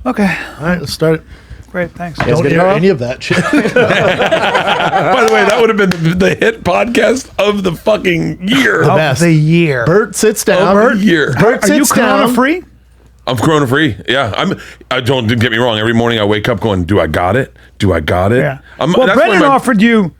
Okay. All right, let's start it. Great, thanks. Don't hear any of that shit. By the way, that would have been the hit podcast of the fucking year. Of the year. Bert sits down. Bert year. Bert Are you sits down. Corona free? I'm corona free. Yeah, I don't get me wrong. Every morning I wake up going, "Do I got it? Do I got it?" Yeah. Well, Brendan offered you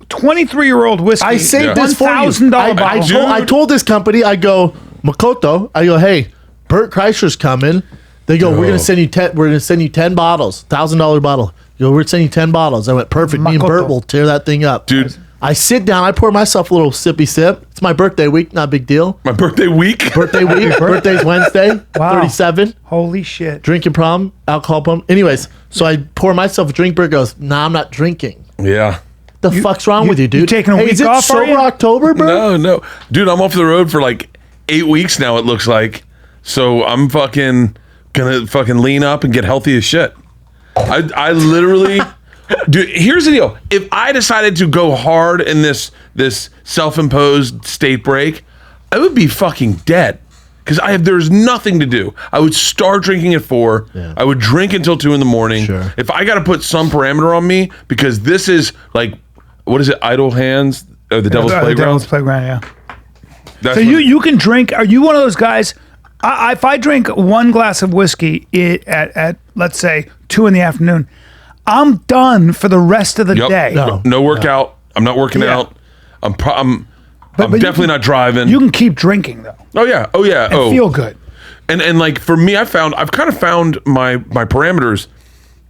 23-year-old whiskey. I saved this for you. $1,000 bottle. I told this company, I go, Makoto, I go, hey, Bert Kreischer's coming. They go, we're gonna send you 10. We're gonna send you 10 bottles, $1,000 bottle. You go, we're sending you 10 bottles. I went, perfect. Me and Makoto. Bert will tear that thing up, dude. I sit down. I pour myself a little sippy sip. It's my birthday week. Not a big deal. My birthday week. Birthday's Wednesday. Wow. 37. Holy shit. Drinking problem. Alcohol problem. Anyways, so I pour myself a drink. Bert goes, nah, I'm not drinking. Yeah. The fuck's wrong with you, dude? You taking a week is it off, are sober you? October, Bert? No, dude. I'm off the road for like 8 weeks now. It looks like. So I'm gonna lean up and get healthy as shit. I literally. Dude, here's the deal. If I decided to go hard in this self-imposed state break, I would be fucking dead. Because there's nothing to do. I would start drinking at 4. Yeah. I would drink until 2 in the morning. Sure. If I got to put some parameter on me, because this is like, what is it? Idle hands? Or the Devil's Playground? The Devil's Playground, yeah. That's So you can drink. Are you one of those guys? If I drink one glass of whiskey at let's say 2 in the afternoon, I'm done for the rest of the day. No workout. I'm not working out. I'm definitely not driving. You can keep drinking though. Oh yeah. And feel good. And like for me, I've kind of found my parameters.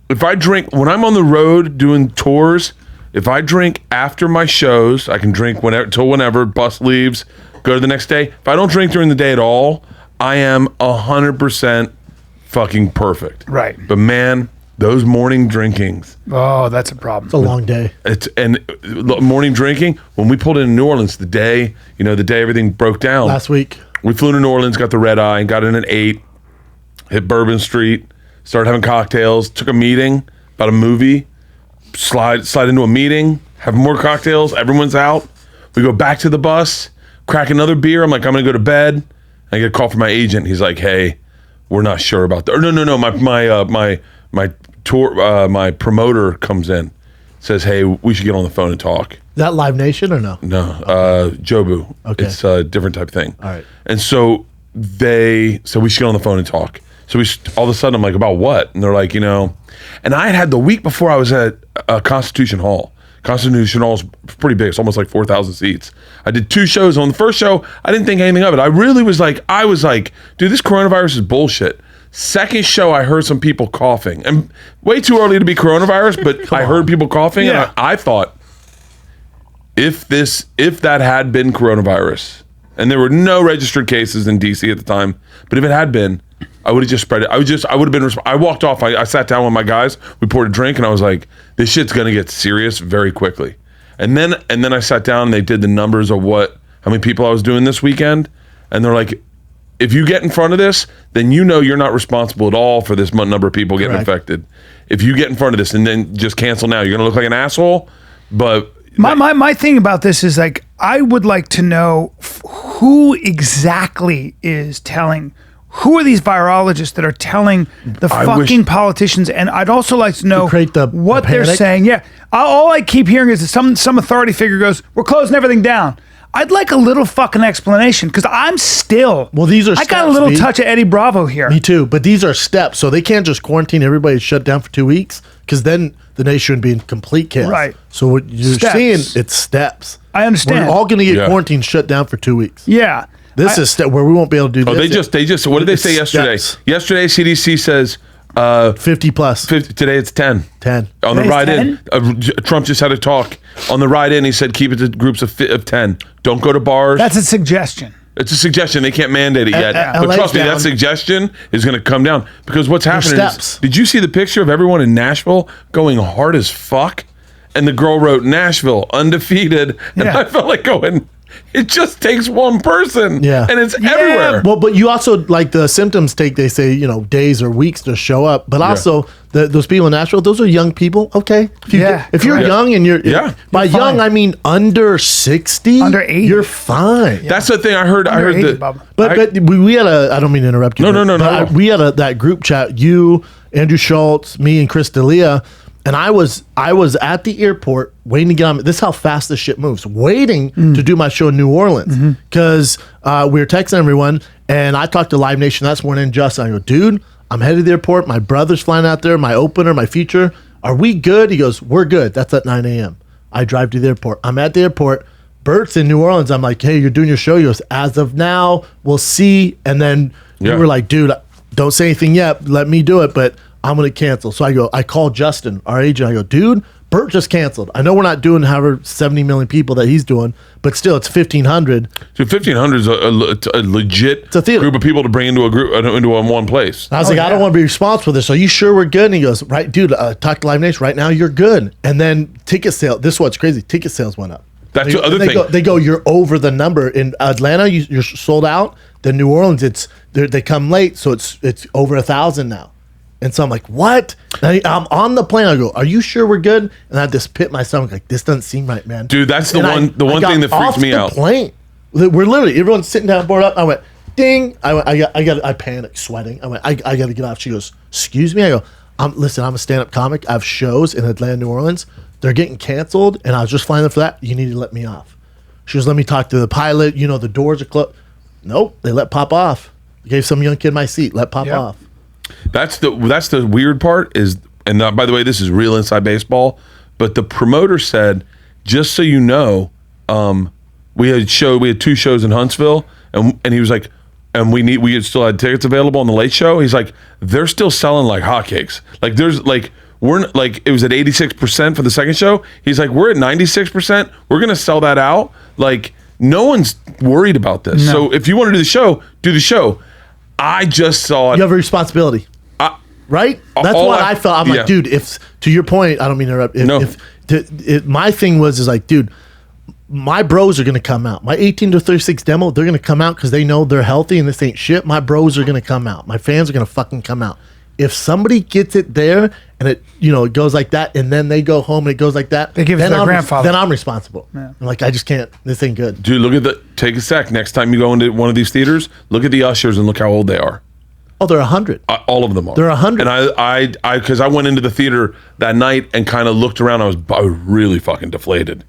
If I drink when I'm on the road doing tours, if I drink after my shows, I can drink whenever bus leaves, go to the next day. If I don't drink during the day at all, I am 100% fucking perfect. Right. But man, those morning drinkings. Oh, that's a problem. It's a long day. Morning drinking. When we pulled in New Orleans, the day everything broke down. Last week. We flew to New Orleans, got the red eye, got in at 8, hit Bourbon Street, started having cocktails, took a meeting about a movie, slide into a meeting, have more cocktails, everyone's out. We go back to the bus, crack another beer. I'm like, I'm gonna go to bed. I get a call from my agent. He's like, hey, we're not sure about that. Or no, my tour, my promoter comes in, says, hey, we should get on the phone and talk. Is that Live Nation or no? No, Jobu. Okay. It's a different type of thing. All right. And so we should get on the phone and talk. So all of a sudden I'm like, about what? And they're like, and I had the week before I was at Constitution Hall. Constitution Hall is pretty big. It's almost like 4,000 seats. I did 2 shows. On the first show, I didn't think anything of it. I was like, dude, this coronavirus is bullshit. Second show, I heard some people coughing. And way too early to be coronavirus, but I heard people coughing. Yeah. And I thought, if that had been coronavirus, and there were no registered cases in DC at the time, but if it had been, I would have just spread it. I would have been. I walked off. I sat down with my guys. We poured a drink, and I was like, "This shit's gonna get serious very quickly." And then I sat down. And they did the numbers of how many people I was doing this weekend, and they're like, "If you get in front of this, then you're not responsible at all for this number of people getting infected. If you get in front of this and then just cancel now, you're gonna look like an asshole." But my thing about this is like, I would like to know who exactly is telling. Who are these virologists that are telling the fucking politicians? And I'd also like to know what they're saying. Yeah. All I keep hearing is that some authority figure goes, we're closing everything down. I'd like a little fucking explanation because I'm still. Well, these are I got a little touch of Eddie Bravo here. Me too. But these are steps. So they can't just quarantine everybody shut down for 2 weeks because then the nation would be in complete chaos. Right. So what you're seeing, it's steps. I understand. We're all going to get quarantined shut down for 2 weeks. Yeah. This is step where we won't be able to do this. They just. What did they say yesterday? Steps. Yesterday, CDC says 50 plus. 50, today it's 10. 10. On the ride in, Trump just had a talk. On the ride in, he said keep it to groups of 10. Don't go to bars. That's a suggestion. It's a suggestion. They can't mandate it yet. But trust me, that suggestion is going to come down because what's happening is. Did you see the picture of everyone in Nashville going hard as fuck? And the girl wrote Nashville undefeated, and I felt like going. It just takes one person. Yeah. And it's everywhere. Well, but you also, like the symptoms they say, days or weeks to show up. But also, those people in Nashville, those are young people. Okay. If you're young and you're by you're young, I mean under 60. Under 80. You're fine. Yeah. That's the thing I heard. Under 80, that. But we had I don't mean to interrupt you. No. We had that group chat, you, Andrew Schultz, me, and Chris D'Elia. And I was at the airport waiting to get on. This is how fast this shit moves. Waiting to do my show in New Orleans because we were texting everyone, and I talked to Live Nation that morning. Justin, I go, dude, I'm headed to the airport. My brother's flying out there. My opener, my feature. Are we good? He goes, we're good. That's at 9 a.m. I drive to the airport. I'm at the airport. Bert's in New Orleans. I'm like, hey, you're doing your show. He goes, as of now, we'll see. And then we were like, dude, don't say anything yet. Let me do it. But I'm going to cancel. So I call Justin, our agent. I go, dude, Bert just canceled. I know we're not doing however 70 million people that he's doing, but still, it's 1,500. Dude, 1,500 is a legit group of people to bring into a group into one place. I was like, I don't want to be responsible for this. Are you sure we're good? And he goes, right, dude, talk to Live Nation. Right now, you're good. And then ticket sales. This is what's crazy. Ticket sales went up. That's the other thing. They go, you're over the number. In Atlanta, you're sold out. Then New Orleans, they come late, so it's over 1,000 now. And so I'm like, what? And I'm on the plane. I go, are you sure we're good? And I had this pit in my stomach, like, this doesn't seem right, man. Dude, that's the one thing that freaks me out. Plane. We're literally, everyone's sitting down, board up. I went, ding. I panicked, sweating. I went, I got to get off. She goes, excuse me? I go, listen, I'm a stand-up comic. I have shows in Atlanta, New Orleans. They're getting canceled, and I was just flying there for that. You need to let me off. She goes, let me talk to the pilot. You know, the doors are closed. Nope, they let Pop off. They gave some young kid my seat. Let Pop off. That's the weird part is, and by the way, this is real inside baseball, but the promoter said, just so you know, we had 2 shows in Huntsville, and he was like, and we still had tickets available on the late show. He's like, they're still selling like hotcakes. Like there's like, we're like, it was at 86% for the second show. He's like, we're at 96%. We're going to sell that out. Like no one's worried about this. No. So if you want to do the show. I just saw it. You have a responsibility, right? That's what I felt. I'm like, dude. If to your point, I don't mean to interrupt. My thing is like, dude, my bros are gonna come out. My 18 to 36 demo, they're gonna come out because they know they're healthy and this ain't shit. My bros are gonna come out. My fans are gonna fucking come out. If somebody gets it there and it goes like that, and then they go home and it goes like that, they give it to their grandfather. Then I'm responsible. Yeah. I'm like, I just can't. This ain't good. Dude, take a sec. Next time you go into one of these theaters, look at the ushers and look how old they are. Oh, they're 100. All of them are. They're 100. And because I went into the theater that night and kind of looked around, I was really fucking deflated.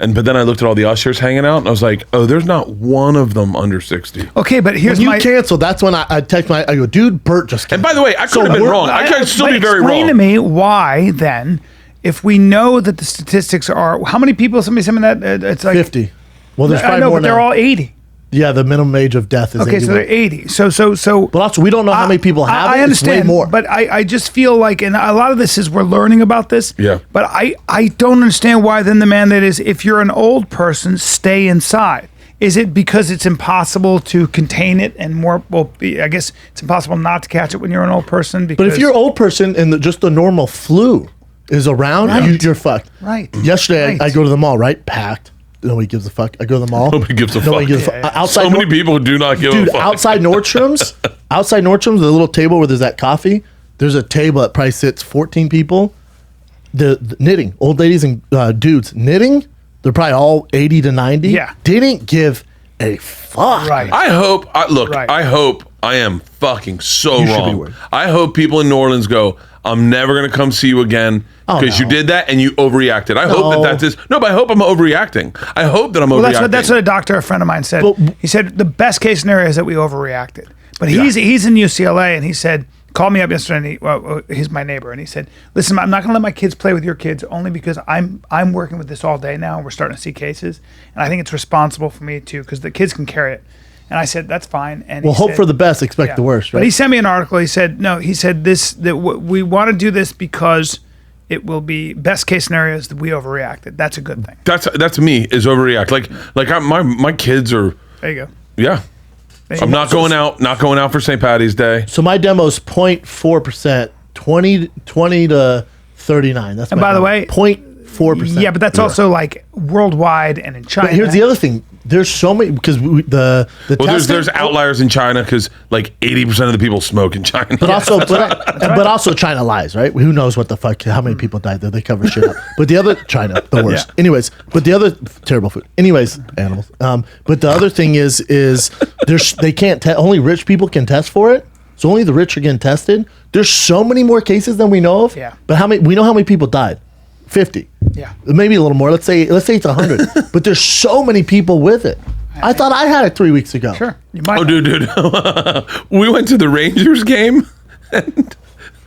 But then I looked at all the ushers hanging out, and I was like, "Oh, there's not one of them under 60." Okay, but here's when you cancel. That's when I text I go, "Dude, Bert just." And by the way, I could have been wrong. I could still be very wrong. Explain to me why then, if we know that the statistics are how many people? Somebody said that it's like 50. Well, there's probably more. But they're all 80. Yeah, the minimum age of death is 81. So they're 80. So. But also, we don't know how many people have it. I understand, it's way more. But I just feel like, and a lot of this is we're learning about this. Yeah. But I don't understand why then the mandate is if you're an old person, stay inside. Is it because it's impossible to contain it and more? Well, I guess it's impossible not to catch it when you're an old person. Because, but if you're an old person and just the normal flu is around, you're fucked. Right. Yesterday, I go to the mall, right? Packed. Nobody gives a fuck. I go to the mall. Nobody gives a fuck. Outside so many people do not give a fuck. Outside Nordstrom's, the little table where there's that coffee, there's a table that probably sits 14 people. The knitting, old ladies and dudes knitting, they're probably all 80 to 90. Yeah. Didn't give a fuck. Right. I hope, I hope I am fucking so wrong. I hope people in New Orleans go, I'm never going to come see you again because you did that and you overreacted. I hope that's this. No, but I hope I'm overreacting. I hope that I'm overreacting. That's what a doctor, a friend of mine said. He said the best case scenario is that we overreacted. But he's in UCLA and he said, called me up yesterday and he's my neighbor. And he said, listen, I'm not going to let my kids play with your kids only because I'm working with this all day now and we're starting to see cases. And I think it's responsible for me too because the kids can carry it. And I said, that's fine. And hope for the best, expect the worst, right? But he sent me an article. He said, we want to do this because it will be best case scenarios that we overreacted. That's a good thing. That's me is overreact. My kids are. There you go. Yeah. I'm not going out for St. Patty's Day. So my demo is 0.4%, 20 to 39. That's and by the way, 0.4%. Yeah, but that's also like worldwide and in China. But here's the other thing. There's so many because the testing, there's outliers in China because like 80% of the people smoke in China. But also China lies, right? Who knows what the fuck? How many people died there? They cover shit up. But the other China, the worst. Yeah. Anyways, but the other terrible food. Anyways, animals. But the other thing is they can't only rich people can test for it. So only the rich are getting tested. There's so many more cases than we know of. Yeah. But we know how many people died? 50. Yeah. Maybe a little more. Let's say it's 100. But there's so many people with it. I thought I had it 3 weeks ago. Sure. You might. Oh, dude. We went to the Rangers game.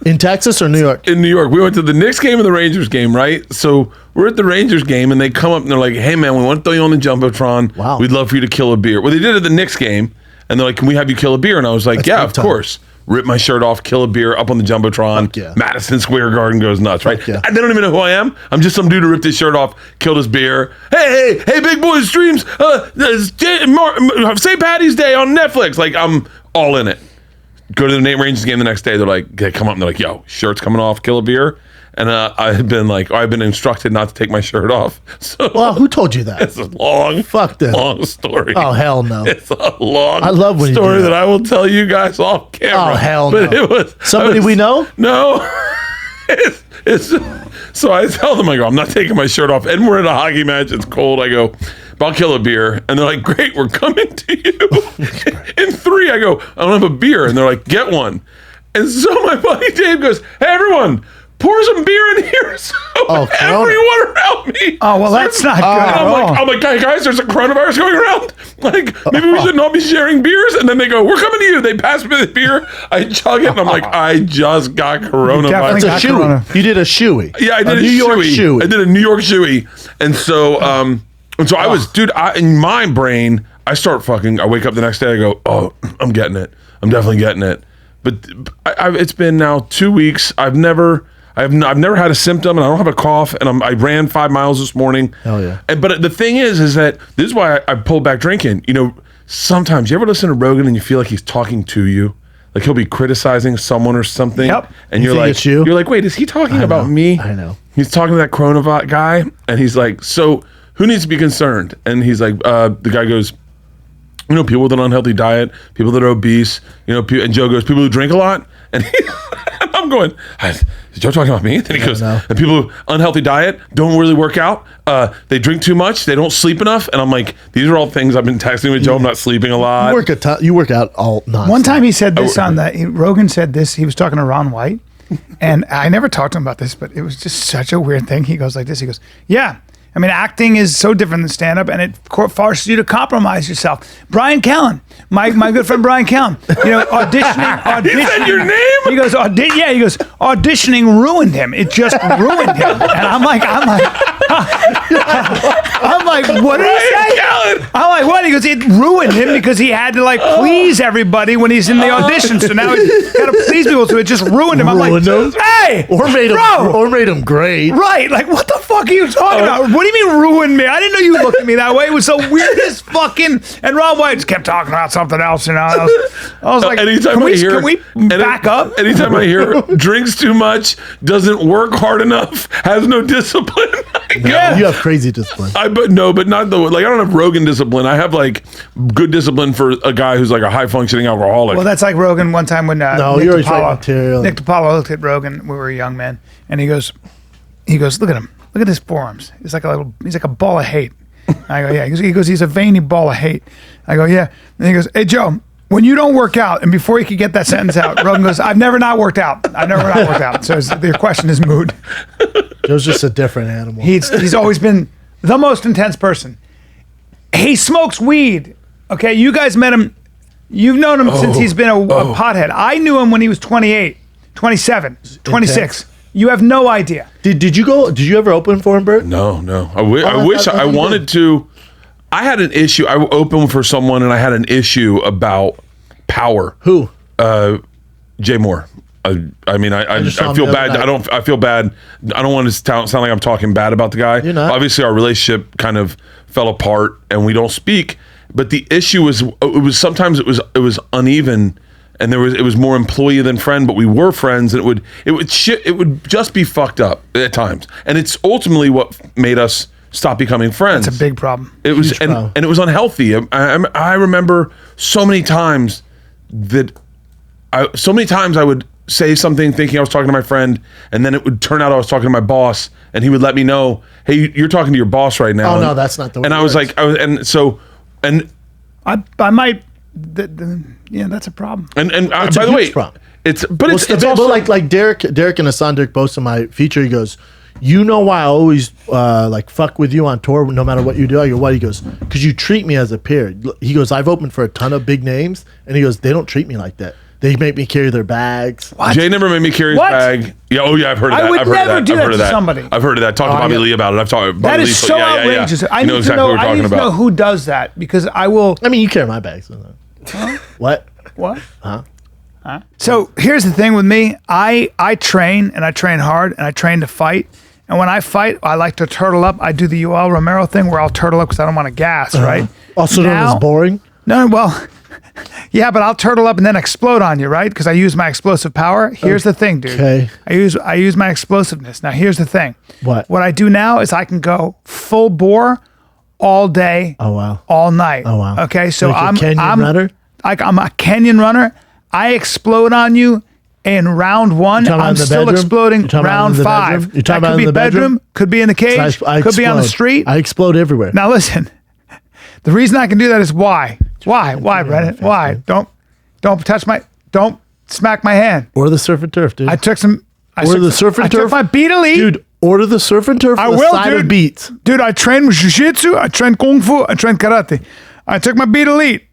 In Texas or New York? In New York. We went to the Knicks game and the Rangers game, right? So we're at the Rangers game, and they come up and they're like, hey, man, we want to throw you on the Jumbotron. Wow. We'd love for you to kill a beer. Well, they did it at the Knicks game, and they're like, can we have you kill a beer? And I was like, That's yeah, big of time. course. Rip my shirt off, kill a beer up on the Jumbotron. Fuck yeah. Madison Square Garden goes nuts, right? Yeah. They don't even know who I am. I'm just some dude who ripped his shirt off, killed his beer. Hey, big boys streams St. Patty's Day on Netflix. Like, I'm all in it. Go to the Nate Rangers game the next day. They're like, they come up and they're like, yo, shirt's coming off, kill a beer. And I've been instructed not to take my shirt off. So Well, who told you that? it's a long story. Oh, hell no. It's a long I love when you do story that. that I will tell you guys off camera. Oh, hell but no. It was Somebody we know? No. So I tell them, I go, I'm not taking my shirt off. And we're in a hockey match. It's cold. I go, I'll kill a beer. And they're like, great, we're coming to you. In 3, I go, I don't have a beer. And they're like, get one. And so my buddy Dave goes, hey, everyone, pour some beer in here. So everyone around me. Oh, well, that's not good at all. I'm like, guys, there's a coronavirus going around. Like, maybe we shouldn't all be sharing beers. And then they go, we're coming to you. They pass me the beer. I chug it. And I'm like, I just got coronavirus. definitely got corona. You did a shoey. Yeah, I did a New York shoey. shoey. I did a New York shoey. And so, I was, dude, in my brain, I wake up the next day, I go, oh, I'm getting it. I'm definitely getting it. But it's been now 2 weeks. I've never had a symptom, and I don't have a cough, and I ran 5 miles this morning. Hell yeah. But the thing is that this is why I pulled back drinking. You know, sometimes you ever listen to Rogan and you feel like he's talking to you? Like he'll be criticizing someone or something. Yep. And You you're think like, it's you? you're like, wait, is he talking about me? I know. He's talking to that coronavirus guy, and he's like, so who needs to be concerned? And he's like, the guy goes, you know, people with an unhealthy diet, people that are obese, you know, and Joe goes, people who drink a lot. And I'm going, is Joe talking about me? And then he goes, and people who unhealthy diet, don't really work out, they drink too much, they don't sleep enough. And I'm like, these are all things I've been texting with Joe. I'm not sleeping a lot. You work out all nonstop. One time he said this Rogan said this, he was talking to Ron White, and I never talked to him about this, but it was just such a weird thing. He goes like this, he goes, yeah, I mean, acting is so different than stand-up, and it forces you to compromise yourself. Brian Callen, my good friend Brian Callen, you know, auditioning. He said your name? He goes, auditioning ruined him. It just ruined him. And I'm like, what did he say? Callen. I'm like, what? He goes, it ruined him because he had to like please everybody when he's in the audition. So now he's got to please people. So it just ruined him. I'm like, hey, or made him great. Right. Like, what the fuck are you talking about? What do you mean ruined me? I didn't know you looked at me that way. It was so weird as fucking. And Ron White just kept talking about something else. You know, I was like, can we back up? Anytime I hear drinks too much, doesn't work hard enough, has no discipline. Yeah. You have crazy discipline. But not the like. I don't have Rogan discipline. I have like good discipline for a guy who's like a high functioning alcoholic. Well, that's like Rogan one time when Nick you're right material. Nick DiPaolo looked at Rogan. We were young men, and he goes, look at him. Look at his forearms. He's like a ball of hate. I go, yeah. He goes, he's a veiny ball of hate. I go, yeah. And he goes, hey, Joe, when you don't work out, and before he could get that sentence out, Rogan goes, I've never not worked out. So your question is moot. Joe's just a different animal. He's always been the most intense person. He smokes weed. Okay, you guys met him. You've known him since he's been a pothead. I knew him when he was 28, 27, 26. Intense. You have no idea. Did you ever open for him, Bert? No. I wish I wanted to. I had an issue. I opened for someone, and I had an issue about power. Who? Jay Moore. I feel bad. I feel bad. I don't want to sound like I'm talking bad about the guy. You're not. Obviously, our relationship kind of fell apart, and we don't speak. But the issue was, sometimes it was uneven, and it was more employee than friend. But we were friends, and it would just be fucked up at times, and it's ultimately what made us stop becoming friends. That's a big problem. It was, and it was unhealthy. I remember so many times I would say something thinking I was talking to my friend, and then it would turn out I was talking to my boss, and he would let me know, hey, you're talking to your boss right now. Oh, no, that's not the way and it I was works. like, I might that's a problem. And It's by a the huge way, problem. it's also like Derek and Hassan post on my feature. He goes, "You know why I always like fuck with you on tour, no matter what you do." I go, "What?" He goes, "Because you treat me as a peer." He goes, "I've opened for a ton of big names," and he goes, "They don't treat me like that. They make me carry their bags." What? Jay never made me carry his What? bag. Yeah, I've heard of that. I would I've heard never of that. do I've that heard of to that. somebody. I've heard of that. Talk to Bobby Lee about it. I've talked. That is so outrageous. I know need exactly to know. what we're I talking need to know about. who does that because I will. I mean, you carry my bags. What? What? Huh? So here's the thing with me. I train and I train hard and I train to fight. And when I fight, I like to turtle up. I do the Yoel Romero thing where I'll turtle up because I don't want to gas, right? Also known as boring. No, well, yeah, but I'll turtle up and then explode on you, right? Because I use my explosive power. Here's the thing, dude. Okay. I use my explosiveness. Now, here's the thing. What? What I do now is I can go full bore all day. Oh, wow. All night. Oh, wow. Okay, so Like a I'm Kenyan runner? I'm a Kenyan runner. I explode on you in round 1. talking about I'm in the still bedroom? exploding You're talking about round in the 5. bedroom? You're talking That about could be in the bedroom? could be in the cage, I could be on the explode. street. I explode everywhere. Now listen, the reason I can do that is why? Why, Brendan? Why? Don't smack my hand. Or the surf and turf, dude. I took some. I Order took the some- surf and I turf. took my beat elite. Dude, order the surf and turf I with a will, side of dude. beats. Dude, I trained with jiu-jitsu, I trained kung fu, I trained karate. I took my beat elite.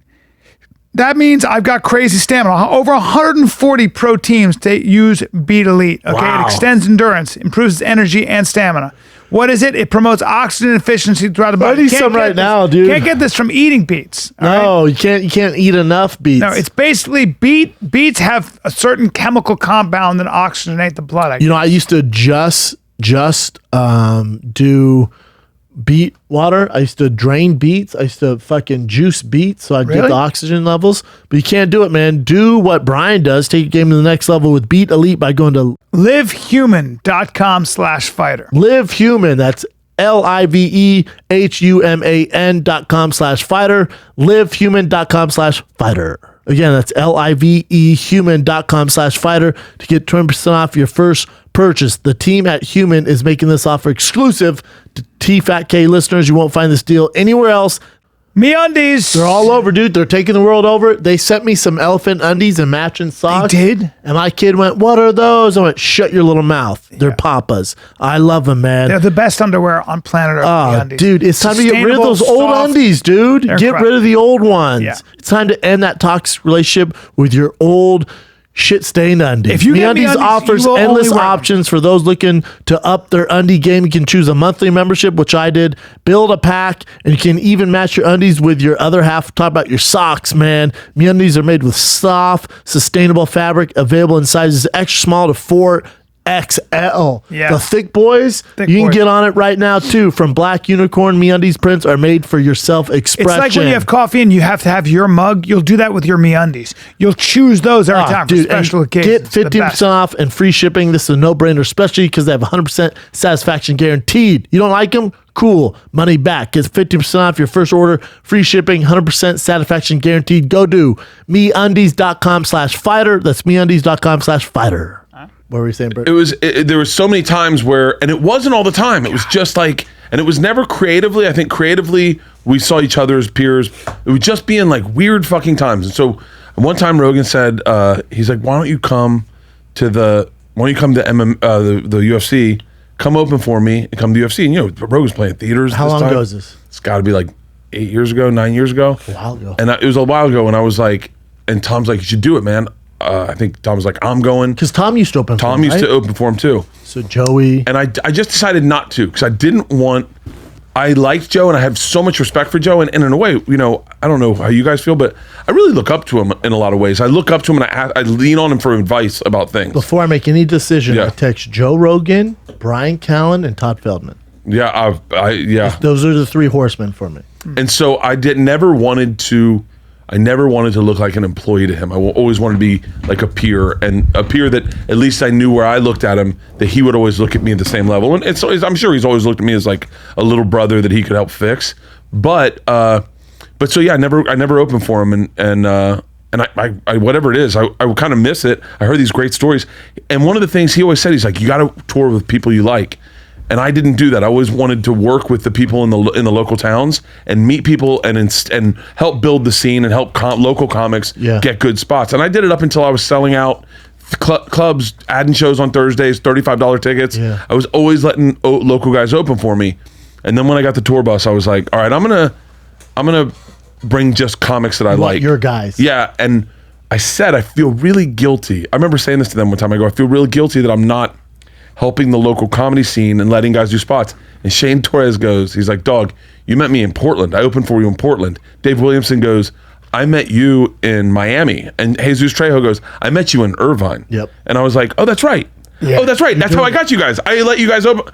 That means I've got crazy stamina. Over 140 pro teams use beat elite. Okay, Wow. it extends endurance, improves energy and stamina. What is it? It promotes oxygen efficiency throughout the body. I need Can't some get right this- now, dude. Can't get this from eating beats. all right? No, you can't eat enough beats. No, it's basically beets have a certain chemical compound that oxygenate the blood. I used to just do beet water. I used to drain beets. I used to fucking juice beets so I'd get Really? the oxygen levels. But you can't do it, man. Do what Brian does. Take your game to the next level with Beat Elite by going to livehuman.com/fighter. Live Human. That's livehuman.com/fighter. Livehuman.com/fighter. Again, that's livehuman.com/fighter to get 20% off your first purchase. The team at Human is making this offer exclusive to TFATK listeners. You won't find this deal anywhere else. MeUndies. They're all over, dude. They're taking the world over. They sent me some elephant undies and matching socks. They did? And my kid went, "What are those?" I went, "Shut your little mouth. They're Papa's. I love them, man." They're the best underwear on planet Earth. Oh, MeUndies. dude, it's time to get rid of those Sustainable, old soft. undies, dude. They're Get incredible. rid of the old ones. Yeah. It's time to end that toxic relationship with your old shit-stained undies. If you get MeUndies MeUndies, offers you will endless only wear them. options for those looking to up their undie game. You can choose a monthly membership, which I did, build a pack, and you can even match your undies with your other half. Talk about your socks, man. MeUndies are made with soft, sustainable fabric, available in sizes extra small to 4XL. Yeah. The thick boys, Thick you can boys. get on it right now too. From Black Unicorn, MeUndies prints are made for your self-expression. It's like when you have coffee and you have to have your mug. You'll do that with your MeUndies. You'll choose those every time for special and occasions. get The 15% best. off and free shipping. This is a no-brainer, especially because they have 100% satisfaction guaranteed. You don't like them? Cool. Money back. Get 50% off your first order. Free shipping. 100% satisfaction guaranteed. Go to MeUndies.com/fighter. That's MeUndies.com/fighter. What were you saying, Bert? There was so many times where, and it wasn't all the time. It was just like, and it was never creatively. I think creatively we saw each other as peers. It would just be in like weird fucking times. And so one time Rogan said, he's like, why don't you come to the UFC? Come open for me and come to the UFC. And Rogan's playing theaters. How this long time. ago is this? It's got to be like 9 years ago. A while ago. And it was a while ago. And I was like, and Tom's like, you should do it, man. I think Tom was like, I'm going. Because Tom used to open for Tom him, used right? to open for him too. So Joey. And I just decided not to because I didn't want. I liked Joe and I have so much respect for Joe. And in a way, I don't know how you guys feel, but I really look up to him in a lot of ways. I look up to him and I lean on him for advice about things. Before I make any decision, Yeah. I text Joe Rogan, Brian Callen, and Todd Feldman. Yeah, yeah. Those are the three horsemen for me. And so I never wanted to look like an employee to him. I always wanted to be like a peer, and a peer that at least I knew where I looked at him, that he would always look at me at the same level. And it's always, I'm sure he's always looked at me as like a little brother that he could help fix. But so yeah, I never opened for him, and I whatever it is, I kind of miss it. I heard these great stories, and one of the things he always said, he's like, you got to tour with people you like. And I didn't do that. I always wanted to work with the people in the local towns and meet people and help build the scene and help local comics get good spots. And I did it up until I was selling out clubs, adding shows on Thursdays, $35 tickets. Yeah. I was always letting local guys open for me. And then when I got the tour bus, I was like, all right, I'm gonna bring just comics that I like. Your guys. Yeah. And I said, I feel really guilty. I remember saying this to them one time. I go, I feel really guilty that I'm not helping the local comedy scene and letting guys do spots. And Shane Torres goes, he's like, dog, you met me in Portland. I opened for you in Portland. Dave Williamson goes, I met you in Miami. And Jesus Trejo goes, I met you in Irvine. Yep. And I was like, oh, that's right. Yeah. Oh, that's right. That's how I got you guys. I let you guys open.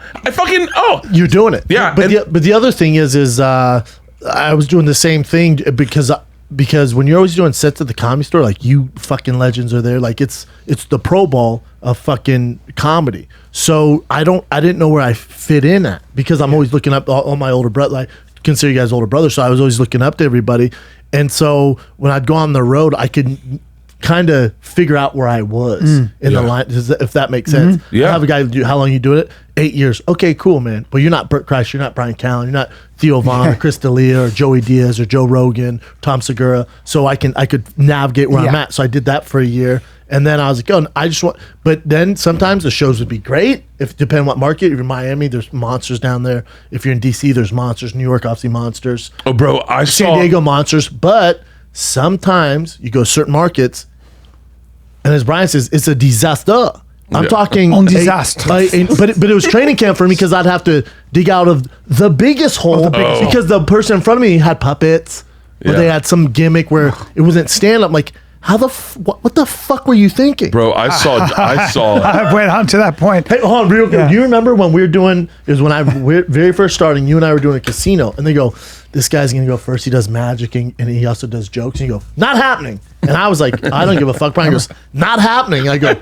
You're doing it. Yeah. But the other thing is I was doing the same thing because when you're always doing sets at the Comedy Store, like you fucking legends are there. Like it's the Pro Bowl of fucking comedy. So I didn't know where I fit in at because I'm always looking up all my older brother. I consider you guys older brothers, so I was always looking up to everybody. And so when I'd go on the road, I could kind of figure out where I was in the line, if that makes sense. Yeah. I have a guy do, how long you doing it? 8 years. Okay, cool, man. But you're not Bert Kreischer, you're not Brian Callen, you're not Theo Vaughn or Chris D'Elia or Joey Diaz or Joe Rogan, Tom Segura. So I could navigate where I'm at. So I did that for a year. And then I was like, oh, I just want, but then sometimes the shows would be great. If depending on what market. If you're in Miami, there's monsters down there. If you're in DC, there's monsters. New York, obviously monsters. Oh, bro, San Diego monsters. But sometimes you go to certain markets, and as Brian says, it's a disaster. I'm talking disaster. But it was training camp for me because I'd have to dig out of the biggest hole because the person in front of me had puppets, or they had some gimmick where it wasn't stand up. Like, how what the fuck were you thinking, bro? I saw. I went on to that point. Hey, hold on, real quick. Do you remember when we were doing? It was when we're very first starting. You and I were doing a casino, and they go, "This guy's gonna go first. He does magic, and he also does jokes." And you go, "Not happening." And I was like, "I don't give a fuck." Brian goes, "Not happening." I go,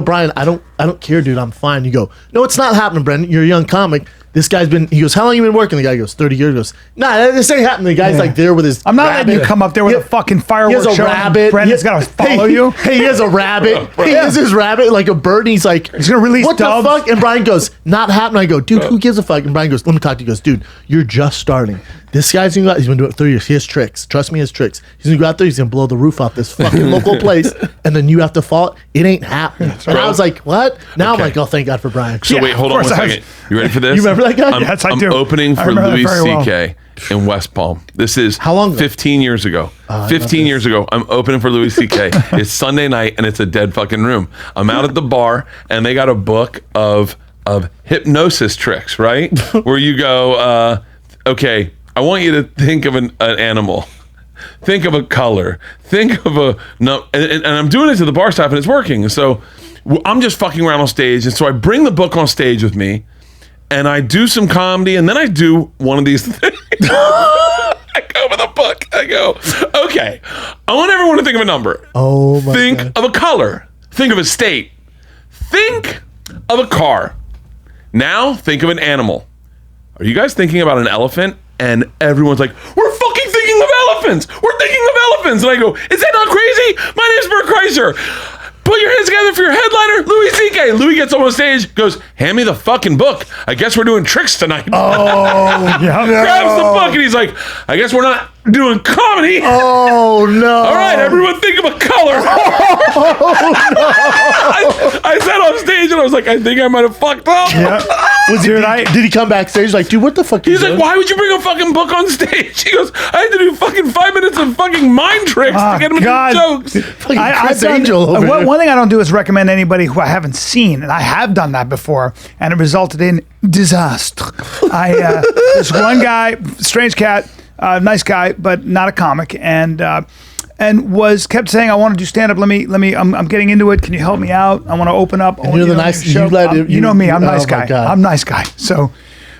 Brian, I don't care, dude. I'm fine. You go, "No, it's not happening, Brendan. You're a young comic. This guy's been," he goes, "How long you been working?" The guy goes, 30 years. He goes, "Nah, this ain't happening." The guy's like there with his I'm not rabbit. letting you come up there with a fucking fireworks He has a show. rabbit. Brendan's got to follow you. Hey, he has a rabbit. He has his rabbit like a bird. And he's like, he's going to release what doves. the fuck? And Brian goes, "Not happening." I go, "Dude, who gives a fuck?" And Brian goes, "Let me talk to you." He goes, "Dude, you're just starting. This guy's gonna go out. He's been doing it 3 years. He has tricks. Trust me, he has tricks. He's gonna go out there. He's gonna blow the roof off this fucking local place, and then you have to follow it. It ain't happening." And I was like, "What?" Now I'm like, "Oh, thank God for Brian." So wait, hold on 1 second. You ready for this? You remember that guy? Yes, I do. I'm opening for Louis C.K. in West Palm. This is how long ago? 15 years ago. 15 years ago, I'm opening for Louis C.K. It's Sunday night, and it's a dead fucking room. I'm out at the bar, and they got a book of hypnosis tricks, right? Where you go, okay, I want you to think of an animal. Think of a color. Think of and I'm doing it to the bar staff, and it's working. And so I'm just fucking around on stage, and so I bring the book on stage with me, and I do some comedy, and then I do one of these things. I go with a book. I go, okay, I want everyone to think of a number. Oh my Think God. of a color. Think of a state. Think of a car. Now think of an animal. Are you guys thinking about an elephant? And everyone's like, we're fucking thinking of elephants. We're thinking of elephants. And I go, is that not crazy? My name's Bert Kreischer. Put your hands together for your headliner, Louis C.K. Louis gets on stage, goes, hand me the fucking book. I guess we're doing tricks tonight. Oh, yeah. Grabs the book, and he's like, I guess we're not doing comedy. Oh, no. All right, everyone think of a color. I sat on stage, and I was like, I think I might have fucked up. Yeah. Did he come backstage like, dude, what the fuck? He's like, why would you bring a fucking book on stage? He goes, I had to do fucking 5 minutes of fucking mind tricks to get him to do jokes. Chris Angel over here. One thing I don't do is recommend anybody who I haven't seen, and I have done that before, and it resulted in disaster. This one guy, strange cat, nice guy, but not a comic, and kept saying, I want to do stand up. Let me. I'm getting into it. Can you help me out? I want to open up. And you're the nice. You know me. I'm a nice guy. I'm a nice guy. So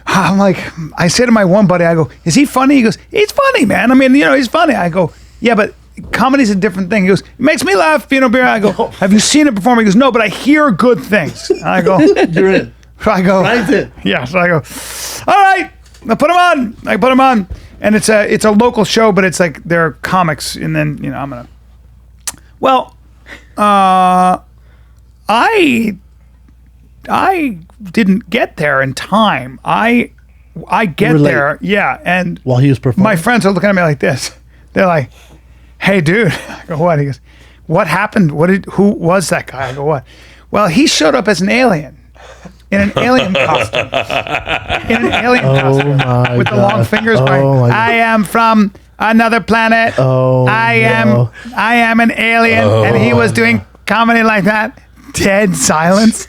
I'm like, I say to my one buddy, I go, is he funny? He goes, he's funny, man. I mean, he's funny. I go, yeah, but comedy's a different thing. He goes, it makes me laugh. I go, have you seen it perform? He goes, no, but I hear good things. And I go, you're in. I go, Brian's in. Yeah. So I go, all right, I put him on. And it's a local show, but it's like they're comics, and then I'm gonna. Well, I didn't get there in time. I get there, yeah, and while he was performing, my friends are looking at me like this. They're like, "Hey, dude," I go, "What?" He goes, "What happened? Who was that guy?" I go, "What?" Well, he showed up as an alien. In an alien costume. With the long fingers going, I am from another planet. I am an alien. And he was doing comedy like that. Dead silence.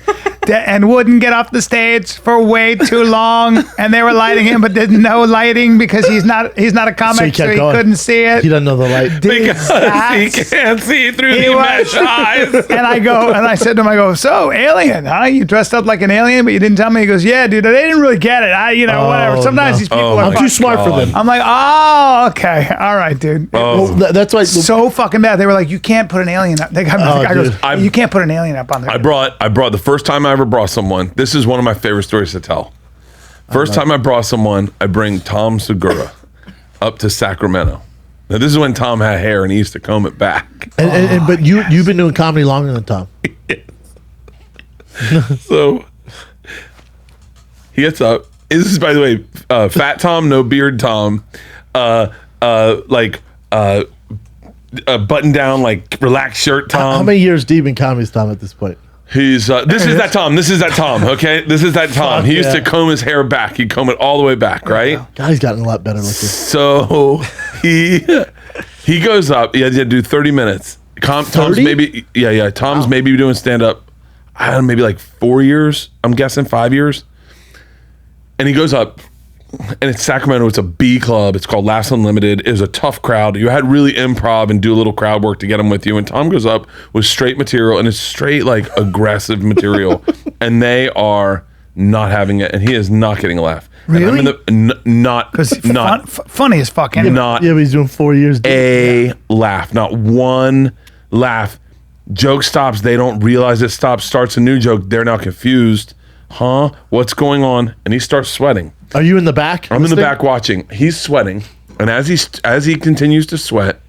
And wouldn't get off the stage for way too long. And they were lighting him, but did no lighting because he's not a comic, so he couldn't see it. He doesn't know the light. Because he can't see through the mesh eyes. And I said to him, "So, alien, huh? You dressed up like an alien, but you didn't tell me." He goes, "Yeah, dude, they didn't really get it. Whatever. Sometimes these people are too smart for them." I'm like, "Oh, okay. All right, dude." Well, that's why. So fucking bad. They were like, "You can't put an alien up." The guy goes, "You can't put an alien up on there." I brought the first time I ever brought someone. This is one of my favorite stories to tell. First time I brought someone, I bring Tom Segura up to Sacramento. Now this is when Tom had hair and he used to comb it back. But you've been doing comedy longer than Tom. So he gets up. This is, by the way, fat Tom, no beard Tom, button down, like relaxed shirt Tom. How many years deep in comedy is Tom at this point? He's this is that Tom. Okay, this is that Tom. He used to comb his hair back. He'd comb it all the way back, right? God, he's gotten a lot better looking. So he goes up. He had to do 30 minutes. Tom's maybe Tom's maybe doing stand up. I don't know, maybe like 4 years. I'm guessing 5 years. And he goes up. And it's Sacramento. It's a B club. It's called Laughs Unlimited. It was a tough crowd. You had really improv and do a little crowd work to get them with you. And Tom goes up with straight material, and it's straight like aggressive material, and they are not having it, and he is not getting a laugh. Really? Not funny as fuck. Anyway. Not but he's doing 4 years. Laugh. Not one laugh. Joke stops. They don't realize it stops. Starts a new joke. They're now confused. Huh? What's going on? And he starts sweating. Are you in the back? I'm in the back watching. He's sweating, and as he continues to sweat,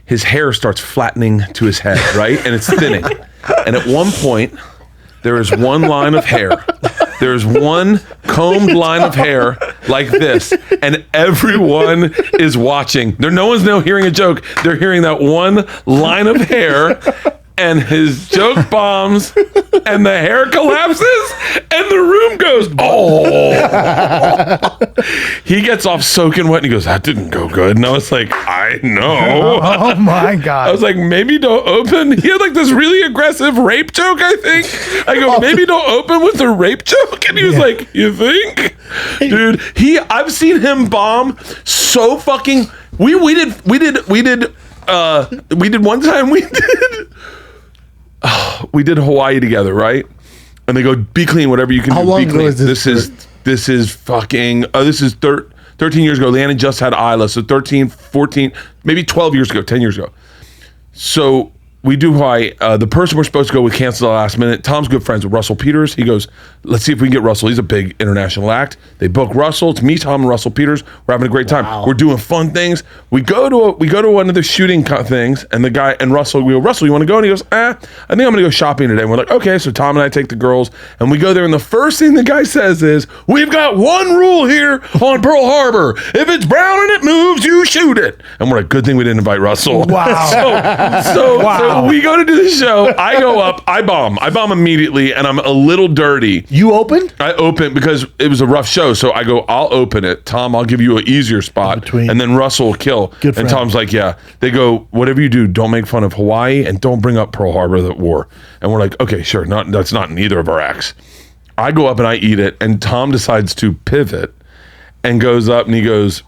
his hair starts flattening to his head, right? And it's thinning. And at one point, there is one line of hair. There's one combed line of hair like this, and everyone is watching. No one's now hearing a joke. They're hearing that one line of hair. And his joke bombs, and the hair collapses, and the room goes, oh. He gets off soaking wet, and he goes, that didn't go good. And I was like, I know. Oh, my God. I was like, maybe don't open. He had like this really aggressive rape joke, I think. I go, maybe don't open with the rape joke. And he was like, you think? Dude, I've seen him bomb so fucking. We did one time, we did Hawaii together, right? And they go, be clean, whatever you can do. How long be ago clean. is this? This is fucking, this is 13 years ago. Leanna just had Isla, so 13, 14, maybe 12 years ago, 10 years ago. So we do Hawaii. The person we're supposed to go with canceled at the last minute. Tom's good friends with Russell Peters. He goes, let's see if we can get Russell. He's a big international act. They book Russell. It's me, Tom, and Russell Peters. We're having a great time. Wow. We're doing fun things. We go to one of the shooting things, and the guy and Russell, we go, Russell, you want to go? And he goes, I think I'm going to go shopping today. And we're like, okay. So Tom and I take the girls, and we go there, and the first thing the guy says is, we've got one rule here on Pearl Harbor. If it's brown and it moves, you shoot it. And we're like, good thing we didn't invite Russell. Wow. So we go to do the show. I go up. I bomb immediately, and I'm a little dirty. You opened? I opened because it was a rough show. So I go, I'll open it. Tom, I'll give you an easier spot. And then Russell will kill. Good friend. And Tom's like, yeah. They go, whatever you do, don't make fun of Hawaii and don't bring up Pearl Harbor, the war. And we're like, okay, sure. That's not in either of our acts. I go up and I eat it. And Tom decides to pivot and goes up and he goes,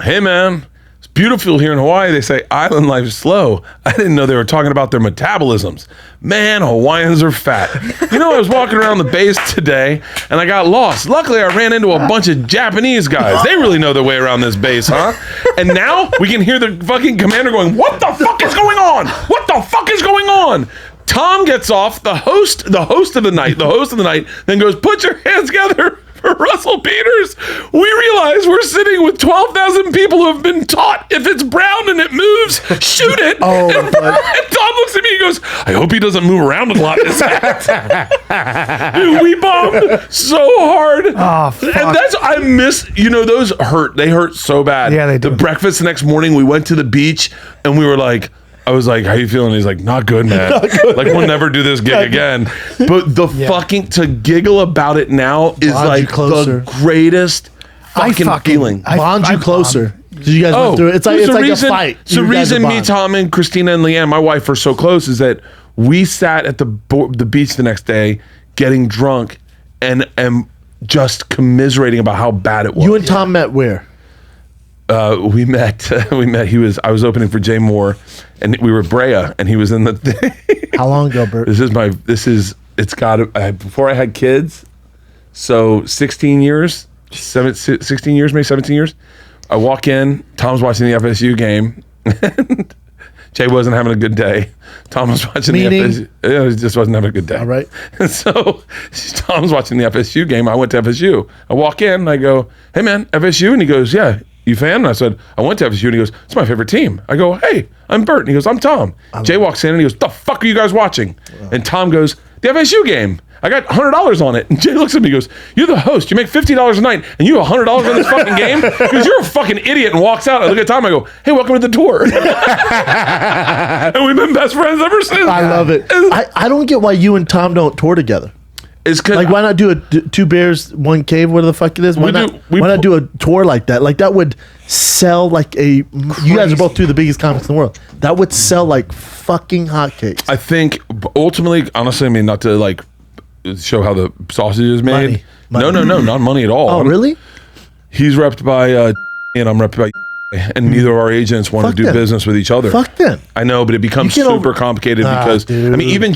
hey, man. Beautiful here in Hawaii. They say island life is slow. I didn't know they were talking about their metabolisms. Man, Hawaiians are fat. You know, I was walking around the base today and I got lost. Luckily, I ran into a bunch of Japanese guys. They really know their way around this base, huh? And now we can hear the fucking commander going, what the fuck is going on? What the fuck is going on? Tom gets off, the host of the night then goes, put your hands together Russell Peters, we realize we're sitting with 12,000 people who have been taught if it's brown and it moves, shoot it. Oh, and Tom looks at me and goes, I hope he doesn't move around a lot in his head. Dude, we bombed so hard. Oh, fuck. And I miss, those hurt. They hurt so bad. Yeah, they do. The breakfast the next morning, we went to the beach and we were like, I was like, how you feeling? He's like, not good, man. Like, we'll never do this gig again. But the fucking, to giggle about it now is like the greatest fucking feeling. Bonds you closer. Because you guys went through it. It's like a fight. It's the reason me, Tom, and Christina and Leanne, my wife, are so close is that we sat at the beach the next day getting drunk and just commiserating about how bad it was. You and Tom met where? We met. I was opening for Jay Moore, and we were Brea, and he was in the thing. How long ago, Bert? It's got before I had kids, so 16 years, maybe 17 years. I walk in, Tom's watching the FSU game, and Jay wasn't having a good day. Tom was watching the FSU. He just wasn't having a good day. All right. And so Tom's watching the FSU game. I went to FSU. I walk in, and I go, hey, man, FSU? And he goes, yeah. You fan? And I said, I went to FSU. And he goes, it's my favorite team. I go, hey, I'm Bert. And he goes, I'm Tom. Jay walks in and he goes, the fuck are you guys watching? And Tom goes, the FSU game. I got $100 on it. And Jay looks at me and goes, you're the host. You make $50 a night and you have $100 on this fucking game? Because you're a fucking idiot, and walks out. I look at Tom. I go, hey, welcome to the tour. And we've been best friends ever since. I love it. I don't get why you and Tom don't tour together. It's like, why not do a two bears, one cave? What the fuck it is? Why not do a tour like that? Like, that would sell like a. Crazy. You guys are both two of the biggest comics in the world. That would sell like fucking hotcakes. I think ultimately, honestly, I mean, not to like show how the sausage is made. Money. No, not money at all. Oh, really? He's repped by and I'm repped by. And neither of our agents want to do business with each other. Fuck them. I know, but it becomes super complicated because dude. I mean, even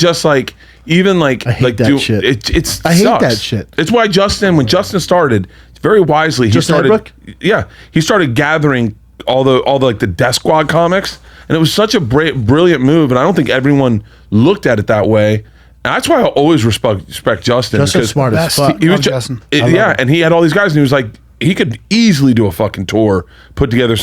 like I hate that shit. I hate that shit. It's why when Justin started, very wisely, he started gathering all the like the Death Squad comics, and it was such a brilliant move. And I don't think everyone looked at it that way. And that's why I always respect Justin. Justin's smart as fuck. He was Justin. And he had all these guys, and he was like. He could easily do a fucking tour, put together.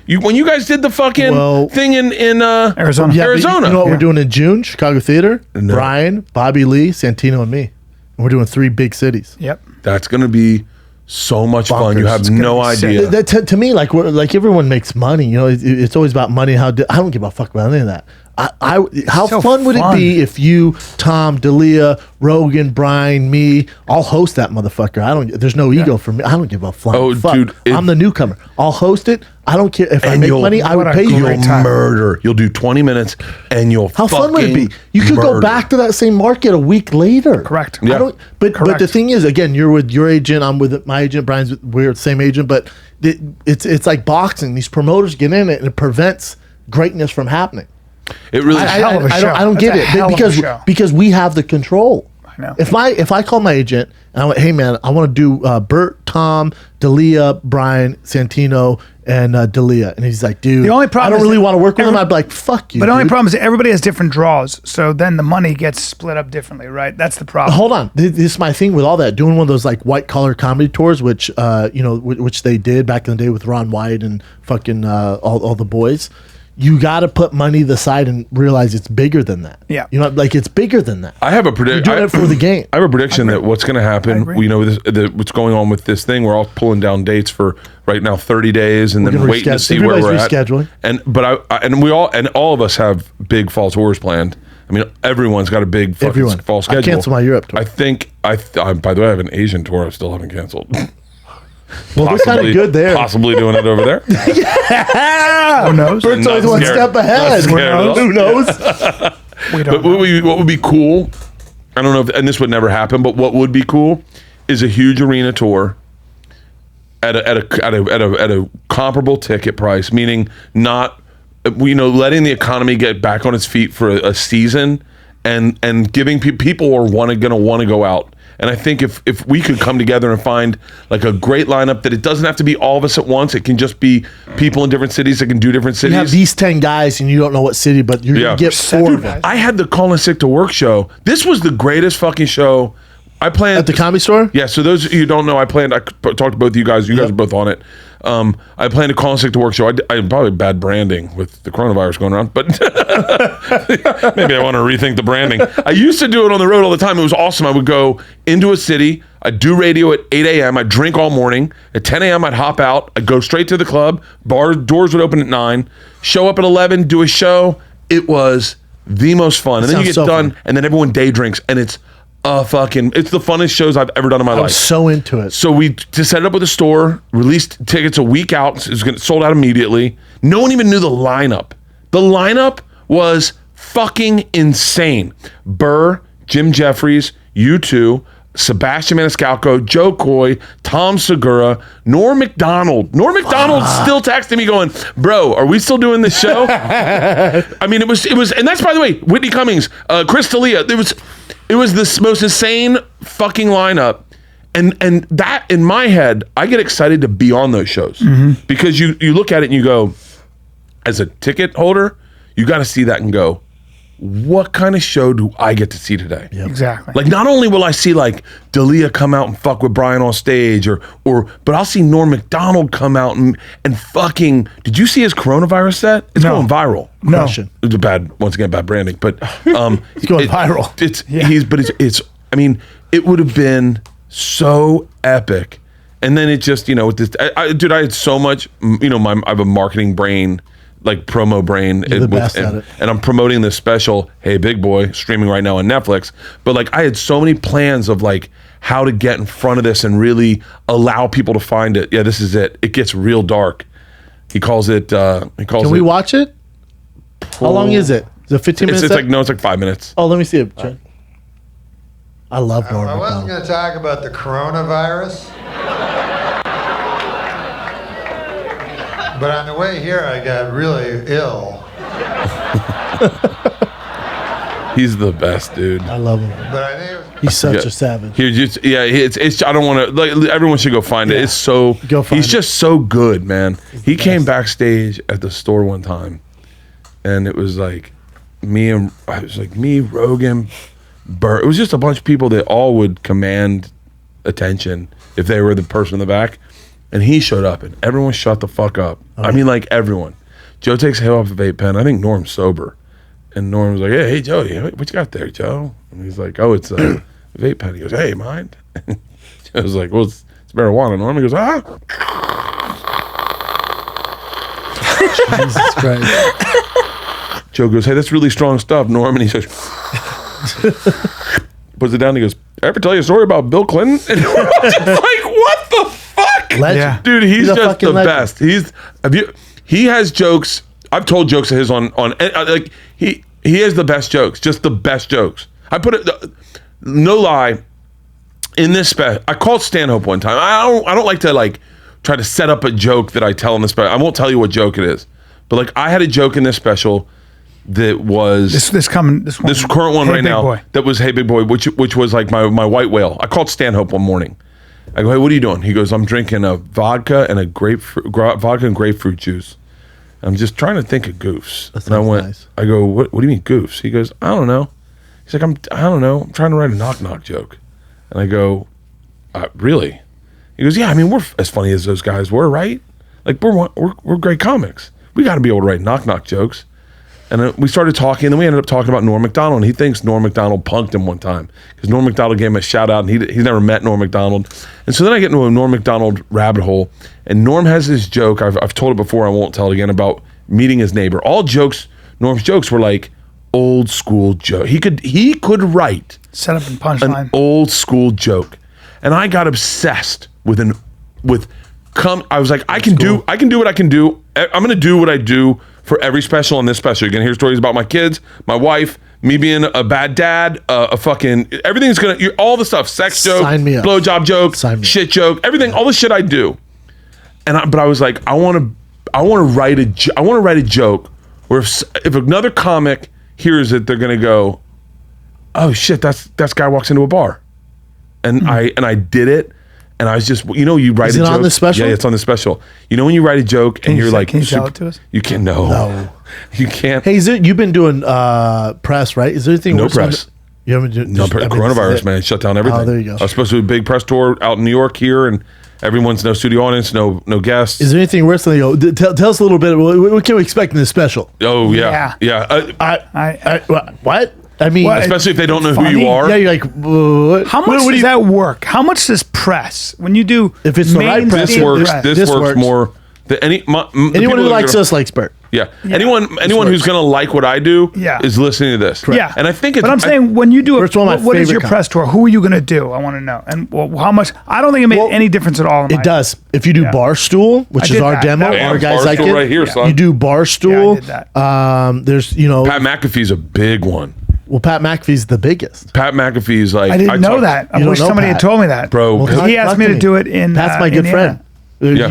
When you guys did the fucking thing in Arizona. Yeah, Arizona. You know what we're doing in June? Chicago Theater. No. Brian, Bobby Lee, Santino, and me. And we're doing 3 big cities. Yep. That's going to be so much fun. You have no idea. To me, like everyone makes money. You know, it's always about money. I don't give a fuck about any of that. How fun would it be if you, Tom, D'Elia, Rogan, Brian, me, all host that motherfucker? There's no ego for me. I don't give a flying fuck. Dude, I'm the newcomer. I'll host it. I don't care if I make money. I would pay you. You'll murder. You'll do 20 minutes and you'll. How fun would it be? You could go back to that same market a week later. Correct. Yeah. But the thing is, again, you're with your agent. I'm with my agent. We're the same agent. But it's like boxing. These promoters get in it and it prevents greatness from happening. It really. I don't get it because we have the control. I know. If I call my agent and I went, hey man, I want to do Bert, Tom, D'Elia, Brian, Santino, and D'Elia, and he's like, dude, the only problem I don't really want to work with him. I'd be like, fuck you. But the only problem is everybody has different draws, so then the money gets split up differently, right? That's the problem. Hold on, this is my thing with all that. Doing one of those like white collar comedy tours, which which they did back in the day with Ron White and fucking all the boys. You got to put money to the side and realize it's bigger than that. Yeah. You know, like it's bigger than that. I have a prediction. You're doing it for the game. I have a prediction that what's going to happen, what's going on with this thing, we're all pulling down dates for right now 30 days and then waiting to see where we're at. And all of us have big fall tours planned. I mean, everyone's got a big fucking fall schedule. I cancel my Europe tour. I think, by the way, I have an Asian tour I still haven't canceled. Well, they're kind of good there. Possibly doing it over there. Yeah. Who knows? Bert's always one step ahead. Who knows? What would be cool, I don't know, and this would never happen, but what would be cool is a huge arena tour at a comparable ticket price, meaning not, letting the economy get back on its feet for a season and giving people who are going to want to go out. And I think if we could come together and find like a great lineup that it doesn't have to be all of us at once. It can just be people in different cities that can do different cities. You have these 10 guys and you don't know what city, but you're going to get 4 of them. I had the Call in Sick to Work show. This was the greatest fucking show I planned at the Comedy Store. Yeah. So those of you who don't know, I talked to both of you guys. You guys are both on it. I planned to call in sick to work show. I probably bad branding with the coronavirus going around, but maybe I want to rethink the branding. I used to do it on the road all the time. It was awesome. I would go into a city. I'd do radio at 8 a.m. I'd drink all morning. At 10 a.m. I'd hop out. I'd go straight to the club. Bar doors would open at 9. Show up at 11. Do a show. It was the most fun. And then you get done, and then everyone day drinks, and it's the funnest shows I've ever done in my life. I was so into it. So we just set it up with a store, released tickets a week out. It was sold out immediately. No one even knew the lineup. The lineup was fucking insane. Burr, Jim Jeffries, U2, Sebastian Maniscalco, Joe Coy, Tom Segura, Norm Macdonald. Norm Macdonald still texting me going, bro, are we still doing this show? I mean, it was, and that's, by the way, Whitney Cummings, Chris D'Elia. It was this most insane fucking lineup. And that, in my head, I get excited to be on those shows. Because you look at it and you go, as a ticket holder, you got to see that and go, what kind of show do I get to see today? Yep. Exactly. Like, not only will I see like D'Elia come out and fuck with Bryan on stage, but I'll see Norm Macdonald come out and fucking. Did you see his coronavirus set? It's going viral. No, it's once again bad branding, but it's going viral. It's. I mean, it would have been so epic, and then it just with this. Dude, I had so much. I have a marketing brain. Like promo brain, You're the best at it. And I'm promoting this special, Hey Big Boy, streaming right now on Netflix. But like, I had so many plans of like how to get in front of this and really allow people to find it. Yeah, this is it. It gets real dark. He calls it. Can we watch it? How long is it? Is it 15 minutes? It's like 5 minutes. Oh, let me see it. I love Norm. I wasn't going to talk about the coronavirus. But on the way here, I got really ill. He's the best, dude. I love him. But I think he's such a savage. It's. I don't want to. Like, everyone should go find it. It's so. He's just so good, man. He came backstage at the store one time, and it was like me, Rogan, Bert. It was just a bunch of people that all would command attention if they were the person in the back. And he showed up, and everyone shut the fuck up. I mean, like, everyone. Joe takes a hit off a vape pen. I think Norm's sober. And Norm was like, hey, Joe, what you got there, Joe? And he's like, oh, it's a vape pen. He goes, hey, mind? I was like, well, it's marijuana. Norm, he goes, Jesus Christ. Joe goes, hey, that's really strong stuff, Norm. And he says, puts it down, and he goes, I ever tell you a story about Bill Clinton? And Norm was just like, what the fuck? Legend. Yeah. Dude, he's just the best. He has jokes. I've told jokes of his on like he has the best jokes, just the best jokes. I put it, no lie, in this special. I called Stanhope one time. I don't like to like try to set up a joke that I tell in the special. I won't tell you what joke it is, but like I had a joke in this special that was this current one right now. That was Hey Big Boy, which was like my white whale. I called Stanhope one morning. I go, hey, what are you doing? He goes, I'm drinking a vodka and grapefruit juice. I'm just trying to think of goofs. And I went, nice. I go, what do you mean goofs? He goes, I don't know. He's like, I don't know. I'm trying to write a knock-knock joke. And I go, really? He goes, yeah, I mean, we're as funny as those guys were, right? Like, we're great comics. We got to be able to write knock-knock jokes. And we started talking, and then we ended up talking about Norm Macdonald. And he thinks Norm Macdonald punked him one time because Norm Macdonald gave him a shout out, and he's never met Norm Macdonald. And so then I get into a Norm Macdonald rabbit hole, and Norm has this joke. I've told it before. I won't tell it again about meeting his neighbor. Norm's jokes were like old school joke. He could write set up and punchline an old school joke, and I got obsessed I was like, I can do what I can do. I'm gonna do what I do for every special on this special. You're gonna hear stories about my kids, my wife, me being a bad dad, everything's all the stuff, sex joke, blowjob joke, shit joke, everything, all the shit I do. But I was like, I want to write a joke where if another comic hears it, they're gonna go, oh shit, that's guy walks into a bar, and I did it. And I was just, you write a joke. Is it on the special? Yeah, it's on the special. When you write a joke and you're like, can you tell it to us? You can't. No, you can't. Hey, you've been doing press, right? Is there anything? No press. You haven't coronavirus, man, shut down everything. Oh, there you go. I was supposed to do a big press tour out in New York here, and everyone's no studio audience, no guests. Is there anything worse than tell us a little bit? What can we expect in this special? Oh yeah. What? I mean, especially if they don't know funny. who you are. Yeah, you're like, how much does that work? How much does press when you do? If it's the right press, This works. This works more. Anyone who likes us likes Bert. Yeah. Anyone who's going to like what I do is listening to this. Yeah. And I think it's... But I'm saying when you do First one of my what is favorite your press tour? Who are you going to do? I want to know. And how much... I don't think it made any difference at all. It does. If you do Barstool, which is our demo, our guys like it. Right here, son. You do Barstool. Yeah, I did that. There's, Pat McAfee's a big one. Well, Pat McAfee's the biggest. Pat McAfee's like... I didn't know that. I wish somebody had told me that. Bro. Well, he asked me to do it in Pat's my good Indiana. friend.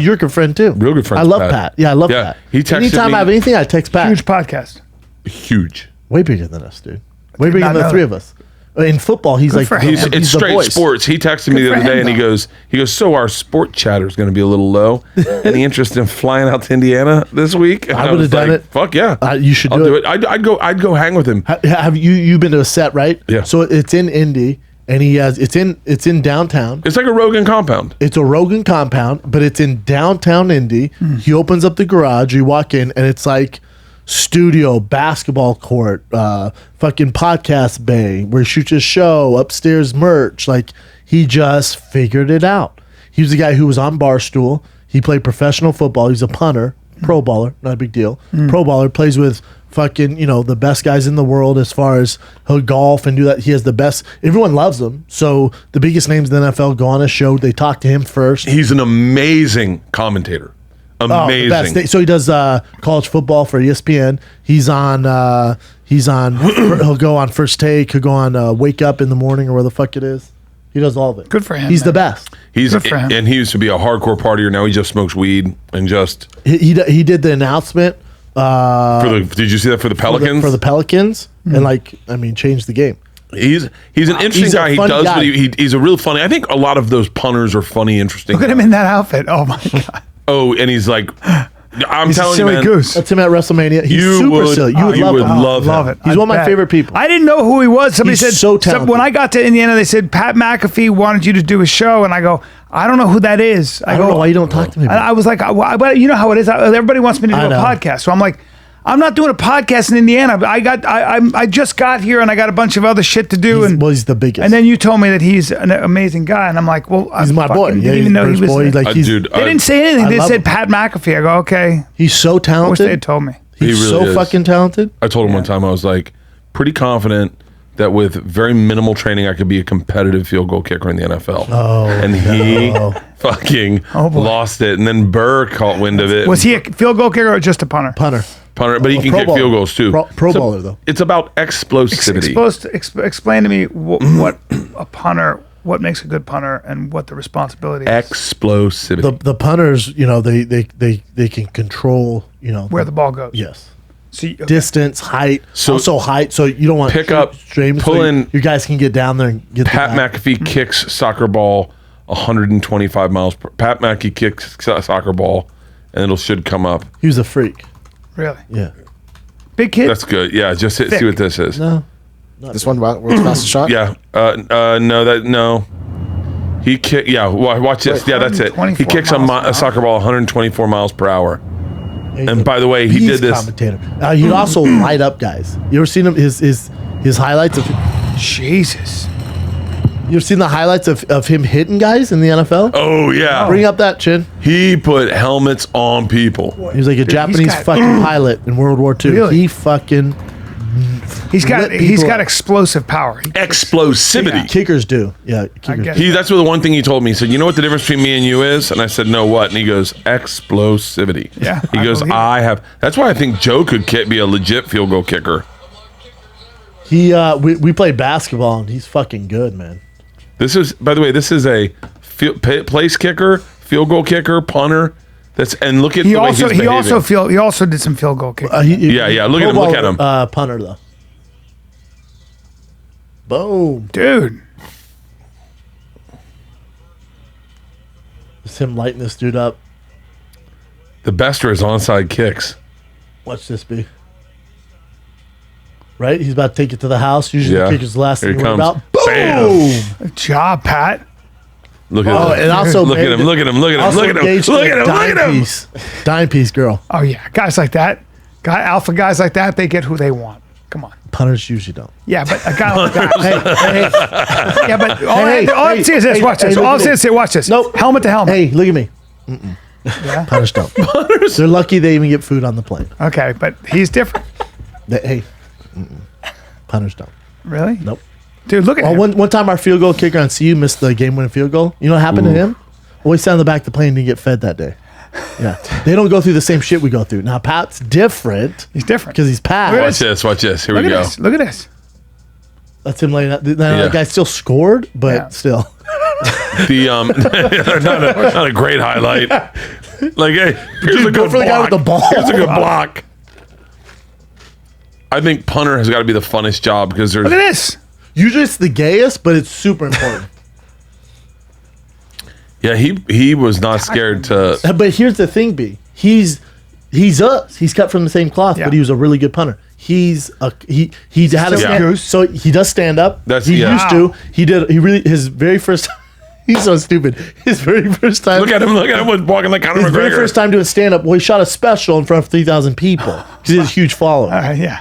You're a good friend too. Real good friend. I love Pat. Yeah, I love Pat. He texted Anytime me. I have anything, I text Pat. Huge podcast. Huge. Way bigger than us, dude. Way did bigger not than the know three that. of us. In football, he's like for him. he's It's the straight voice. sports. He texted me the for other day, him, and he goes, so our sport chatter is going to be a little low. Any interest in flying out to Indiana this week? And I would have was done like, it. Fuck yeah, You should I'll do do it. it. I'd go hang with him. Have you been to a set, right? Yeah. So it's in Indy, and it's in downtown. It's like a Rogan compound. It's a Rogan compound, but it's in downtown Indy. He opens up the garage. You walk in, and it's like studio, basketball court, fucking podcast bay where he shoots his show, upstairs merch. Like, he just figured it out. He was the guy who was on Barstool. He played professional football. He's a punter, pro baller, not a big deal. Pro baller, plays with fucking, the best guys in the world as far as he'll golf and do that. He has the best. Everyone loves him. So the biggest names in the NFL go on his show. They talk to him first. He's an amazing commentator. Amazing. The best. So he does college football for ESPN. He's on. He'll go on First Take. He'll go on Wake Up in the Morning or where the fuck it is. He does all of it. Good for him. He's the man. best. Good for him. And he used to be a hardcore partier. Now he just smokes weed and just. He did the announcement. Did you see that for the Pelicans? For the Pelicans, and changed the game. He's an interesting He's a guy. He funny does, guy. but he's a real funny. I think a lot of those punters are funny, interesting. Look at him in that outfit. Oh my god. Oh, and he's like, I'm He's a telling you, silly man. goose. That's him at WrestleMania. He's You super would- silly. you You would would love him. love him. He's one of my favorite people. I didn't know who he was. Somebody He's said so talented. When I got to Indiana, they said Pat McAfee wanted you to do a show, and I go, I don't know who that is. I don't know why you don't talk to me. And I was like, but you know how it is. Everybody wants me to do I a know. podcast, so I'm like, I'm not doing a podcast in Indiana. I just got here, and I got a bunch of other shit to do. He's the biggest. And then you told me that he's an amazing guy, and I'm like, well, He's my boy. Didn't Yeah, even he's know he Bert's was. boy. Like, Dude, they didn't say anything. I They love said him. Pat McAfee. I go, okay. He's so I wish talented. they had told me. He's He really so is. fucking talented. I told him one time, I was like, pretty confident that with very minimal training, I could be a competitive field goal kicker in the NFL. Oh, and he fucking Oh, boy. lost it. And then Burr caught wind of it. Was he a field goal kicker or just a punter? Punter. Punter, but he can Pro kick baller. field goals too. Pro baller, though. It's about explosivity. Explain to me what a punter, what makes a good punter, and what the responsibility is. Explosivity. The punters, they can control, Where the ball goes. Yes. So okay. Distance, height, So- also height. So you don't want Pick up, streams. pull so in- your guys can get down there and get Pat the guy. McAfee kicks soccer ball 125 miles per. Pat McAfee kicks soccer ball, and it should come up. He was a freak. Really? Yeah. Big kid? That's good. Yeah, just see Thick. what this is. No. This one, world's fastest shot? Yeah. No. He kick. Yeah. Watch this. Yeah, that's it. He 124 kicks miles per a hour. soccer ball 124 miles per hour. He's And a by the way, he beast did this. Commentator. He'd also light up guys. You ever seen him? His highlights of. Jesus. You ever seen the highlights of him hitting guys in the NFL? Oh yeah. Bring up that chin. He put helmets on people. He was like a Japanese got- fucking pilot in World War II. Really? He fucking He's got lit he's people got up. explosive power. Explosivity. kickers do. Yeah, kickers. guess. That's the one thing he told me. He said, "You know what the difference between me and you is?" And I said, "No, what?" And he goes, "Explosivity." Yeah, He I goes, believe it. "I have." That's why I think Joe could be a legit field goal kicker. We played basketball and he's fucking good, man. This is, by the way, this is a place kicker, field goal kicker, punter. And look at He the way also he's behaving. he also did some field goal kicking. Yeah, look at him, look at him. Punter though. Boom. Dude. It's him lighting this dude up. The best are his onside kicks. Watch this be. right? He's about to take it to the house. Usually the kicker's the last Here thing he you worry comes. about. Boom! Bam. Good job, Pat. Look at him. And also Look at him. Look at him. Look at him. also Look at him. engaged Look in at him. Look at him. Dime piece girl. Oh yeah, guys like that, alpha guys like that, they get who they want. Come on. Punters usually don't. Yeah, but a guy like that. Hey, Yeah, but all Hey, I'm saying is this. hey, Watch this. hey, All I'm look saying at is this. Watch this. Nope. Helmet to helmet. hey, look at me. Yeah. Punters don't. They're lucky they even get food on the plane. Okay, but he's different. Hey, punters don't. Really? Nope. Dude, look at Well, him. one time our field goal kicker on CU missed the game-winning field goal. You know what happened to him? Well, he sat on the back of the plane and didn't get fed that day. Yeah. They don't go through the same shit we go through. Now, Pat's different. He's different. Because he's Pat. Look at Watch this. Watch this. Here Look we at go. this. Look at this. That's him laying out. Now, Yeah. that guy still scored, but Yeah. still. The not a great highlight. Like, hey, here's Dude, a go good for the guy with the block. ball. Here's a good block. I think punter has got to be the funnest job because there's Look at this. Usually it's the gayest, but it's super important. yeah he was not scared to But here's the thing, B. He's us. He's cut from the same cloth, Yeah. but he was a really good punter. He had a Still stand, goose. so he does stand up. That's- he yeah. used to. He really his very first. He's so stupid. His very first time. look at him walking like Conor His very McGregor. first time doing stand up. Well, he shot a special in front of 3,000 people because he has a huge following. All right, yeah.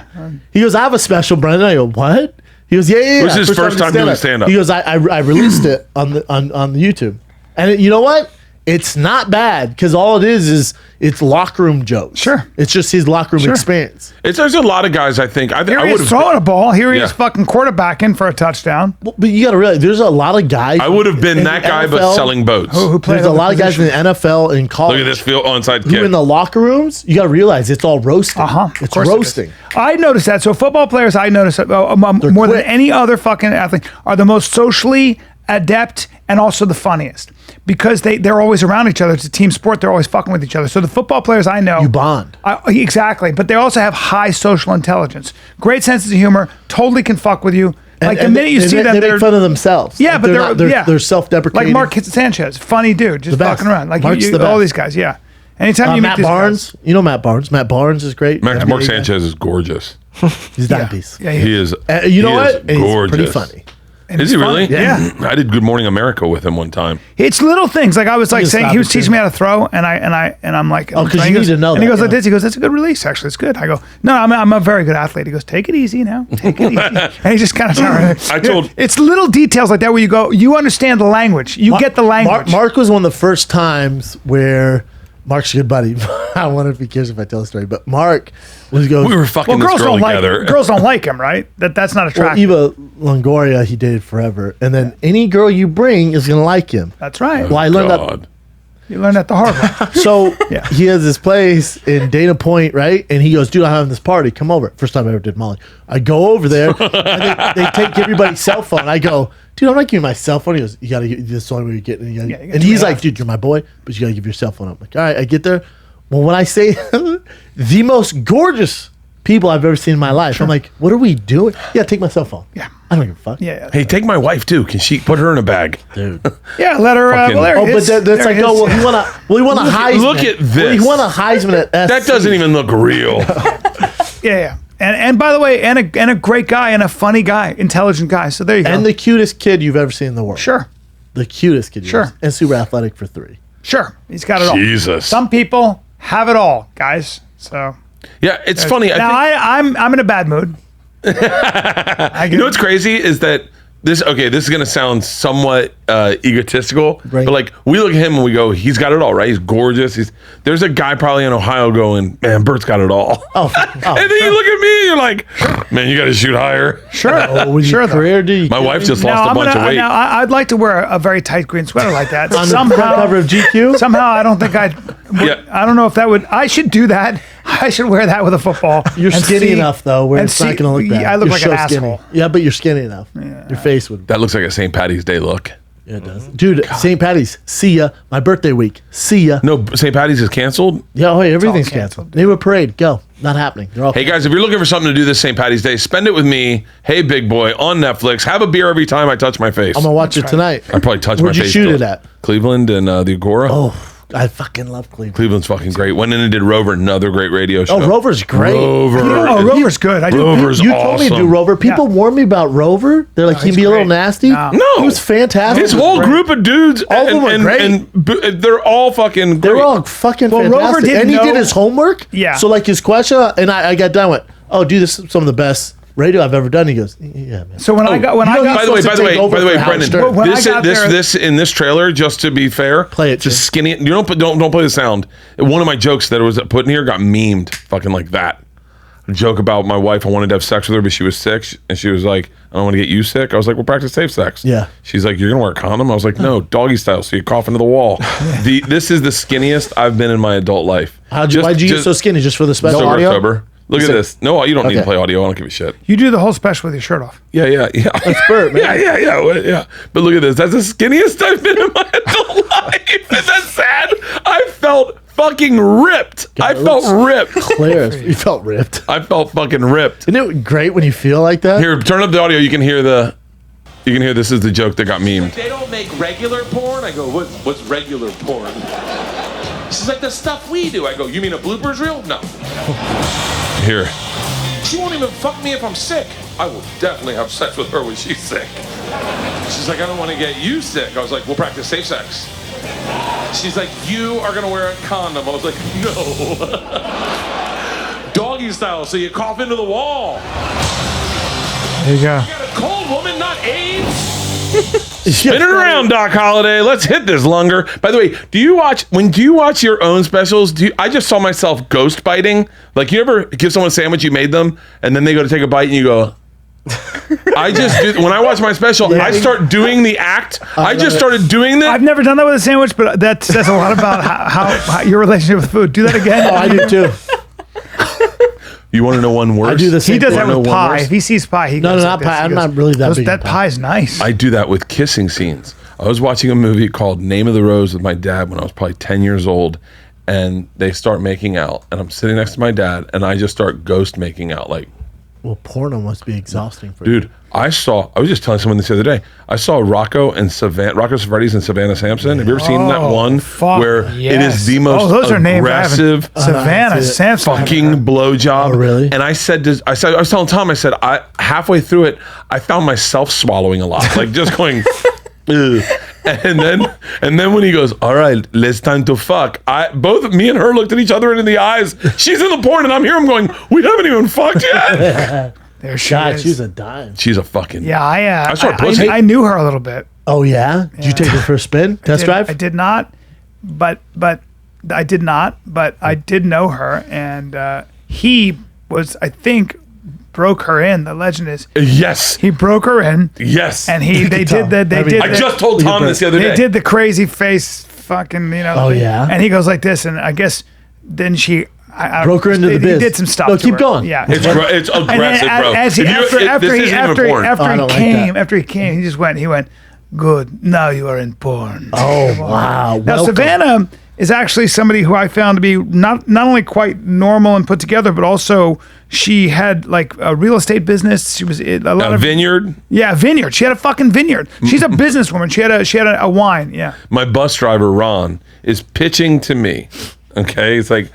He goes, "I have a special, Brendan." I go, "What?" He goes, "Yeah." Was his first time doing stand-up? He goes, "I released it on the YouTube, and you know what? It's not bad because all it is it's locker room jokes. Sure. It's just his locker room experience. There's a lot of guys I think Here I he would is throwing a ball. Here he Yeah. is fucking quarterbacking for a touchdown. Well, but you got to realize there's a lot of guys. I would have been in that the guy, but NFL selling boats. Who played There's a other lot of guys in positions. the NFL and college. Look at this field onside Who kick. in the locker rooms? You got to realize it's all roasting. Of It's course it is. roasting. I noticed that. So football players, I noticed more than quick. any other fucking athlete, are the most socially adept and also the funniest because they're always around each other. It's a team sport. They're always fucking with each other. So the football players I know, You bond. Exactly, but they also have high social intelligence, great senses of humor, totally can fuck with you. Like the minute you see they them, make they're fun of themselves. yeah, Like, but they're self-deprecating. Like Mark Sanchez, funny dude, just The best. fucking around. Like Mark's the all best. these guys, yeah. Anytime you meet Matt these Barnes. guys, You know Matt Barnes. Matt Barnes is great. Mark NBA guy. Sanchez is gorgeous. He's that piece. yeah, He is. You know he what? is And he's gorgeous. pretty funny. Is he really? Yeah. I did Good Morning America with him one time. It's little things. Like I was like just saying, stop he was it, teaching too. me how to throw, and I'm like, Oh, 'cause he you goes- need to know And he that, goes like yeah. this. He goes, "That's a good release. Actually, it's good." I go, "No, I'm a very good athlete." He goes, "Take it easy now. Take it easy." And he just kind of. I told- It's little details like that where you go, you understand the language, you get the language. Mark was one of the first times where Mark's a good buddy. I wonder if he cares if I tell the story, but Mark was going. We were fucking well, this girls girl don't together. like girls don't like him, right? That's not Well, attractive. Eva Longoria, he dated forever, and then any girl you bring is gonna like him. That's right. Well, I learned that. God. You learned that the hard way. So Yeah. he has this place in Dana Point, right? And he goes, "Dude, I'm having this party. Come over." First time I ever did Molly. I go over there, and they take everybody's cell phone. I go, "Dude, I'm not giving my cell phone." He goes, "You gotta get this is the only way you get it." you gotta And he's turn it like, off. "Dude, you're my boy, but you gotta give your cell phone up." I'm like, all right, I get there. Well, when I say the most gorgeous people I've ever seen in my life, I'm like, "What are we doing?" Yeah, take my cell phone. Yeah. I don't give a fuck. Yeah. Hey, take my wife too. Can she put her in a bag? Dude. Yeah, let her. Fucking- Well, there Oh, it but is. that's There like, it oh, is. well, he won a Heisman. look at Well, he this. won a Heisman at SC. That doesn't even look real. Yeah. And by the way, and a great guy and a funny guy, intelligent guy. So there you go. And the cutest kid you've ever seen in the world. sure. The cutest kid. Sure. Sure. And super athletic for 3. Sure, he's got it all. Jesus. Some people have it all, guys. So Yeah, it's funny. now I'm in a bad mood. You know what's crazy is that this is going to sound somewhat egotistical, Right. but like we look at him and we go, he's got it all, right? He's gorgeous. There's a guy probably in Ohio going, man, Bert's got it all. Oh, And then you look at me and you're like, man, you got to shoot higher. Sure, with sure. your though. career, dude. My wife just Now, lost a bunch of weight. I'd like to wear a very tight green sweater like that. on the front cover of GQ. Somehow, I don't think Yeah. I don't know if that would. I should do that. I should wear that with a football. You're and skinny see- enough though, where and it's not see- going to look bad. I look You're like an skinny. asshole. Yeah, but you're skinny enough. Your face would. That looks like a St. Patty's Day look. Yeah, it does. Dude, St. Patty's. See ya. My birthday week. See ya. No, St. Patty's is canceled. Yeah, oh, hey, everything's canceled. canceled. Neighborhood parade. Go. Not happening. They're all. Hey guys, if you're looking for something to do this St. Patty's Day, spend it with me. Hey Big Boy on Netflix. Have a beer every time I touch my face. I'm gonna watch it tonight. I probably touch Where'd my you face. shoot still. it at? Cleveland and the Agora. Oh, I fucking love Cleveland. Cleveland's fucking great. Went in and did Rover, another great radio show. Oh, Rover's great. Rover's good. Rover's You awesome. told me to do Rover. People warned me about Rover. They're like, he'd be a little nasty. No. He was fantastic. His whole group of dudes, All of them are great. and they're all fucking great. They were all fucking Well, fantastic. Rover didn't and he know- did his homework. Yeah. So like his question, and I got done with, oh, dude, this is some of the best radio I've ever done. He goes, yeah, man. So when I got By the way, Howard Stern. Brendan, When I got there- this in this trailer, just to be fair, Play it, just Jim. skinny. You don't play the sound. One of my jokes that was put in here got memed, fucking like that. A joke about my wife. I wanted to have sex with her, but she was sick, and she was like, "I don't want to get you sick." I was like, "Well, practice safe sex." Yeah. She's like, "You're gonna wear a condom?" I was like, "No, doggy style, so you cough into the wall." This is the skinniest I've been in my adult life. Why'd you get so skinny? Just for the special Sober audio? October. Look at this. No, you don't need to play audio. I don't give a shit. You do the whole special with your shirt off. Yeah. That's Bert, man. Yeah. But look at this. That's the skinniest I've been in my adult life. Is that sad? I felt fucking ripped. I felt ripped. Clear. You felt ripped. I felt fucking ripped. Isn't it great when you feel like that? Here, turn up the audio. You can hear this is the joke that got memed. They don't make regular porn? I go, what's regular porn? She's like, the stuff we do. I go, you mean a bloopers reel? No. Here. She won't even fuck me if I'm sick. I will definitely have sex with her when she's sick. She's like, I don't want to get you sick. I was like, we'll practice safe sex. She's like, you are going to wear a condom. I was like, no. Doggy style, so you cough into the wall. There you go. You got a cold woman, not AIDS. Spin it around, Doc Holliday. Let's hit this longer. By the way, do you watch your own specials? I just saw myself ghost biting. Like, you ever give someone a sandwich, you made them, and then they go to take a bite and you go, I just do, when I watch my special, I start doing the act. I just started doing that. I've never done that with a sandwich, but that says a lot about how your relationship with food. Do that again. Oh, I do too. You want to know one worse? I do the same He does thing. that with one pie. worse? If he sees pie, he No, goes not like this. pie. He I'm goes, not really that big That on pie. pie's nice. I do that with kissing scenes. I was watching a movie called Name of the Rose with my dad when I was probably 10 years old, and they start making out, and I'm sitting next to my dad, and I just start ghost making out, like, Well, porno must be exhausting for you. dude. I was just telling someone this the other day. I saw Rocco Siffredi's and Savannah Sampson. Have you ever seen that one fuck, where it yes. is the most those are names I haven't- aggressive Savannah that's it. Sampson. fucking blowjob? Oh, really? And I was telling Tom, I said, halfway through it, I found myself swallowing a lot, like just going. Ugh. And then when he goes, all right, let's time to fuck. Both me and her looked at each other in the eyes. She's in the porn, and I'm here. I'm going, we haven't even fucked yet. There she God, is. she's a dime. She's a fucking Yeah, I saw her pussy. I knew her a little bit. Oh, yeah? Did you take her for a spin? Test drive? I did not, but I did not. But I did know her, and he was, I think, broke her in. The legend is Yes. he broke her in, Yes. and they did that. They did. I just told Tom this the other day. They did the crazy face, fucking, Oh, yeah? And he goes like this, and I guess then she. I Broke her into the biz. He did some stuff. No, to keep her. going. Yeah, It's And aggressive, then bro. As he, If you- after this he isn't even porn. Oh, I don't like that. after he came, he just went. He went, good. Now you are in porn. Oh, wow. Now Welcome. Savannah is actually somebody who I found to be not only quite normal and put together, but also she had like a real estate business. She was a lot A of vineyard. Yeah, vineyard. She had a fucking vineyard. She's a businesswoman. She had a wine. Yeah. My bus driver, Ron, is pitching to me. Okay. It's like,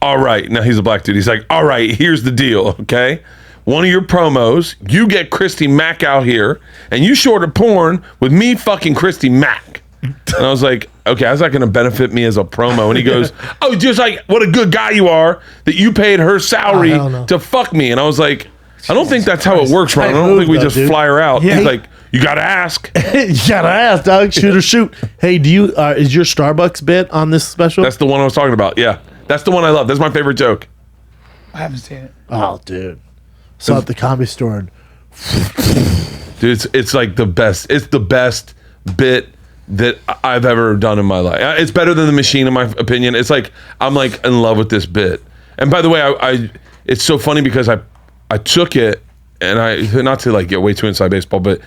all right. Now he's a black dude. He's like, all right, here's the deal. Okay. One of your promos, you get Christy Mack out here and you short a porn with me fucking Christy Mack. And I was like, okay, how's that going to benefit me as a promo? And he goes, oh, just like, what a good guy you are that you paid her salary hell no. to fuck me. And I I don't think that's how it works, Ron. I don't think we Though, just dude. fly her out. Yeah. He's like, you got to ask. You gotta ask, dog. Shoot or shoot. Hey, do you? Is your Starbucks bit on this special? That's the one I was talking about. Yeah. That's the one I love. That's my favorite joke. I haven't seen it. Oh, dude. Saw it at the Comedy Store. And Dude, it's like the best. It's the best bit that I've ever done in my life. It's better than The Machine, in my opinion. It's like I'm like in love with this bit. And by the way, I it's so funny because I took it and I not to like get way too inside baseball, but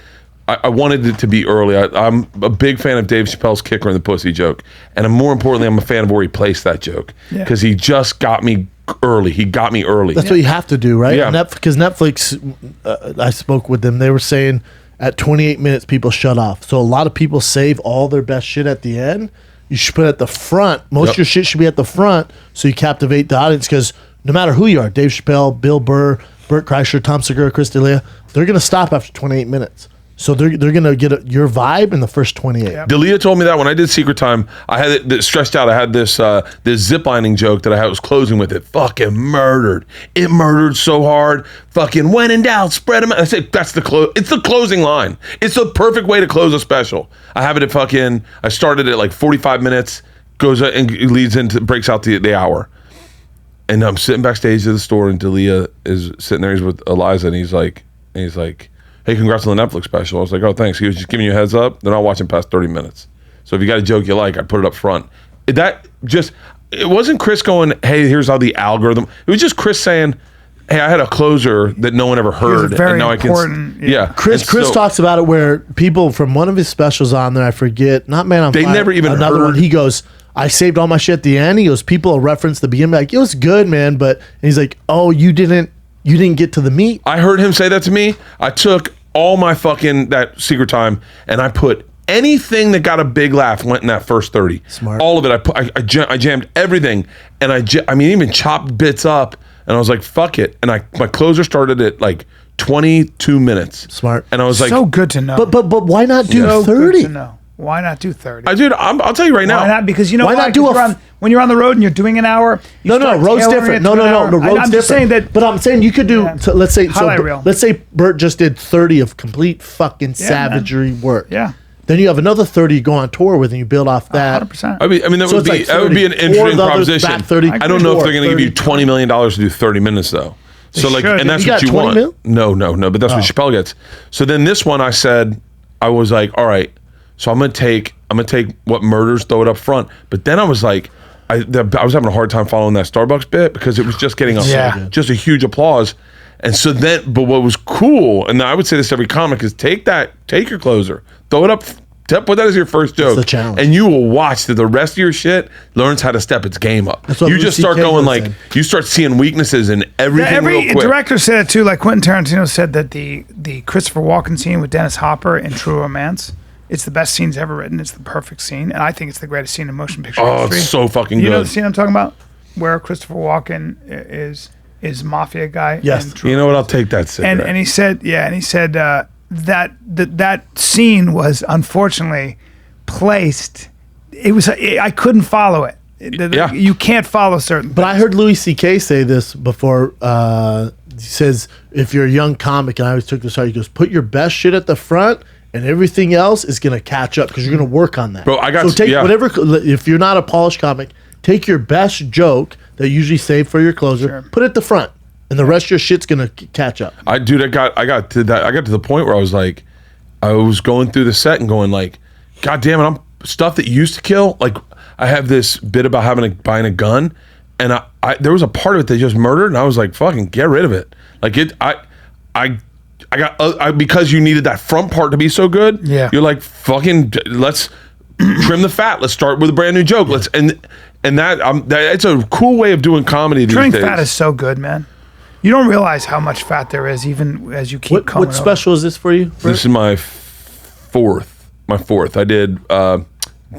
I wanted it to be early. I'm a big fan of Dave Chappelle's kicker in the pussy joke, and more importantly, I'm a fan of where he placed that joke because he just got me early. He got me early. that's what you have to do, right? Yeah. Because Netflix, I spoke with them. They were saying at 28 minutes, people shut off. So a lot of people save all their best shit at the end. you should put it at the front. Most of your shit should be at the front so you captivate the audience, because no matter who you are, Dave Chappelle, Bill Burr, Bert Kreischer, Tom Segura, Chris D'Elia, they're going to stop after 28 minutes. So they're going to get your vibe in the first 28. Yep. D'Elia told me that when I did Secret Time, I had it stressed out. I had this ziplining joke that I was closing with. It fucking murdered. It murdered so hard. Fucking when in doubt, spread them out. I said that's it's the closing line. It's the perfect way to close a special. I have it at I started at like 45 minutes, goes and leads into breaks out the hour. And I'm sitting backstage at the store, and D'Elia is sitting there. He's with Eliza, and he's like, hey, congrats on the Netflix special. I was like, oh, thanks. He was just giving you a heads up. They're not watching past 30 minutes. So if you got a joke you like, I put it up front. It wasn't Chris going, hey, here's how the algorithm. It was just Chris saying, hey, I had a closer that no one ever heard. Very and now important. Chris talks about it where people from one of his specials on there, I forget, not Man on Fire. They never even another heard. one. He goes, I saved all my shit at the end. He goes, people will reference the beginning, like, it was good, man. But and he's like, oh, you didn't get to the meat. I heard him say that to me. I took all my fucking that Secret Time and I put anything that got a big laugh went in that first 30. Smart. All of it. I jammed everything, and I mean even chopped bits up, and I was like, fuck it. And my closer started at like 22 minutes. Smart. And I was like, so good to know. But why not do so 30? Good to know. Why not do 30? I'll tell you right now. Why not? Because you know why not do when you're on the road and you're doing an hour. No, road's different. No, road's different. I'm just saying that. But I'm saying you could do. Yeah. So let's say Highlight reel. Let's say Bert just did 30 of complete fucking savagery work. Yeah. Then you have another 30 you go on tour with, and you build off that. 100%. I mean that So would it's be like that would be an 30. interesting Or the others proposition. back 30. I don't know if they're going to give you 30. $20 million to do 30 minutes though. So like, should. and that's You what got you 20 want. mil? No, but that's what Chappelle gets. So then this one, I was like, all right. So I'm gonna take what murders, throw it up front. But then I was like, I was having a hard time following that Starbucks bit because it was just getting just a huge applause. And so then, but what was cool, and I would say this to every comic, is take your closer, throw it up, put that as your first joke, the challenge. and you will watch that the rest of your shit learns how to step its game up. That's what You Louis just start CK going was like, saying. you start seeing weaknesses in everything Every real quick. director said it too. Like Quentin Tarantino said that the Christopher Walken scene with Dennis Hopper in True Romance, it's the best scenes ever written. It's the perfect scene, and I think it's the greatest scene in motion picture history. It's so fucking good. You know the scene I'm talking about, where Christopher Walken is mafia guy. Yes. in True You know what? I'll take that cigarette. and he said that scene was unfortunately placed. It was I couldn't follow it. Yeah. You can't follow certain. But I heard Louis C.K. say this before. He says, if you're a young comic, and I always took this out, he goes, put your best shit at the front, and everything else is going to catch up because you're going to work on that. Bro, so take whatever, if you're not a polished comic, take your best joke that you usually save for your closer, put it at the front, and the rest of your shit's going to catch up. I got to the point where I was like, I was going through the set and going like, God damn it, I'm stuff that used to kill. Like I have this bit about buying a gun, and I there was a part of it that just murdered, and I was like, fucking get rid of it. Like I got because you needed that front part to be so good. Yeah. You're like, fucking let's trim the fat. Let's start with a brand new joke. Let's and that it's a cool way of doing comedy these Trimming days. fat is so good, man. You don't realize how much fat there is, even as you keep coming. What special is this for you? This is my fourth. I did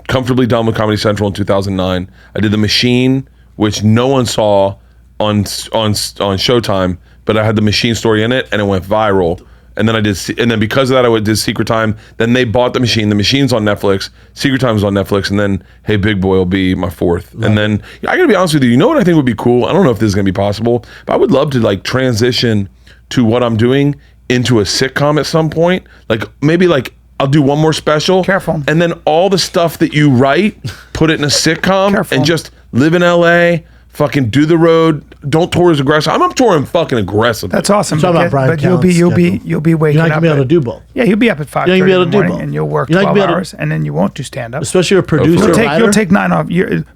Comfortably Done with Comedy Central in 2009. I did The Machine, which no one saw on Showtime, but I had the Machine story in it, and it went viral. And then because of that, I did Secret Time. Then they bought The Machine. The Machine's on Netflix. Secret Time's on Netflix. And then Hey Big Boy will be my fourth. Right. And then I gotta be honest with you. You know what I think would be cool? I don't know if this is gonna be possible, but I would love to like transition to what I'm doing into a sitcom at some point. Like maybe like I'll do one more special. Careful. And then all the stuff that you write, put it in a sitcom. Careful. And just live in LA. Fucking do the road. Don't tour as aggressive. I'm touring fucking aggressive. That's awesome. Talking about Brian But you'll be waking You're not up. gonna be able to do both. Yeah, you'll be up at 5:30 You're not gonna be able in to the do morning, both. and you'll work You're not 12 gonna be able to- hours, and then you won't do stand up. Especially a producer. You'll take 9 off.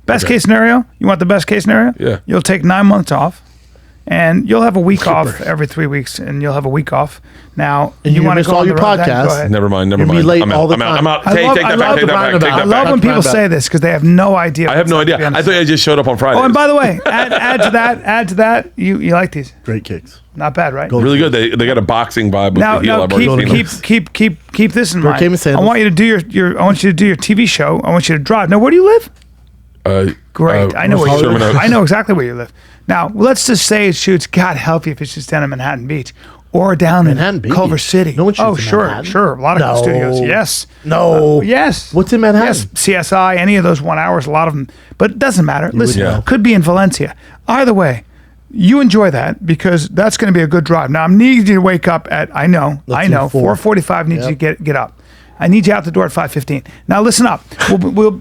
Best case scenario. You want the best case scenario? Yeah. You'll take 9 months off, and you'll have a week off every 3 weeks, and you'll have a week off. Now, And you want to miss go all on your the road, then podcasts. go ahead. Never mind. You'll be late all the I'm out. time. I'm out. I Take love- that I back. love Take the that back. Take I that love back. when people Roundabout. say this because they have no idea. I have no what it's idea. like to be I thought I just showed up on Friday. Oh, and by the way, add to that. You like these? Great kicks. Not bad, right? really good. They got a boxing vibe with Now, the heel. now I've already seen them. keep this in mind. came and said- I want you to do your I want you to do your TV show. I want you to drive. Now, where do you live? Great. I know where you Sherman live. Oaks. I know exactly where you live. Now, let's just say it shoots. God help you if it's just down in Manhattan Beach or down Manhattan in Beach? Culver City. No one shoots oh, in sure, Manhattan. sure. A lot of No. studios. Yes. No. Yes. What's in Manhattan? Yes. CSI. Any of those 1 hours. A lot of them. But it doesn't matter. Listen, know. could be in Valencia. Either way. You enjoy that because that's going to be a good drive. Now, I need you to wake up at, I know, Let's do 4. 4:45 needs you to Yep. get up. I need you out the door at 5:15. Now, listen up.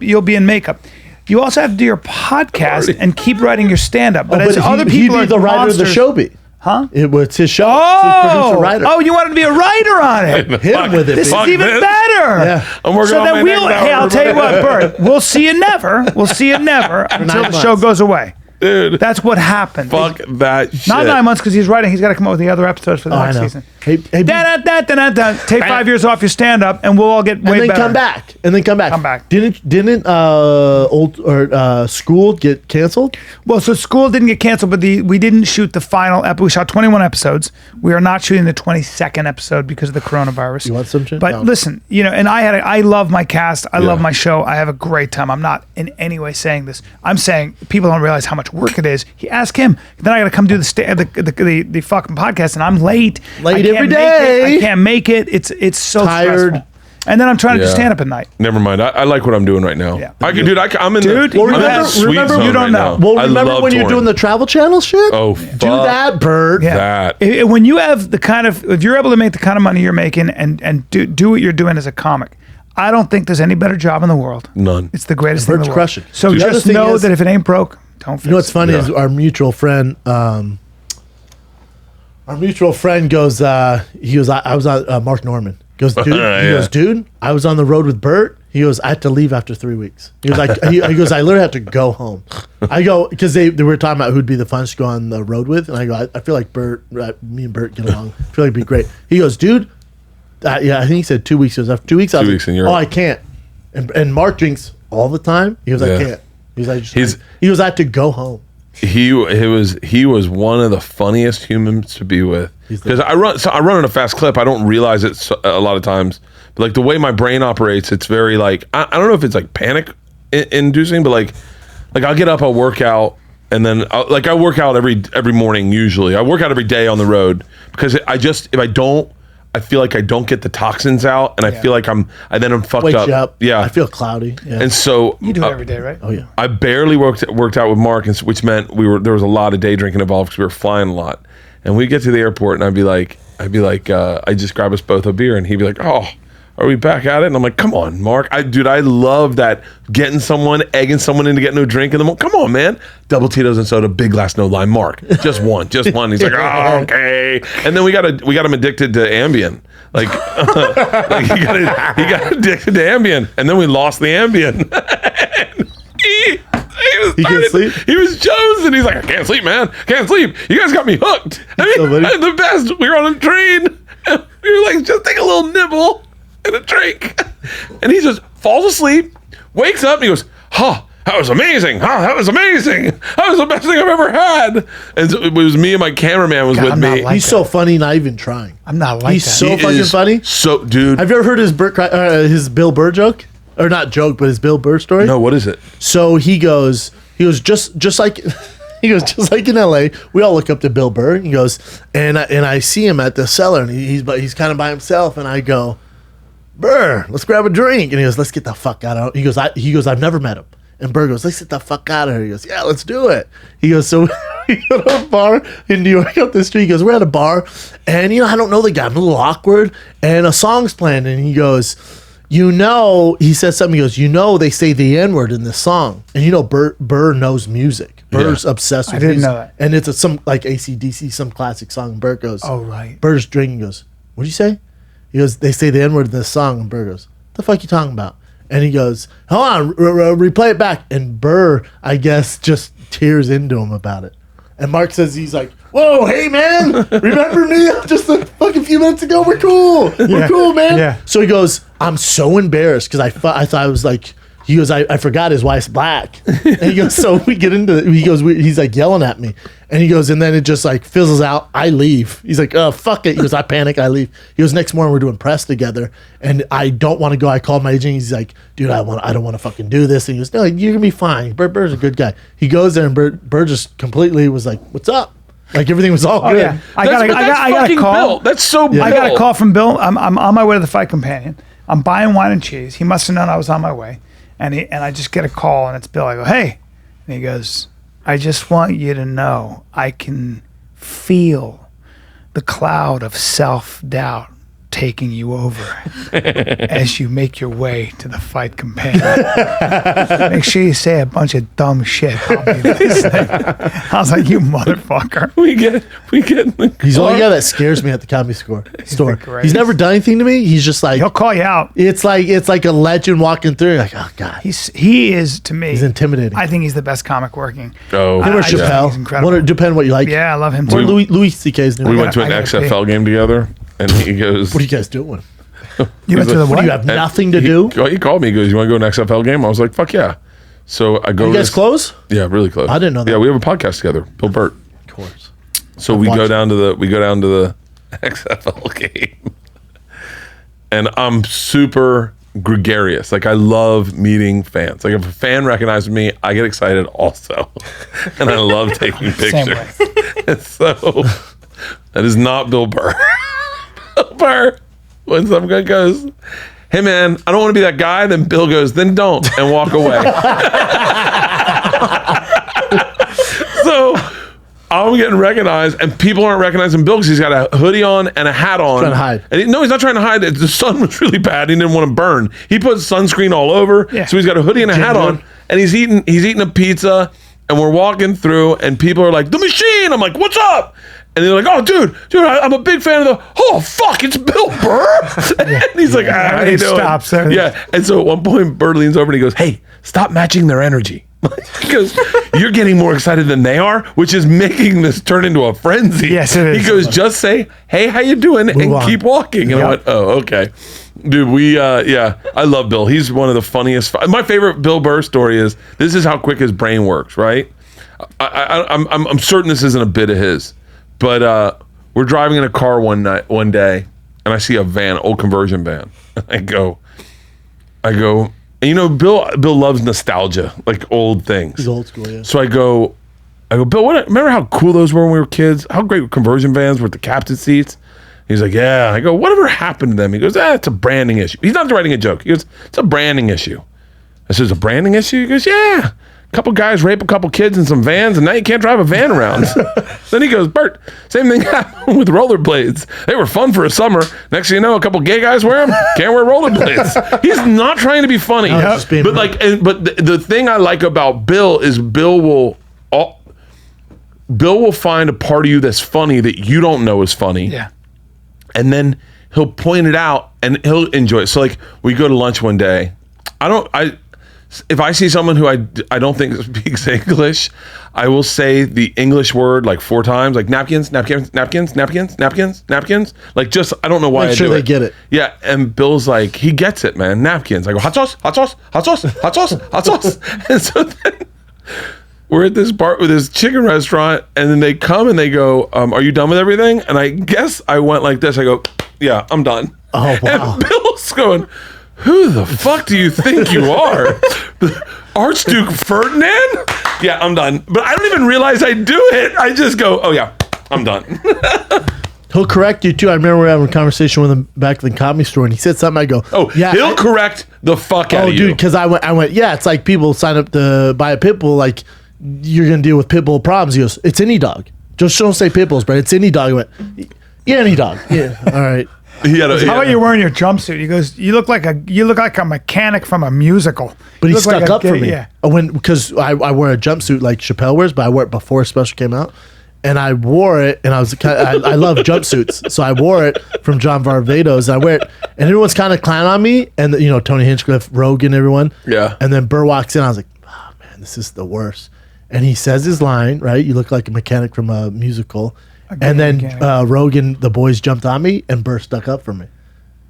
You'll be in makeup. You also have to do your podcast and keep writing your stand-up. But as other people he'd are be the writer of the monsters- show. Huh? It was his show. It's his producer writer. Oh, you wanted to be a writer on it. Hit him with it. This baby. is even man. better. Yeah. I'm working so on then my we'll, next hey, hour, I'll tell you what, everybody. Bert, we'll see you never. We'll see you never until 9 the show months. goes away. Dude, That's what happened. fuck that shit. Not 9 months because he's writing. He's got to come up with the other episodes for the Oh, I next know. season. Hey, Take 5 years off your stand up, and we'll all get way and then better. come back. And then come back. Come back. Didn't School get canceled? Well, so school didn't get canceled, but we didn't shoot the final episode. We shot 21 episodes. We are not shooting the 22nd episode because of the coronavirus. You want some shit? But No. listen, and I love my cast. I love my show. I have a great time. I'm not in any way saying this. I'm saying people don't realize how much work it is. Ask him. Then I got to come do the fucking podcast, and I'm late. Late I can't every make day. it. I can't make it. It's so Tired. stressful. And then I'm trying to do Yeah. stand up at night. Never mind. I like what I'm doing right now. Yeah. I'm in Dude, the, I'm in remember- the sweet remember- zone you don't right know. now. Well, I remember love when you're touring. doing the Travel Channel shit? Oh, Do fuck that, Bert. that. When you have the kind of, if you're able to make the kind of money you're making and do what you're doing as a comic, I don't think there's any better job in the world. None. It's the greatest thing in Bert's the world. crushing. So The other just thing know is- that if it ain't broke, don't fix You know what's it. funny Yeah. is our mutual friend goes, he was, I was on Mark Norman. Goes, dude, Yeah. dude, I was on the road with Bert. He goes, I had to leave after 3 weeks. He was like, he goes, I literally had to go home. I go, because they were talking about who'd be the funnest to go on the road with. And I go, I feel like me and Bert get along. I feel like it'd be great. He goes, dude, yeah, I think he said 2 weeks. He goes, after 2 weeks, I was 2 like, weeks in Europe. oh, I can't. And Mark drinks all the time. He goes, I Yeah. can't. He was like, He's- he goes, I had to go home. He was one of the funniest humans to be with because I run in a fast clip. I don't realize it a lot of times, but like the way my brain operates, it's very like I don't know if it's like panic inducing, but like I'll get up, I'll work out, and then I work out every morning. Usually, I work out every day on the road because if I don't. I feel like I don't get the toxins out, and I feel like I'm fucked Wakes up. you up. Yeah, I feel cloudy. Yeah. and so You do it every day, right? oh yeah. I barely worked out with Mark, which meant there was a lot of day drinking involved because we were flying a lot. And we'd get to the airport, and I'd be like, I just grab us both a beer, and he'd be like, oh, are we back at it? And I'm like, come on, Mark. I love that egging someone into getting a drink, and then come on, man, double Tito's and soda, big glass, no lime, Mark, just one. He's like, oh, okay. And then we got him addicted to Ambien. Like, like he got addicted to Ambien, and then we lost the Ambien. He can't sleep? He was Jones, he's like, I can't sleep, man. Can't sleep. You guys got me hooked. So funny. I'm the best. We were on a train. We were like, just take a little nibble and a drink. And he just falls asleep, wakes up, and he goes, huh, that was amazing. Huh, that was amazing. That was the best thing I've ever had. And so it was me and my cameraman was God, with I'm not me. like He's so funny, not even trying. I'm not like He's that. so He fucking is funny. So, dude. Have you ever heard his Bill Burr joke? Or not joke, but his Bill Burr story? No, what is it? So he goes just like he goes just like in LA. We all look up to Bill Burr. He goes and I see him at the cellar, and he's kind of by himself, and I go, Burr, let's grab a drink. And he goes, let's get the fuck out of. He goes, I've never met him. And Burr goes, let's get the fuck out of here. He goes, yeah, let's do it. He goes, so we go to a bar in New York up the street. He goes, we're at a bar, and I don't know the guy. I'm a little awkward, and a song's playing, and he goes, he says something. He goes, they say the N-word in this song. And Burr knows music. Burr's obsessed with I didn't music. know that. And it's some like AC/DC, some classic song. And Burr goes, Oh, right. Burr's drinking, goes, what'd you say? He goes, they say the N-word in this song. And Burr goes, what the fuck you talking about? And he goes, hold on, replay it back. And Burr, I guess, just tears into him about it. And Mark says, he's like, whoa, hey man, remember me just a fucking few minutes ago? We're cool. We're cool, man. Yeah. So he goes, I'm so embarrassed because I thought I was like, he goes, I forgot his wife's black. And he goes, so we get into, he's like yelling at me. And he goes, and then it just like fizzles out. I leave. He's like, oh, fuck it. He goes, I panic. I leave. He goes, next morning we're doing press together. And I don't want to go. I called my agent. He's like, dude, I don't want to fucking do this. And he goes, no, you're going to be fine. Bert's a good guy. He goes there and Bert just completely was like, what's up? Like everything was all good. Yeah. I got a call. Bill. That's so Bill. I got a call from Bill. I'm on my way to the Fight Companion. I'm buying wine and cheese. He must have known I was on my way. And I just get a call, and it's Bill. I go, hey. And he goes, I just want you to know I can feel the cloud of self-doubt taking you over as you make your way to the Fight Companion. Make sure you say a bunch of dumb shit. I'll be listening. I was like, you motherfucker. We get in the He's the car. only guy that scares me at the comedy store. the greatest. He's never done anything to me. He's just like, He'll call you out. it's like a legend walking through. You're like, oh god, He is, to me. he's intimidating. I think he's the best comic working. Oh, Him or I just think Chappelle. he's incredible. Depend what you like. Yeah, I love him too. Or Louis C.K.'s new. we one. went to an I gotta XFL game together, and he goes, What are you guys doing? You went to the What what? do you have nothing to he, do? He called me. He goes, you want to go to an XFL game? I was like, fuck yeah. So I go. You to guys this- close? Yeah, really close. I didn't know that. Yeah, we have a podcast together, Bill Bert. Of course. So we go watched down to the XFL game, and I'm super gregarious. Like I love meeting fans. Like if a fan recognizes me, I get excited also, and I love taking Same pictures. And so that is not Bill Burr. Bill Burr, when some guy goes, hey man, I don't want to be that guy, then Bill goes, then don't, and walk away. So I'm getting recognized, and people aren't recognizing Bill because he's got a hoodie on and a hat on. Trying to hide. And no, he's not trying to hide. The sun was really bad. He didn't want to burn. He put sunscreen all over, Yeah. so he's got a hoodie and a hat on, and he's eating a pizza, and we're walking through, and people are like, the machine. I'm like, what's up? And they're like, oh, dude, I'm a big fan of oh, fuck, it's Bill Burr. And he's like, how you doing? Stops. Yeah. And so at one point, Bird leans over and he goes, hey, stop matching their energy. Because you're getting more excited than they are, which is making this turn into a frenzy. Yes, it is. He goes, just say, hey, how you doing? And on. keep walking. And I went, oh, okay. Dude, I love Bill. He's one of the funniest. My favorite Bill Burr story is, this is how quick his brain works, right? I'm certain this isn't a bit of his. But we're driving in a car one day, and I see a van, old conversion van. I go, and you know, Bill loves nostalgia, like old things. He's old school, yeah. So I go, Bill, remember how cool those were when we were kids? How great conversion vans were with the captain seats? He's like, yeah. I go, whatever happened to them? He goes, it's a branding issue. He's not writing a joke. He goes, it's a branding issue. I said, it's a branding issue? He goes, yeah. A couple guys rape a couple kids in some vans, and now you can't drive a van around. Then he goes, Bert, same thing happened with rollerblades. They were fun for a summer. Next thing you know, a couple gay guys wear them, can't wear rollerblades. He's not trying to be funny. No, just being But rude. the thing I like about Bill is Bill will find a part of you that's funny that you don't know is funny. Yeah. And then he'll point it out and he'll enjoy it. So like we go to lunch one day. If I see someone who I don't think speaks English, I will say the English word like 4 times, like napkins, napkins, napkins, napkins, napkins, napkins. Like just, I don't know why Make I sure do they it. get it. Yeah, and Bill's like, he gets it, man. Napkins. I go, hot sauce, hot sauce, hot sauce, hot sauce, hot sauce. And so then we're at this bar with this chicken restaurant, and then they come and they go, are you done with everything? And I guess I went like this. I go, yeah, I'm done. Oh, wow. And Bill's going, who the fuck do you think you are? Archduke Ferdinand? Yeah, I'm done. But I don't even realize I do it. I just go, oh yeah, I'm done. He'll correct you too. I remember we were having a conversation with him back at the comedy store, and he said something. I go, Oh, yeah, he'll correct the fuck out oh, of you. dude, because I went, yeah, it's like people sign up to buy a pit bull, like you're gonna deal with pit bull problems. He goes, it's any dog. Just don't say pit bulls, but it's any dog. I went, yeah, any dog. Yeah, all right. How about you wearing your jumpsuit? He goes, you look like a mechanic from a musical. But You he look like stuck a up for gay- me. Yeah. Because I wear a jumpsuit like Chappelle wears, but I wore it before special came out. And I wore it, and I love jumpsuits. So I wore it from John Varvatos, and I wear it, and everyone's kind of clowning on me. And, Tony Hinchcliffe, Rogan, everyone. Yeah. And then Burr walks in, I was like, oh, man, this is the worst. and he says his line, right? You look like a mechanic from a musical. And then Rogan, the boys jumped on me, and Bert stuck up for me.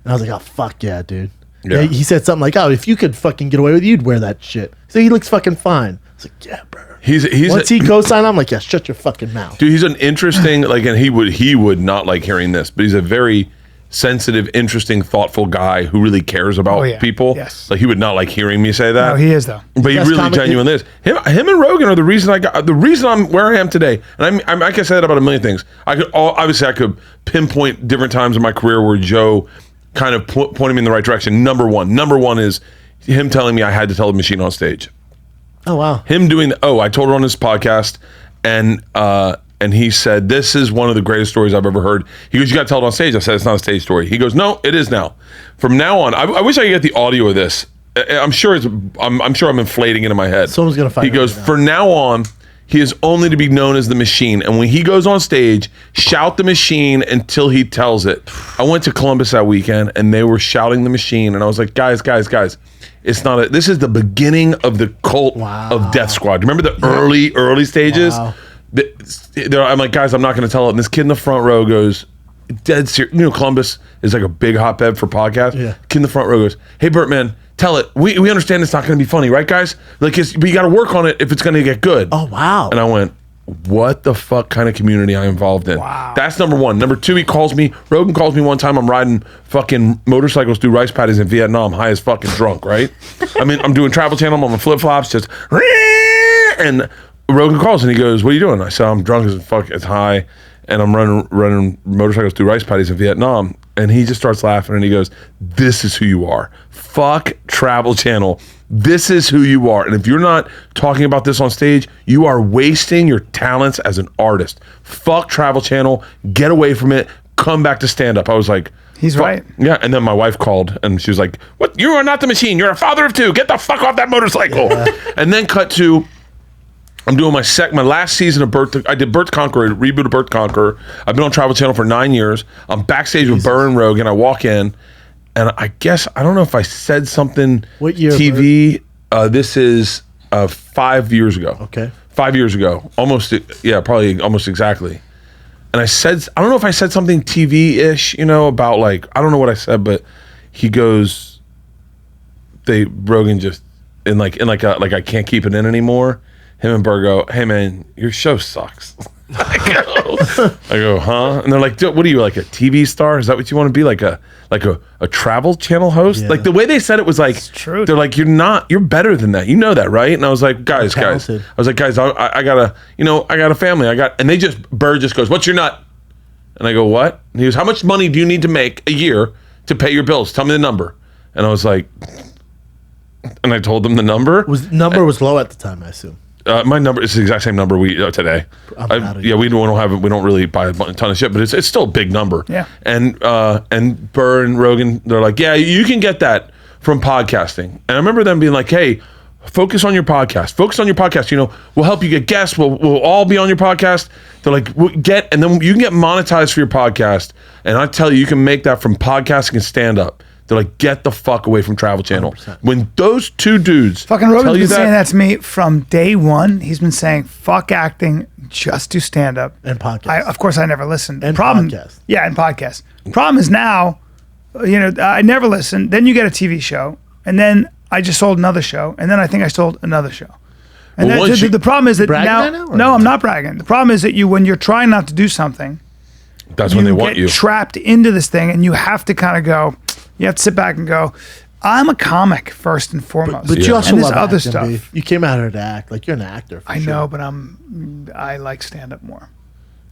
And I was like, oh, fuck yeah, dude. Yeah. He said something like, oh, if you could fucking get away with it, you'd wear that shit. So he looks fucking fine. I was like, yeah, Bert. Once he co-signed, I'm like, yeah, shut your fucking mouth. Dude, he's an interesting, like, and he would not like hearing this, but he's a very sensitive, interesting, thoughtful guy who really cares about people. Yes. Like, he would not like hearing me say that. No, he is, though. But he really genuinely is. Him and Rogan are the reason I'm where I am today. And I'm like I said about a million things. I could pinpoint different times in my career where Joe kind of pointed me in the right direction. Number one is him telling me I had to tell the machine on stage. Oh, wow. Him doing I told her on his podcast, and he said, this is one of the greatest stories I've ever heard. He goes, you got to tell it on stage. I said, it's not a stage story. He goes, no, it is now. From now on, I wish I could get the audio of this. I'm sure I'm inflating it in my head. Someone's going to find He goes, from now on, he is only to be known as the machine. And when he goes on stage, shout the machine until he tells it. I went to Columbus that weekend, and they were shouting the machine. And I was like, guys. It's not this is the beginning of the cult of Death Squad. Remember the early stages? Wow. I'm like, guys, I'm not going to tell it. And this kid in the front row goes, dead serious. You know, Columbus is like a big hotbed for podcasts. Yeah. Kid in the front row goes, hey, Bert, man, tell it. We understand it's not going to be funny, right, guys? Like, but you got to work on it if it's going to get good. Oh, wow. And I went, what the fuck kind of community I'm involved in? Wow. That's number one. Number two, Rogan calls me one time. I'm riding fucking motorcycles through rice paddies in Vietnam, high as fucking drunk, right? I mean, I'm doing Travel Channel, I'm on my flip flops, just, and Rogan calls and he goes, what are you doing? I said, I'm drunk as fuck, it's high, and I'm running motorcycles through rice paddies in Vietnam. And he just starts laughing and he goes, this is who you are. Fuck Travel Channel. This is who you are. And if you're not talking about this on stage, you are wasting your talents as an artist. Fuck Travel Channel. Get away from it. Come back to stand up. I was like, he's right. Yeah. And then my wife called and she was like, what? You are not the machine. You're a father of two. Get the fuck off that motorcycle. Yeah. And then cut to, I'm doing my last season of I did Bert Conqueror, reboot of Bert Conqueror. I've been on Travel Channel for 9 years. I'm backstage with Burr and Rogan. I walk in, and I guess, I don't know if I said something. What year, TV, this is 5 years ago. Okay. 5 years ago. Probably almost exactly. And I don't know if I said something TV-ish, about like, I don't know what I said, but he goes, Rogan just, in like I can't keep it in anymore. Him and Burr go, hey man, your show sucks. I go, huh? And they're like, what are you, like a TV star? Is that what you want to be? Like a Travel Channel host? Yeah. Like the way they said it was like, it's true. They're like, you're better than that. You know that, right? And I was like, guys. I was like, guys, I got a family. And Burr just goes, what's your nut? And I go, what? And he goes, how much money do you need to make a year to pay your bills? Tell me the number. And I was like, and I told them the number. Number was low at the time, I assume. My number is the exact same number we today. We don't really buy a ton of shit, but it's still a big number. Yeah. And Burr and Rogan, they're like, yeah, you can get that from podcasting. And I remember them being like, hey, focus on your podcast. We'll help you get guests. We'll all be on your podcast. They're like, and then you can get monetized for your podcast. And I tell you can make that from podcasting and stand up. They're like, get the fuck away from Travel Channel. 100%. When those two dudes fucking Rogan's been saying that to me from day one. He's been saying, fuck acting, just do stand up. And podcast. Of course I never listened. And podcast. Yeah, and podcast. Problem is now, I never listened. Then you get a TV show. And then I just sold another show. And then I think I sold another show. And the problem is that no, I'm not bragging. The problem is that when you're trying not to do something, that's when they want you. You get trapped into this thing and you have to kind of go, you have to sit back and go, I'm a comic first and foremost. But you also love other acting, stuff. You came out here to act. Like, you're an actor. I know, but I like stand-up more.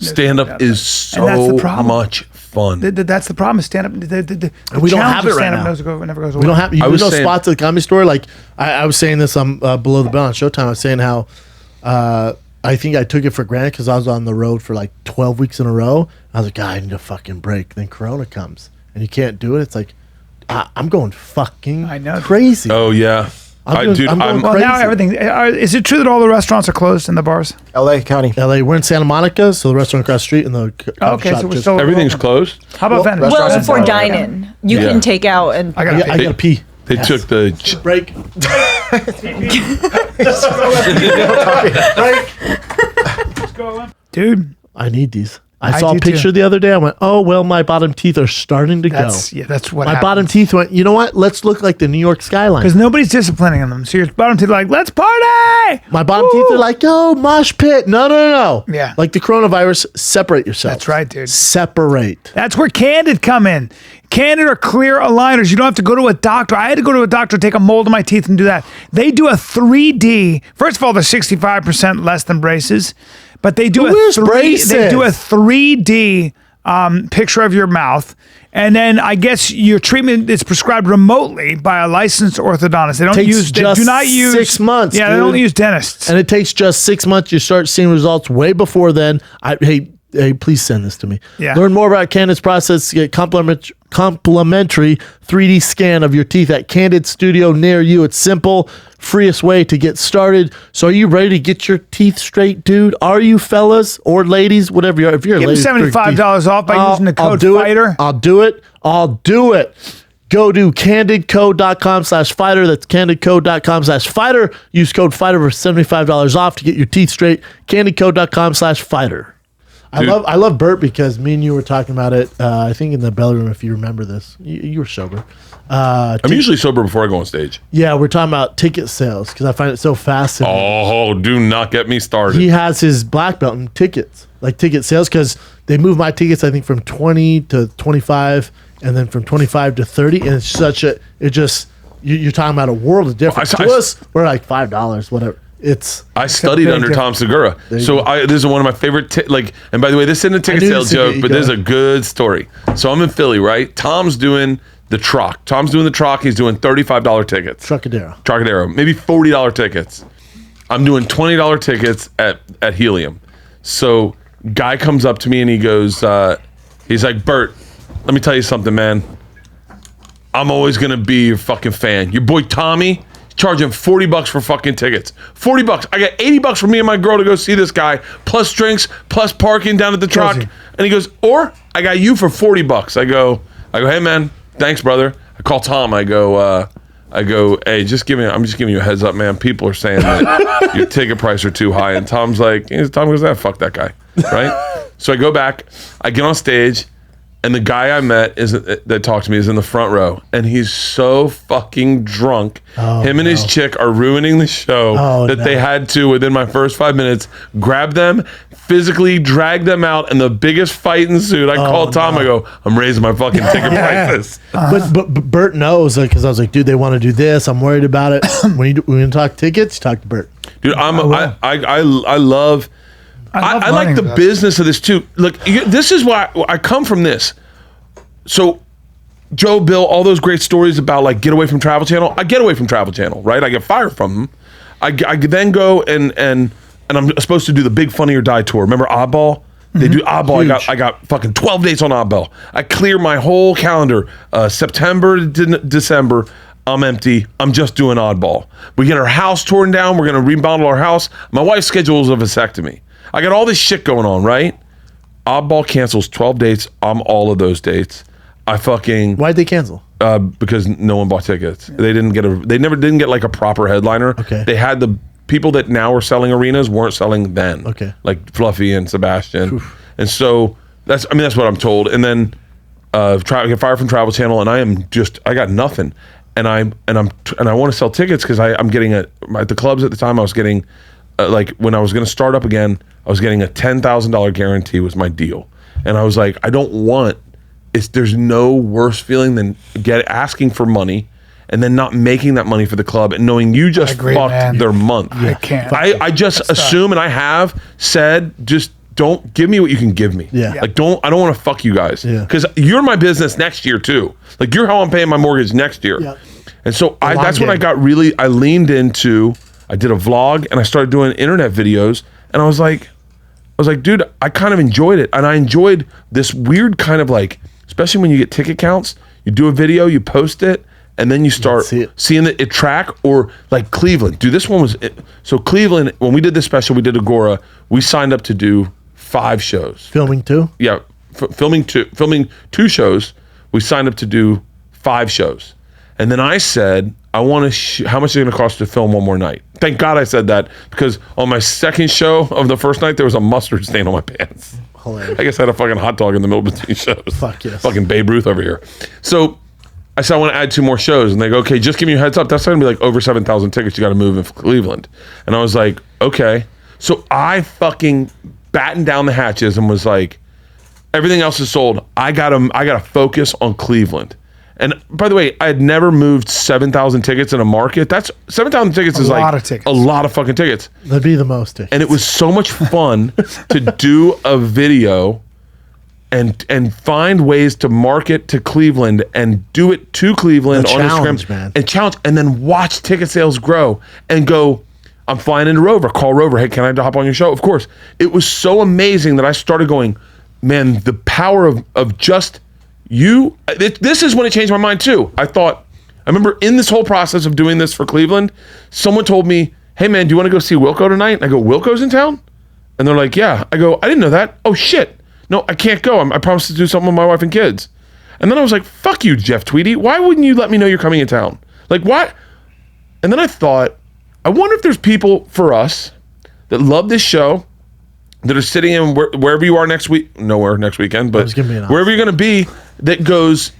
Stand-up is so much fun. That's the problem. Stand-up. And we don't have it right now. Never goes away. We don't have. Spots at the Comedy Store. Like I was saying this on Below the Bell on Showtime. I was saying how I think I took it for granted because I was on the road for like 12 weeks in a row. I was like, God, I need a fucking break. Then Corona comes and you can't do it. It's like, I'm going fucking crazy. Oh, yeah. I'm going crazy. Now everything. Is it true that all the restaurants are closed and the bars? LA County. LA. We're in Santa Monica, so the restaurant across the street and the okay, shop so we're still everything's closed. How about Venice? Well, for dine-in, you can take out and I gotta pee. They took the break. Dude. I need these. I saw a do picture too. the other day. I went, oh, well, my bottom teeth are starting to go. That's what My happens. bottom teeth went, you know what? Let's look like the New York skyline. Because nobody's disciplining them. So your bottom teeth are like, let's party. My bottom teeth are like, yo, mosh pit. No. Yeah. Like the coronavirus, separate yourself. That's right, dude. Separate. That's where Candid come in. Candid are clear aligners. You don't have to go to a doctor. I had to go to a doctor, take a mold of my teeth and do that. They do a 3D. First of all, they're 65% less than braces, but they do Where's braces? They do a 3D picture of your mouth. And then I guess your treatment is prescribed remotely by a licensed orthodontist. They don't Takes use. They just do not use 6 months. Yeah, dude. they don't use dentists. And it takes just 6 months. You start seeing results way before then. Hey, please send this to me. Yeah. Learn more about Candid's process. Get complimentary 3D scan of your teeth at Candid Studio near you. It's simple, freest way to get started. So are you ready to get your teeth straight, dude? Are you, fellas or ladies, whatever you are? If you're a Give lady, them $75 off by using the code FIGHTER. I'll do it. Go to candidco.com/fighter. That's candidco.com/fighter. Use code FIGHTER for $75 off to get your teeth straight. candidco.com/fighter. I love Bert because me and you were talking about it. I think in the belly room, if you remember this, you were sober. I'm usually sober before I go on stage. Yeah, we're talking about ticket sales because I find it so fascinating. Oh, do not get me started. He has his black belt in tickets, like ticket sales, because they move my tickets, I think, from 20 to 25 and then from 25 to 30. And it's such a, you're talking about a world of difference. To us, we're like $5, whatever. I studied under Tom Segura. So this is one of my favorite, and by the way, this isn't a ticket sales joke, but this is a good story. So I'm in Philly, right? Tom's doing the truck. He's doing $35 tickets. Trocadero. Maybe $40 tickets. I'm doing $20 tickets at Helium. So guy comes up to me and he goes, he's like, Bert, let me tell you something, man. I'm always going to be your fucking fan. Your boy Tommy, charging $40 for fucking tickets. $40. I got $80 for me and my girl to go see this guy, plus drinks, plus parking down at the truck. And he goes, or I got you for $40. I go, hey man, thanks brother. I call Tom. I go, hey, I'm just giving you a heads up, man. People are saying that your ticket price are too high. And Tom goes, fuck that guy, right? So I go back. I get on stage. And the guy I met that talked to me is in the front row, and he's so fucking drunk. Him and his chick are ruining the show they had to, within my first 5 minutes, grab them, physically drag them out, and the biggest fight ensued. I called Tom. I go, I'm raising my fucking ticket prices. But Bert knows, because I was like, dude, they want to do this. I'm worried about it. when you talk tickets, talk to Bert. Dude, I love. I like the business of this too. Look, this is why I come from this. So, Joe, Bill, all those great stories about like get away from Travel Channel. I get away from Travel Channel, right? I get fired from them. I then go and I'm supposed to do the Big Funny or Die tour. Remember Oddball? They do Oddball. I got fucking 12 dates on Oddball. I clear my whole calendar. September to December. I'm empty. I'm just doing Oddball. We get our house torn down. We're gonna remodel our house. My wife's schedule is a vasectomy. I got all this shit going on, right? Oddball cancels 12 dates. I'm all of those dates. Why'd they cancel? Because no one bought tickets. They never didn't get like a proper headliner. Okay. They had the people that now are selling arenas weren't selling then. Okay. Like Fluffy and Sebastian. And so that's what I'm told. And then I get fired from Travel Channel, and I got nothing. And I want to sell tickets because I'm getting at the clubs at the time. I was getting when I was going to start up again, I was getting a $10,000 guarantee was my deal. And I was like, there's no worse feeling than asking for money and then not making that money for the club and knowing you just fucked their month. I can't. I just assume, and I have said, just don't give me what you can give me. Yeah. Like I don't want to fuck you guys. Yeah. Because you're my business next year too. Like you're how I'm paying my mortgage next year. Yeah. And so that's when I leaned into, I did a vlog and I started doing internet videos, and I was like, dude, I kind of enjoyed it. And I enjoyed this weird kind of like, especially when you get ticket counts, you do a video, you post it, and then you start seeing it track. Or like Cleveland. Dude, this one was, so Cleveland, when we did this special, we did Agora, we signed up to do 5 shows. Filming 2? Yeah, filming 2 shows. We signed up to do 5 shows. And then I said, I want to. How much is it going to cost to film one more night? Thank God I said that, because on my second show of the first night, there was a mustard stain on my pants. Hilarious. I guess I had a fucking hot dog in the middle between shows. Fuck yes. Fucking Babe Ruth over here. So I said, I want to add 2 more shows. And they go, okay, just give me a heads up. That's going to be like over 7,000 tickets. You got to move in Cleveland. And I was like, okay. So I fucking battened down the hatches and was like, everything else is sold. I got to focus on Cleveland. And by the way, I had never moved 7,000 tickets in a market. That's 7,000 tickets is like a lot of fucking tickets. That'd be the most tickets. And it was so much fun to do a video and find ways to market to Cleveland and do it to Cleveland on Instagram, man. and challenge, and then watch ticket sales grow and go, I'm flying into Rover. Call Rover. Hey, can I hop on your show? Of course. It was so amazing that I started going, man, the power of just you. This is when it changed my mind too. I remember in this whole process of doing this for Cleveland, someone told me, hey man, do you want to go see Wilco tonight? And I go, Wilco's in town? And they're like, yeah. I go, I didn't know that. Oh shit. No, I can't go. I promised to do something with my wife and kids. And then I was like, fuck you, Jeff Tweedy. Why wouldn't you let me know you're coming in town? Like, why? And then I thought, I wonder if there's people for us that love this show, that are sitting in wherever you are next week, nowhere next weekend, but wherever you're going to be, that goes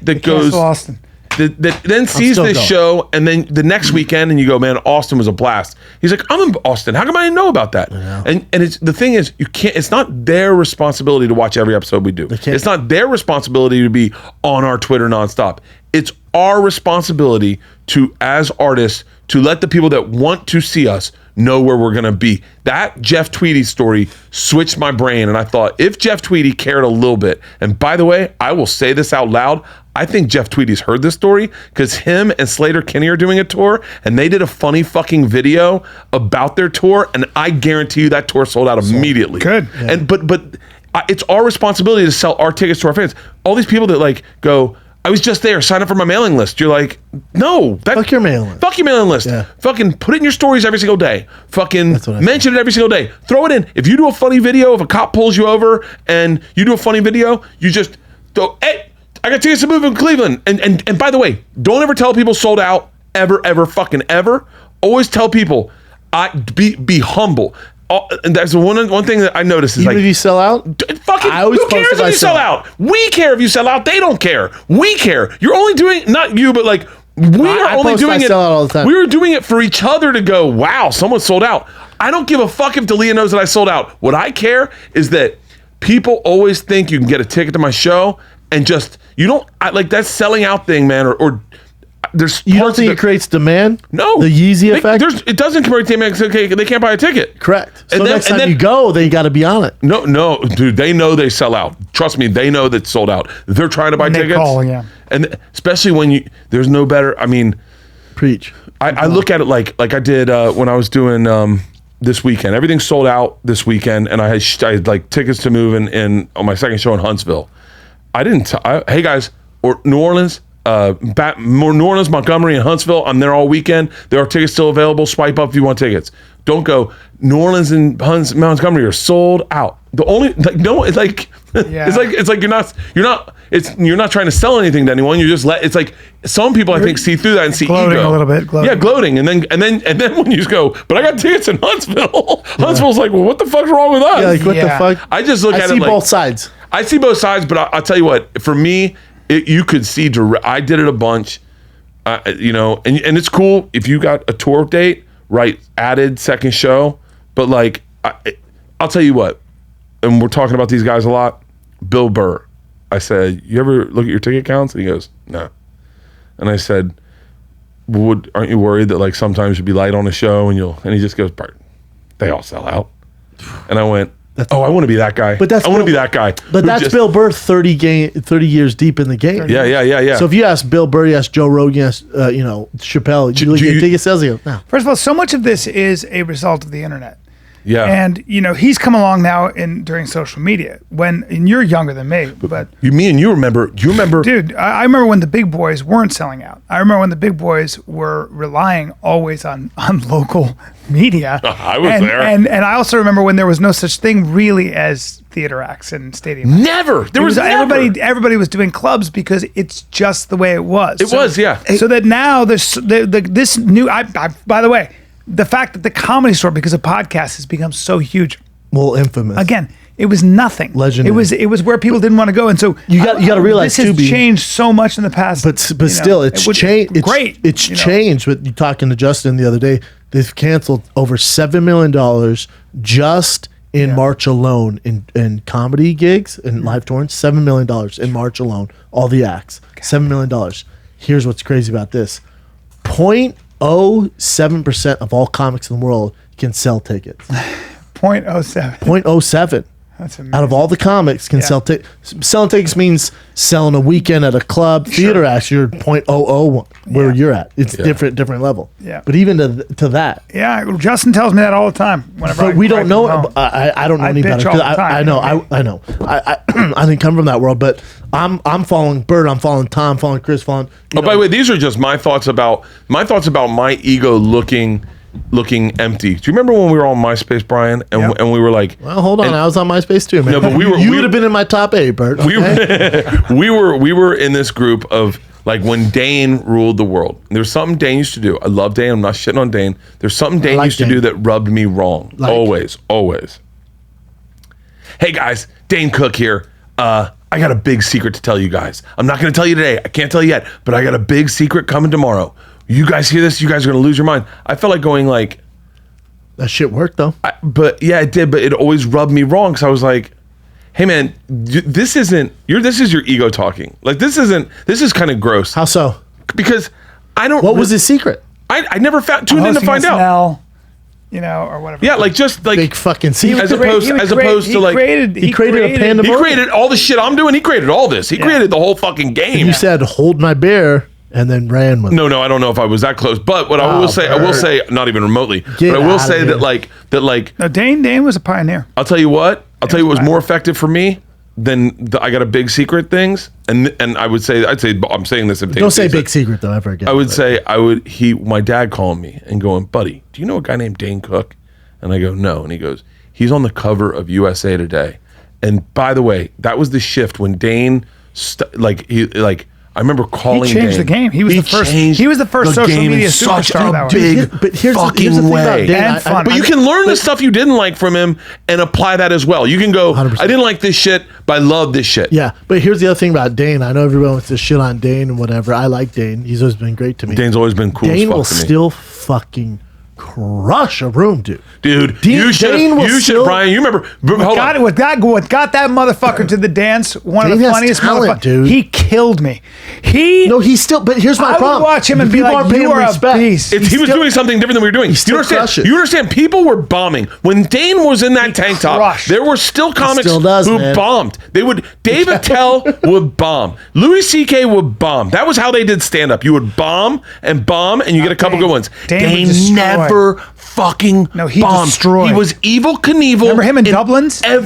Austin. That then sees this show, and then the next weekend, and you go, man, Austin was a blast. He's like, I'm in Austin. How come I didn't know about that? And it's the thing is, you can't. It's not their responsibility to watch every episode we do. It's not their responsibility to be on our Twitter nonstop. It's our responsibility to, as artists, to let the people that want to see us know where we're going to be. That Jeff Tweedy story switched my brain, and I thought, if Jeff Tweedy cared a little bit, and by the way, I will say this out loud, I think Jeff Tweedy's heard this story, because him and Slater Kinney are doing a tour, and they did a funny fucking video about their tour, and I guarantee you that tour sold out immediately. Good. Yeah. And but it's our responsibility to sell our tickets to our fans. All these people that like go, I was just there, sign up for my mailing list. You're like, no. Fuck your mailing list. Fuck your mailing list. Yeah. Fucking put it in your stories every single day. Fucking mention it every single day. Throw it in. If you do a funny video, if a cop pulls you over and you do a funny video, you just go, hey, I got tickets to move in Cleveland. And by the way, don't ever tell people sold out, ever, fucking ever. Always tell people, be humble. And that's one thing that I noticed is even if you sell out, fucking who cares if you sell out? We care if you sell out. They don't care. We care. You're only doing, not you, but like we are only doing it. All the time. We were doing it for each other to go, wow, someone sold out. I don't give a fuck if Dalia knows that I sold out. What I care is that people always think you can get a ticket to my show and just like that selling out thing, man, or there's you don't think it creates demand? No, the Yeezy effect. It doesn't create demand. Okay, they can't buy a ticket. Correct. So next time you go, they got to be on it. No, dude, they know they sell out. Trust me, they know that's sold out. They're trying to buy tickets. And especially when there's no better. I mean, preach. I look at it like I did when I was doing this weekend. Everything sold out this weekend, and I had like tickets to move in on my second show in Huntsville. I didn't. Hey guys, or New Orleans. New Orleans, Montgomery, and Huntsville. I'm there all weekend. There are tickets still available. Swipe up if you want tickets. Don't go. New Orleans and Montgomery are sold out. The only it's like it's like you're not trying to sell anything to anyone. You just it's like some people I think see through that and see gloating ego a little bit. Yeah, gloating, and then when you just go, but I got tickets in Huntsville. Huntsville's like, well, what the fuck's wrong with us? Yeah, like what the fuck? I just look at it like, both sides. I see both sides, but I'll tell you what. For me, you could see I did it a bunch, and it's cool if you got a tour date, right? Added second show, but like I'll tell you what, and we're talking about these guys a lot. Bill Burr, I said, you ever look at your ticket counts? And he goes, no. And I said, aren't you worried that like sometimes you'll be light on a show and he just goes, Bert, they all sell out. And I went, I want to be that guy. But I want to be that guy. But that's Bill Burr, 30 years deep in the game. Yeah. So if you ask Bill Burr, you ask Joe Rogan, you ask Chappelle, you look at ticket sales, you go, no. First of all, so much of this is a result of the internet. Yeah. And he's come along now during social media. And you're younger than me, but me and you remember? Do you remember? Dude, I remember when the big boys weren't selling out. I remember when the big boys were relying always on local media. I was there. And I also remember when there was no such thing really as theater acts and stadium acts. Never. There was never. Everybody was doing clubs because it's just the way it was. It was, yeah. So that now this new. By the way, the fact that the Comedy Store, because of podcasts, has become so huge. Well, infamous. Again, it was nothing. Legendary. It was where people didn't want to go, and so you got to realize this has too, changed so much in the past. But still, it's changed. Great. It's changed. But you talking to Justin the other day, they've canceled over $7 million just in March alone in comedy gigs and live touring. $7 million in March alone, all the acts. $7 million. Here's what's crazy about this: 0.07% of all comics in the world can sell tickets. 0.07. 0.07. That's amazing. Out of all the comics can sell tickets. Selling tickets means selling a weekend at a club. Theater acts, you're 0.001 where you're at. It's different level. Yeah. But even to that. Yeah, Justin tells me that all the time. Whenever But we don't know. I don't know any better. I know. I know. I didn't come from that world, but I'm following Bert. I'm following Tom. I'm following Chris. By the way, these are just my thoughts about my ego looking empty. Do you remember when we were on MySpace, Brian, and we were like, well, hold on, I was on MySpace too, man. No, but we would have been in my top 8, Bert. Okay? we were in this group of like when Dane ruled the world. There's something Dane used to do. I love Dane. I'm not shitting on Dane. There's something Dane used to do that rubbed me wrong. Always. Hey guys, Dane Cook here. I got a big secret to tell you guys. I'm not going to tell you today. I can't tell you yet, but I got a big secret coming tomorrow. You guys hear this? You guys are going to lose your mind. I felt like going like... That shit worked, though. But yeah, it did. But it always rubbed me wrong because I was like, hey, man, this is your ego talking. Like, this is kind of gross. How so? Because I don't... What was his secret? I never tuned in to find out. Or whatever. Yeah, like just like... Big fucking secret. As opposed to like... He created a pandemonium. He created all the shit I'm doing. He created all this. He created the whole fucking game. And you said, hold my bear... And then ran with it. No, I don't know if I was that close. But what I will say, not even remotely. Get but I will out say of that like. No, Dane was a pioneer. I'll tell you what. I'll tell you what was more effective for me than the I got a big secret things. And I'd say I'm saying this. Don't say big secret though ever again. I would say my dad calling me and going, buddy, do you know a guy named Dane Cook? And I go, no. And he goes, he's on the cover of USA Today. And by the way, that was the shift when Dane I remember calling. He changed the game. He was the first social media superstar that way. But here's the thing about Dane. But you can learn the stuff you didn't like from him and apply that as well. You can go, 100%. I didn't like this shit, but I love this shit. Yeah, but here's the other thing about Dane. I know everyone wants to shit on Dane and whatever. I like Dane. He's always been great to me. Dane's always been cool. Dane will still fucking crush a room, dude. You should, Brian. You remember? What got that motherfucker to the dance? One of the funniest motherfuckers. Dude. He killed me. He's still. But here's my problem. I would watch him and be like, "You are a beast." He was doing something different than we were doing. You understand? People were bombing when Dane was in that tank top. There were still comics who bombed. Dave Attell would bomb. Louis C.K. would bomb. That was how they did stand up. You would bomb, and you get a couple good ones. Dane never fucking bombed. Destroyed. He was Evil Knievel. Remember him in Dublin's? Him in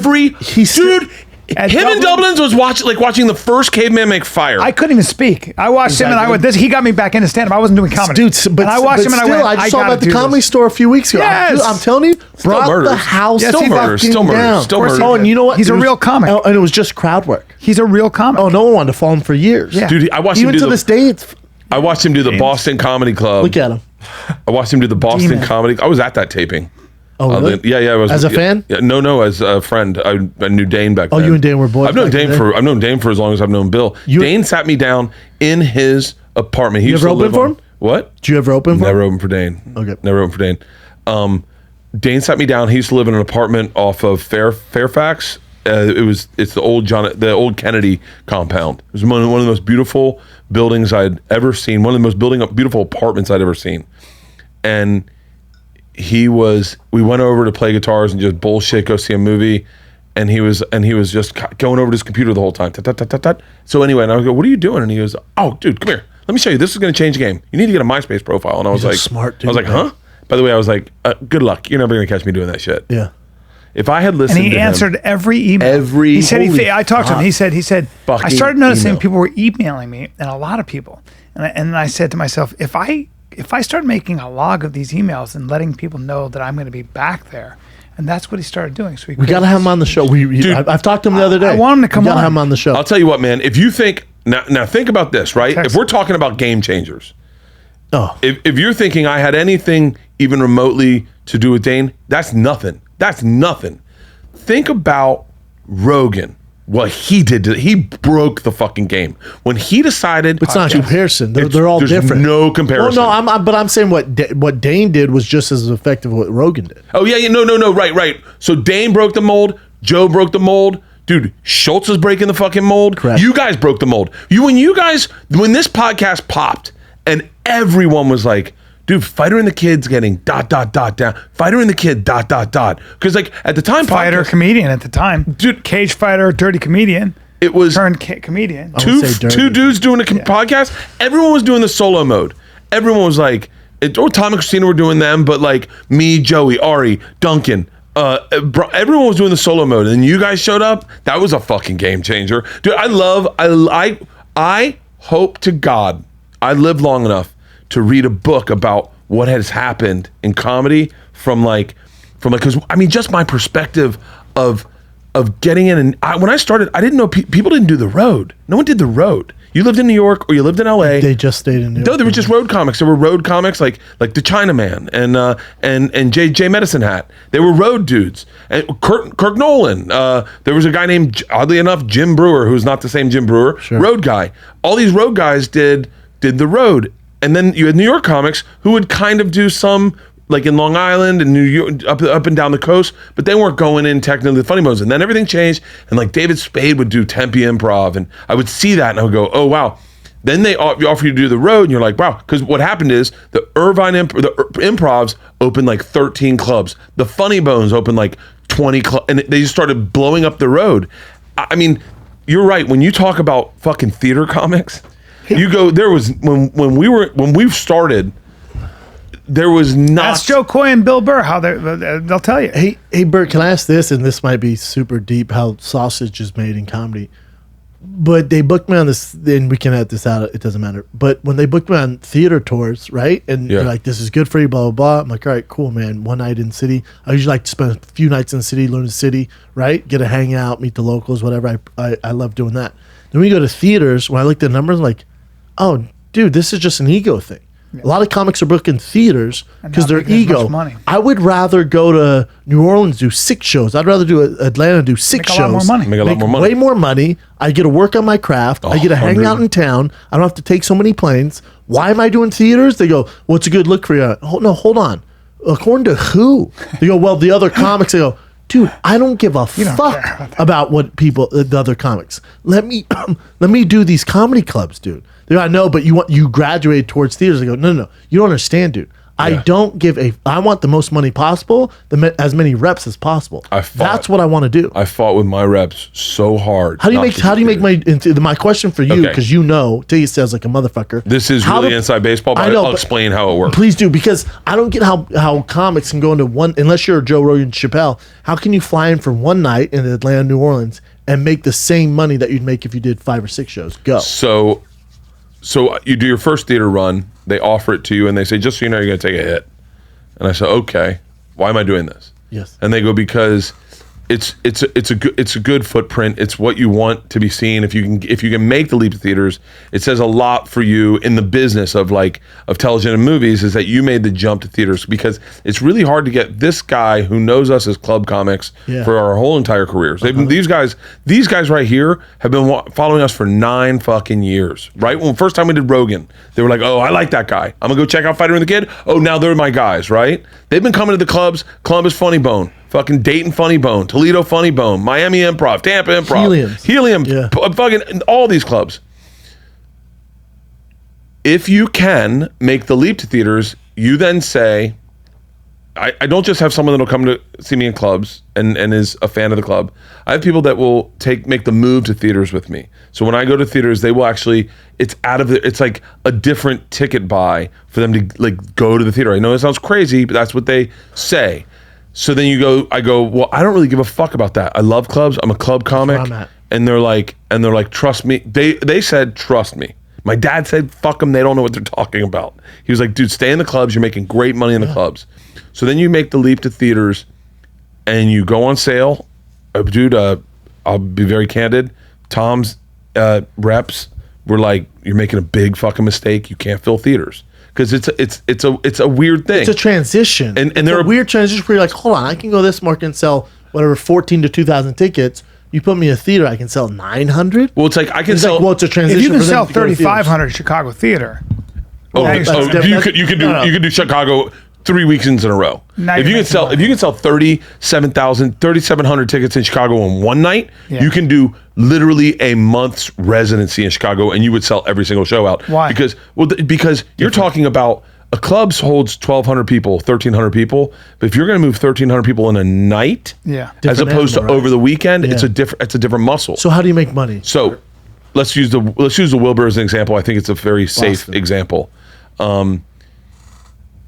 Dublin's was watching the first caveman make fire. I couldn't even speak. I watched him and he got me back into stand-up. I wasn't doing comedy. Dude, but I watched him and I just saw him at the Comedy Store a few weeks ago. Yes. I'm telling you, brought the house still murders. Oh, and you know what? He's a real comic. And it was just crowd work. He's a real comic. Oh, no one wanted to follow him for years. Yeah. Dude, I watched him to this day. I watched him do the Boston Comedy Club. Look at him. I watched him do the Boston Comedy. I was at that taping. Oh, really? Yeah. I was as a fan. Yeah, no, as a friend. I knew Dane back then. Oh, you and Dane were boys. I've known Dane for as long as I've known Bill. Dane sat me down in his apartment. He you ever open for him? What? Did you ever open for him? Never opened for Dane. Okay. Never opened for Dane. Dane sat me down. He used to live in an apartment off of Fairfax. It's the old Kennedy compound. It was one of the most beautiful buildings I'd ever seen. One of the most beautiful apartments I'd ever seen. And we went over to play guitars and just bullshit, go see a movie. And he was just going over to his computer the whole time. So anyway, and I go, what are you doing? And he goes, oh, dude, come here. Let me show you. This is going to change the game. You need to get a MySpace profile. And I was like, smart dude, I was like, huh? By the way, I was like, good luck. You're never going to catch me doing that shit. Yeah. If I had listened to him. And he answered every email. He said, I talked to him. He said, I started noticing people were emailing me, and a lot of people. And I said to myself, if I start making a log of these emails and letting people know that I'm going to be back there, and that's what he started doing. So we got to have him on the show. I've talked to him the other day. I want him to come on. Got to have him on the show. I'll tell you what, man. If you think now think about this, right? If we're talking about game changers, if you're thinking I had anything even remotely to do with Dane, that's nothing. That's nothing. Think about Rogan. What he did, he broke the fucking game when he decided. It's not comparison. They're all different. No comparison. Well, no, but I'm saying what Dane did was just as effective as what Rogan did. Oh yeah, no, right. So Dane broke the mold. Joe broke the mold. Dude, Schultz is breaking the fucking mold. Correct. You guys broke the mold. When this podcast popped, and everyone was like, dude, Fighter and the Kid's getting ... down. Fighter and the Kid ... Because like at the time, fighter comedian at the time, dude, cage fighter, dirty comedian. It was turned comedian. Two dudes doing a podcast. Everyone was doing the solo mode. Everyone was like, Tom and Christina were doing them, but like me, Joey, Ari, Duncan. Everyone was doing the solo mode, and then you guys showed up. That was a fucking game changer, dude. I hope to God I live long enough to read a book about what has happened in comedy from because I mean just my perspective of getting in. And when I started, I didn't know people didn't do the road. No one did the road. You lived in New York or you lived in LA. They just stayed in New York. No, they were just road comics. There were road comics like the Chinaman and Jay Medicine Hat. They were road dudes. And Kirk Nolan. There was a guy named, oddly enough, Jim Brewer, who's not the same Jim Brewer. Sure. Road guy. All these road guys did the road. And then you had New York comics who would kind of do some like in Long Island and New York, up and down the coast, but they weren't going in technically the funny modes. And then everything changed, and like David Spade would do Tempe Improv, and I would see that, and I would go, oh wow. Then they offer you to do the road, and you're like, wow. Because what happened is the Irvine Improvs opened like 13 clubs. The Funny Bones opened like 20 clubs, and they just started blowing up the road. I mean, you're right. When you talk about fucking theater comics, you go. There was when we started. There was not. Ask Joe Coy and Bill Burr how they'll tell you. Hey, Bert, can I ask this? And this might be super deep. How sausage is made in comedy, but they booked me on this. Then we can edit this out. It doesn't matter. But when they booked me on theater tours, right? And they're like, "This is good for you," blah blah blah. I'm like, "All right, cool, man." One night in the city. I usually like to spend a few nights in the city, learn the city, right? Get a hangout, meet the locals, whatever. I love doing that. Then we go to theaters. When I looked at the numbers, I'm like, "Oh, dude, this is just an ego thing." Yeah. A lot of comics are booking theaters because their ego. I would rather go to New Orleans, do 6 shows. I'd rather do Atlanta, do 6 shows. Make a lot more money. Way more money. I get to work on my craft. I get to hang out in town. I don't have to take so many planes. Why am I doing theaters? They go, what's a good look for you? Oh, no, hold on. According to who? They go, well, the other comics. They go, dude, I don't give a fuck about what people, the other comics. Let me do these comedy clubs, dude. I know, but you graduate towards theaters. I go, no, you don't understand, dude. I don't give I want the most money possible, as many reps as possible. That's what I want to do. I fought with my reps so hard. How do you make my question for you, because till you sounds like a motherfucker. This is really inside baseball, but I'll explain how it works. Please do, because I don't get how comics can go into one, unless you're Joe Rogan, Chappelle, how can you fly in for one night in Atlanta, New Orleans, and make the same money that you'd make if you did 5 or 6 shows? Go. So you do your first theater run, they offer it to you, and they say, just so you know, you're going to take a hit. And I say, okay, why am I doing this? Yes. And they go, because it's a good footprint. It's what you want to be seen. If you can make the leap to theaters, it says a lot for you in the business of television and movies, is that you made the jump to theaters, because it's really hard to get this guy who knows us as club comics for our whole entire careers. These guys right here have been following us for 9 fucking years. Right when first time we did Rogan, they were like, oh, I like that guy. I'm gonna go check out Fighter and the Kid. Oh, now they're my guys. Right? They've been coming to the clubs. Columbus Funny Bone. Fucking Dayton Funny Bone, Toledo Funny Bone, Miami Improv, Tampa Improv, Helium, fucking all these clubs. If you can make the leap to theaters, you then say, I don't just have someone that'll come to see me in clubs and is a fan of the club. I have people that will make the move to theaters with me. So when I go to theaters, they will actually, it's like a different ticket buy for them to like go to the theater. I know it sounds crazy, but that's what they say. So then I go, well, I don't really give a fuck about that. I love clubs. I'm a club comic. And they're like, trust me. They said, trust me. My dad said, fuck them. They don't know what they're talking about. He was like, dude, stay in the clubs. You're making great money in the clubs. So then you make the leap to theaters and you go on sale. Dude, I'll be very candid. Tom's reps were like, you're making a big fucking mistake. You can't fill theaters. Because it's a weird thing. It's a transition. And it's a weird transition where you're like, hold on, I can go this market and sell whatever 14 to 2,000 tickets. You put me in a theater, I can sell 900. Well, it's like I can it's sell. Like, well, it's a transition. If you can sell 3,500 Chicago theater. You could do Chicago 3 weekends in a row. If you can sell 3,700 tickets in Chicago in one night, you can do literally a month's residency in Chicago, and you would sell every single show out. Why? Because you're talking about a club holds 1,200 people, 1,300 people, but if you're going to move 1,300 people in a night, as opposed to over the weekend, it's a different muscle. So how do you make money? So let's use the Wilbur as an example. I think it's a very safe example.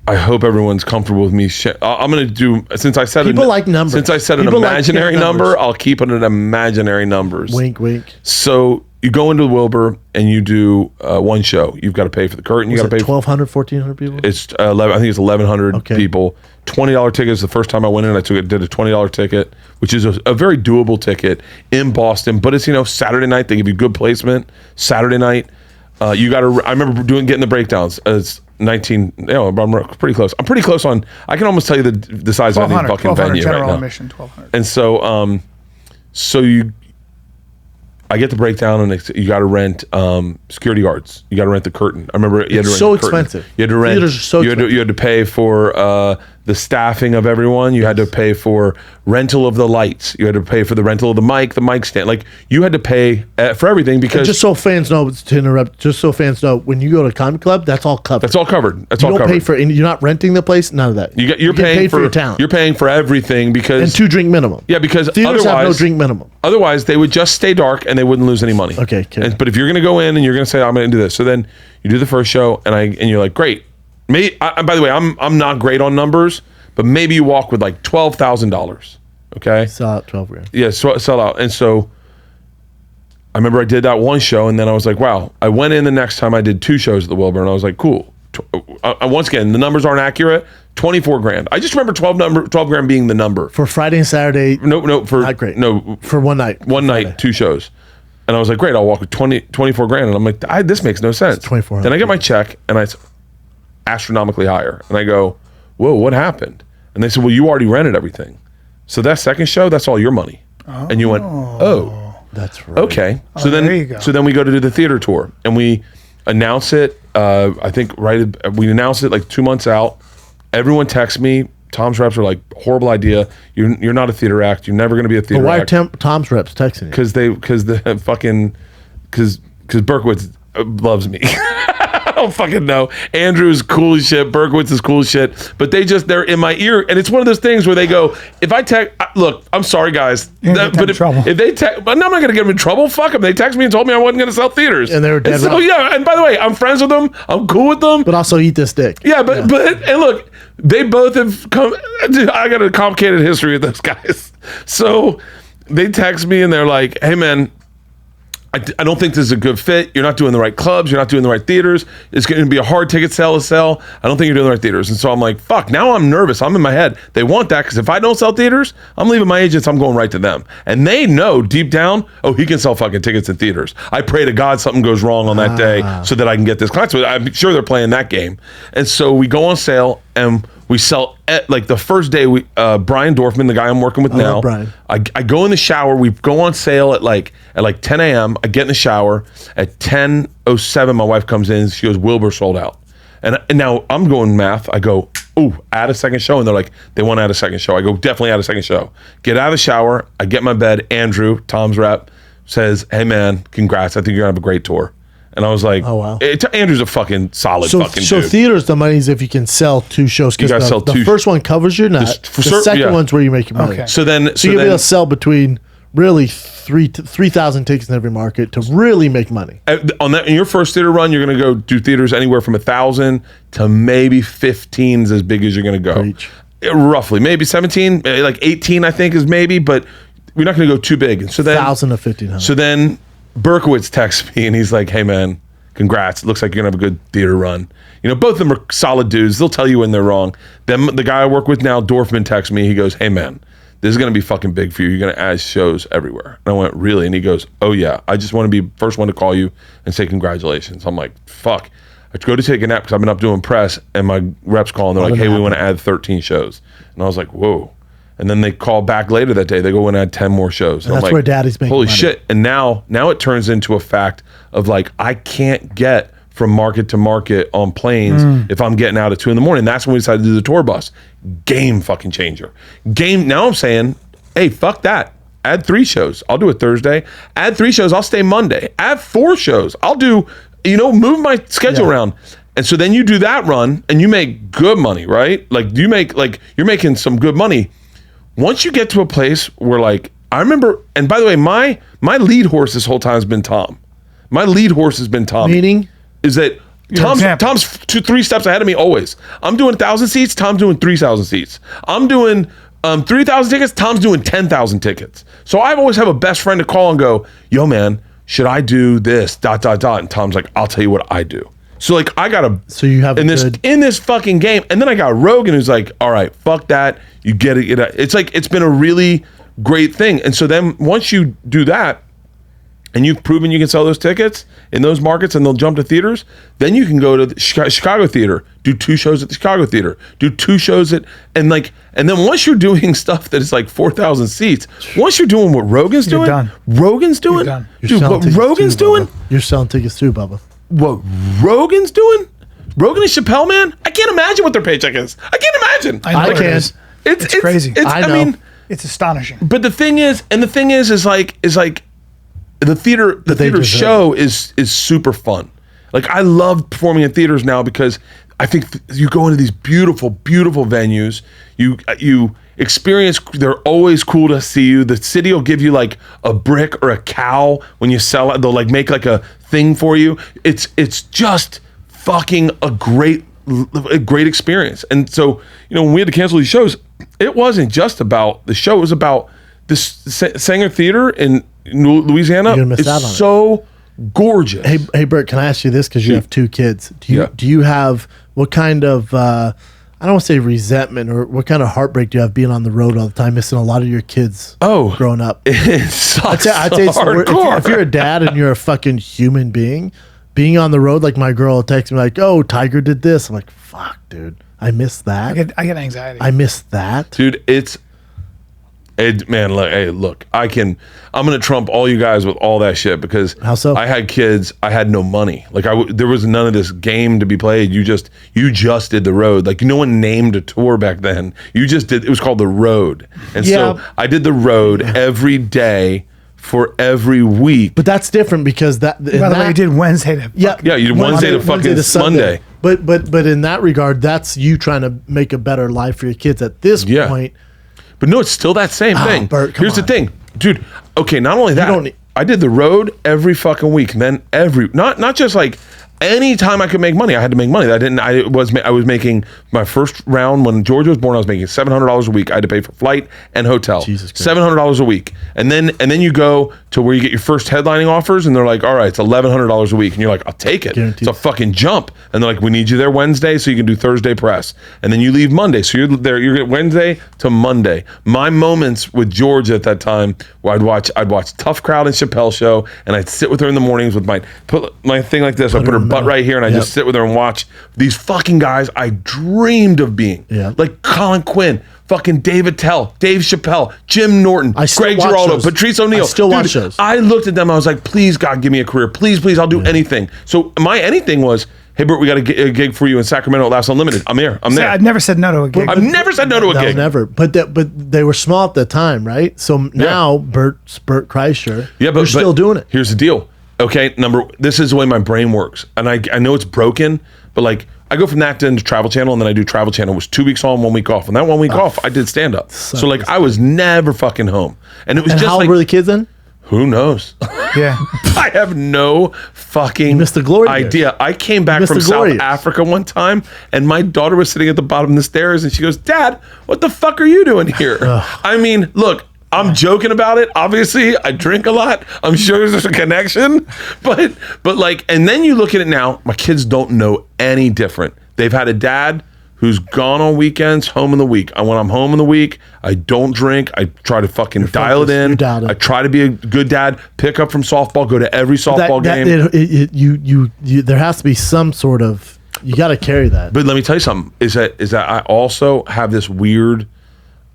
I hope everyone's comfortable with me. I'm going to do, since I said people like numbers. Since I said an imaginary number, I'll keep it at imaginary numbers. Wink, wink. So you go into Wilbur and you do one show. You've got to pay for the curtain. You got to pay 1,200, 1,400 people. It's 11. I think it's 1,100 people. $20 tickets. The first time I went in, did a $20 ticket, which is a very doable ticket in Boston. But it's Saturday night. They give you good placement. Saturday night, you got to. I remember getting the breakdowns. It's 19. I'm pretty close. I'm pretty close on. I can almost tell you the size of any fucking venue right now. Admission, 1,200. And so, I get the breakdown, and you got to rent security guards. You got to rent the curtain. I remember you had to rent so the curtain. Expensive. You had to rent. Theaters are so expensive. You had to pay for the staffing of everyone. You had to pay for rental of the lights. You had to pay for the rental of the mic stand. Like you had to pay for everything because. And just so fans know, to interrupt. Just so fans know, when you go to a comedy club, that's all covered. That's all covered. You don't pay for. You're not renting the place. None of that. You're paying for your talent. You're paying for everything because. And 2 drink minimum. Yeah, because theaters have no drink minimum. Otherwise, they would just stay dark and they wouldn't lose any money. Okay. But if you're going to go in and you're going to say, I'm going to do this, so then you do the first show and you're like, great. By the way, I'm not great on numbers, but maybe you walk with like $12,000. Okay. Sell out 12 grand. Yeah, sell out. And so I remember I did that one show and then I was like, wow. I went in the next time I did 2 shows at the Wilbur and I was like, cool. Once again, the numbers aren't accurate. 24 grand. I just remember 12 grand being the number. For Friday and Saturday. No, for not great. No, for one night. One night, 2 shows. And I was like, great, I'll walk with 24 grand. And I'm like, this makes no sense. 24. Then I get my check and it's astronomically higher. And I go, whoa, what happened? And they said, well, you already rented everything. So that second show, that's all your money. Oh. And you went, oh. That's right. Okay. So then we go to do the theater tour and we announce it. I think we announce it like 2 months out. Everyone texts me. Tom's reps are like, horrible idea. You're not a theater act. You're never going to be a theater act. Why are Tom's reps texting you? Because Berkowitz loves me. I don't fucking know. Andrew is cool as shit. Berkowitz is cool as shit. But they're in my ear, and it's one of those things where they go, if I text, look, I'm sorry guys, but if they text, but I'm not going to get them in trouble. Fuck them. They text me and told me I wasn't going to sell theaters, and they were dead. So yeah, and by the way, I'm friends with them. I'm cool with them. But also eat this dick. Yeah, but and look, they both have come. I got a complicated history with those guys. So they text me and they're like, hey man, I don't think this is a good fit. You're not doing the right clubs. You're not doing the right theaters. It's going to be a hard ticket sell to sell. I don't think you're doing the right theaters. And so I'm like, fuck, now I'm nervous. I'm in my head. They want that because if I don't sell theaters, I'm leaving my agents. I'm going right to them. And they know deep down, oh, he can sell fucking tickets in theaters. I pray to God something goes wrong on that day so that I can get this client. So I'm sure they're playing that game. And so we go on sale and we sell like the first day. Brian Dorfman, the guy I'm working with now. Brian. I go in the shower. We go on sale at like 10 a.m. I get in the shower at 10:07. My wife comes in. She goes, Wilbur sold out. And now I'm going math. I go, ooh, add a second show. And they're like, they want to add a second show. I go, definitely add a second show. Get out of the shower. I get in my bed. Andrew, Tom's rep, says, hey man, congrats. I think you're gonna have a great tour. And I was like, oh, wow. Andrew's a fucking solid fucking so dude. theaters, the money is if you can sell 2 shows. You gotta sell the 2 first one covers your net. The second one's where you make your money. Okay. So then, So you'll be able to sell between really 3,000 tickets in every market to really make money. On that, in your first theater run, you're going to go do theaters anywhere from 1,000 to maybe 15 is as big as you're going to go. Preach. Roughly, maybe 17, like 18, I think is maybe, but we're not going to go too big. And so then 1,000 to 1,500. So then Berkowitz texts me and he's like, "Hey man, congrats! It looks like you're gonna have a good theater run." You know, both of them are solid dudes. They'll tell you when they're wrong. Then the guy I work with now, Dorfman, texts me. He goes, "Hey man, this is gonna be fucking big for you. You're gonna add shows everywhere." And I went, "Really?" And he goes, "Oh yeah, I just want to be first one to call you and say congratulations." I'm like, "Fuck." I go to take a nap because I've been up doing press, and my reps call and they're like, "Hey, we want to add 13 shows." And I was like, "Whoa." And then they call back later that day. They go and add 10 more shows. And that's I'm like, where Daddy's making holy money. shit. And now it turns into a fact of like, I can't get from market to market on planes if I'm getting out at 2 a.m. That's when we decided to do the tour bus. Game fucking changer. Now I'm saying, hey, fuck that. Add 3 shows. I'll do it Thursday. Add 3 shows. I'll stay Monday. Add 4 shows. I'll do, move my schedule around. And so then you do that run and you make good money, right? Like you're making some good money. Once you get to a place where like, I remember, and by the way, my lead horse this whole time has been Tom. My lead horse has been Tom. Meaning? Is that Tom's 2-3 steps ahead of me always. I'm doing 1,000 seats, Tom's doing 3,000 seats. I'm doing 3,000 tickets, Tom's doing 10,000 tickets. So I always have a best friend to call and go, "Yo man, should I do this, ... And Tom's like, "I'll tell you what I do." So like I gotta you have in this fucking game, and then I got Rogan who's like, "All right, fuck that, you get it." It's like it's been a really great thing, and so then once you do that, and you've proven you can sell those tickets in those markets, and they'll jump to theaters, then you can go to the Chicago theater, do 2 shows at the Chicago theater, do 2 shows at, and then once you're doing stuff that is like 4,000 seats, once you're doing what Rogan's doing, Rogan's doing, dude, what Rogan's doing, you're selling tickets too, Bubba. What Rogan's doing? Rogan and Chappelle, man, I can't imagine what their paycheck is. I can't imagine. I can. It's crazy. I mean, it's astonishing. but the thing is like the theater show is super fun. Like I love performing in theaters now because I think you go into these beautiful, beautiful venues. You experience. They're always cool to see you. The city will give you like a brick or a cow when you sell it. They'll like make like a thing for you. It's just fucking a great experience. And so when we had to cancel these shows, it wasn't just about the show. It was about this Sanger Theater in Louisiana. You're gonna miss out on so gorgeous. Hey, Bert, can I ask you this because you have 2 kids? Do you have what kind of I don't want to say resentment or what kind of heartbreak do you have being on the road all the time, missing a lot of your kids growing up? It sucks. I'd say if you're a dad and you're a fucking human being on the road, like my girl will text me like, "Oh, Tiger did this." I'm like, "Fuck, dude, I missed that." I get anxiety. I missed that, dude. Man, look, I'm gonna trump all you guys with all that shit because how so? I had kids, I had no money. Like there was none of this game to be played. You just did the road. Like no one named a tour back then. You just did. It was called the road, and so I did the road every day for every week. But that's different because by the way, you did Wednesday to you did Wednesday to fucking Monday. But in that regard, that's you trying to make a better life for your kids at this point. But no, it's still that same thing. Bert, Here's the thing, dude. Okay, not only that, I did the road every fucking week, and then not just like any time I could make money, I had to make money. I was making my first round when Georgia was born. I was making $700 a week. I had to pay for flight and hotel. Jesus Christ. $700 a week, and then you go to where you get your first headlining offers, and they're like, "All right, it's $1,100 a week," and you're like, "I'll take it." Guaranteed. It's a fucking jump, and they're like, "We need you there Wednesday so you can do Thursday press," and then you leave Monday, so you're there. You're Wednesday to Monday. My moments with Georgia at that time, where I'd watch Tough Crowd and Chappelle Show, and I'd sit with her in the mornings with put my thing like this. I put her butt right here, and I just sit with her and watch these fucking guys I dreamed of being. Yeah. Like Colin Quinn, fucking Dave Attell, Dave Chappelle, Jim Norton, Greg Giraldo, Patrice O'Neal. I still watch those. I looked at them, I was like, please, God, give me a career. Please, I'll do anything. So my anything was, hey, Bert, we got a gig for you in Sacramento at Laughs Unlimited. I'm there. I've never said no to a gig. I've never said no to a gig. Never. But they were small at the time, right? So now Bert Kreischer, you're still doing it. Here's the deal. Okay, this is the way my brain works. And I know it's broken, but like I go from that to into Travel Channel, and then I do Travel Channel. It was 2 weeks on, 1 week off. And that 1 week off, I did stand up. So like I was never fucking home. And it was just how like, old were the kids then? who knows? Yeah. I have no fucking missed the glory idea. years. I came back from South Africa one time, and my daughter was sitting at the bottom of the stairs, and she goes, "Dad, what the fuck are you doing here?" I mean, look, I'm joking about it. Obviously, I drink a lot. I'm sure there's a connection, but like, and then you look at it now. My kids don't know any different. They've had a dad who's gone on weekends, home in the week. When I'm home in the week, I don't drink. I try to fucking dial it in. I try to be a good dad. Pick up from softball. Go to every softball game. There has to be some sort of. You got to carry that. But let me tell you something. Is that I also have this weird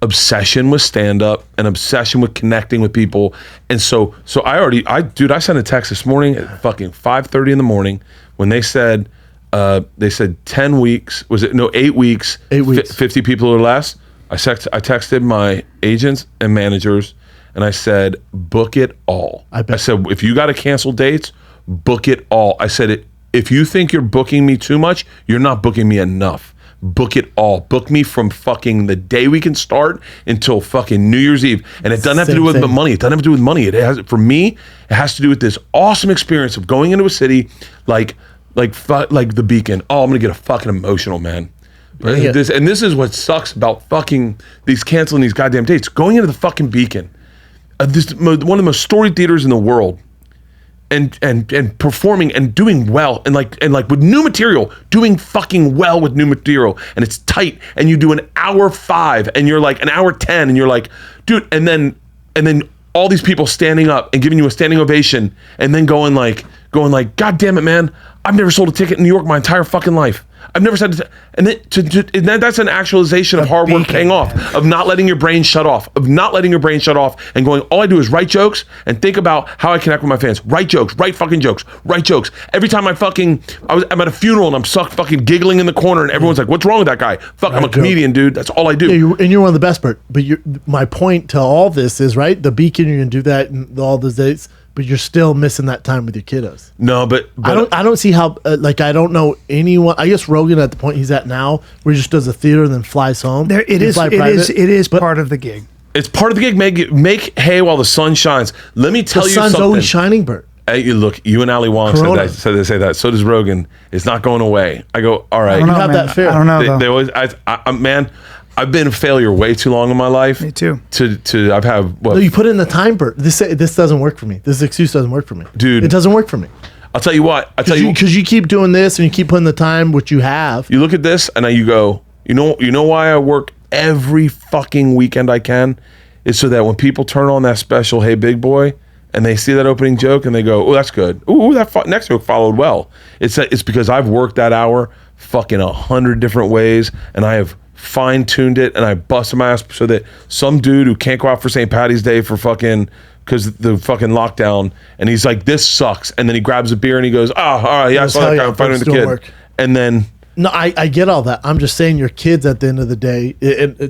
obsession with stand-up, an obsession with connecting with people. And so I sent a text this morning at fucking 5:30 in the morning when they said 10 weeks. Was it? No, 8 weeks. 8 weeks. 50 people or less. I texted my agents and managers, and I said, book it all. I said, if you got to cancel dates, book it all. I said, if you think you're booking me too much, you're not booking me enough. Book it all. Book me from fucking the day we can start until fucking New Year's Eve. And it doesn't have to do with the money. It doesn't have to do with money. For me, it has to do with this awesome experience of going into a city like the Beacon. Oh, I'm gonna get a fucking emotional, man. This is what sucks about fucking canceling these goddamn dates. Going into the fucking Beacon, one of the most storied theaters in the world, and performing and doing well and like with new material, doing fucking well with new material, and it's tight, and you do an hour 5 and you're like an hour 10 and you're like, dude, and then all these people standing up and giving you a standing ovation, and then going like, God damn it, man, I've never sold a ticket in New York my entire fucking life. I've never said it. And then that's an actualization of hard work paying off, of not letting your brain shut off, and going, all I do is write jokes and think about how I connect with my fans. Write fucking jokes. Every time I'm at a funeral and I'm fucking giggling in the corner and everyone's like, what's wrong with that guy? Fuck, I'm a comedian, dude. That's all I do. Yeah, you're one of the best, Bert. But my point to all this is, right, the Beacon, you're going to do that in all those dates, but you're still missing that time with your kiddos. No, but I don't see how. I don't know anyone. I guess Rogan at the point he's at now, where he just does a theater and then flies home. It is part of the gig. It's part of the gig. Make hay while the sun shines. Let me tell you something. The sun's always shining, Bert. Hey, look, you and Ali Wong said they say that. So does Rogan. It's not going away. I go, all right. I don't know, have that fear. I don't know. They always. Man, I've been a failure way too long in my life. Me too. I've had what? No, you put in the time, Bert. This doesn't work for me. This excuse doesn't work for me, dude. It doesn't work for me. I'll tell you what. Because you keep doing this and you keep putting the time, which you have. You look at this and you go, you know why I work every fucking weekend I can? Is so that when people turn on that special, Hey Big Boy, and they see that opening joke and they go, oh, that's good. Ooh, that next joke followed well. It's because I've worked that hour fucking 100 different ways, and I have fine-tuned it, and I busted my ass so that some dude who can't go out for St. Patty's Day for fucking, because the fucking lockdown, and he's like, this sucks, and then he grabs a beer and he goes, all right, yeah, I saw that guy fighting the kid. And then no, I get all that. I'm just saying your kids at the end of the day.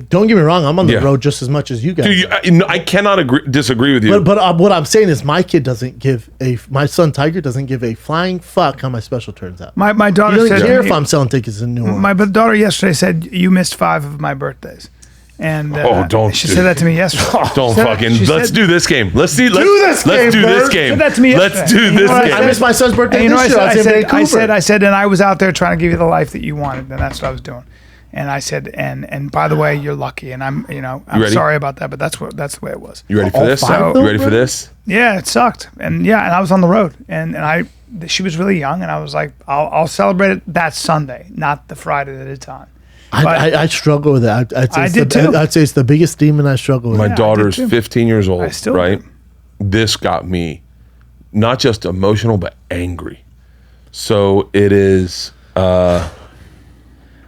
Don't get me wrong. I'm on the road just as much as you guys. Dude, I cannot disagree with you. But what I'm saying is my kid doesn't give my son Tiger doesn't give a flying fuck how my special turns out. My daughter he doesn't said care if I'm selling tickets in New Orleans. My daughter yesterday said you missed 5 of my birthdays. And she said that to me yesterday. Let's do this game. Let's do this game. Said that to me yesterday. Let's do this game. I missed my son's birthday this year. I said, and I was out there trying to give you the life that you wanted, and that's what I was doing. And I said, and by the way, you're lucky, and I'm sorry about that, but that's the way it was. You ready for this? You ready for this? Yeah, it sucked, and I was on the road, and she was really young, and I was like, I'll celebrate it that Sunday, not the Friday that it's on. I struggle with that. I did too. I'd say it's the biggest demon I struggle with. My daughter's 15 years old, right? Do. This got me not just emotional, but angry. So it is, I'm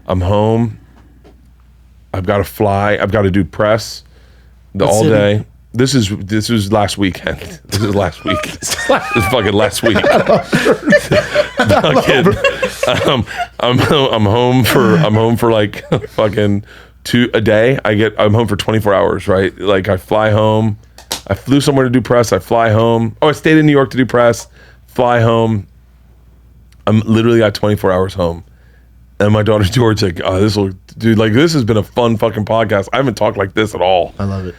home. I've got to fly. I've got to do press all day. This was last weekend. This is last week. This is fucking last week. I'm home for like fucking 2 a day. I'm home for 24 hours, right? Like I fly home. I flew somewhere to do press. I fly home. Oh, I stayed in New York to do press. fly home. I'm literally at 24 hours home. And my daughter George like, oh, this has been a fun fucking podcast. I haven't talked like this at all. I love it.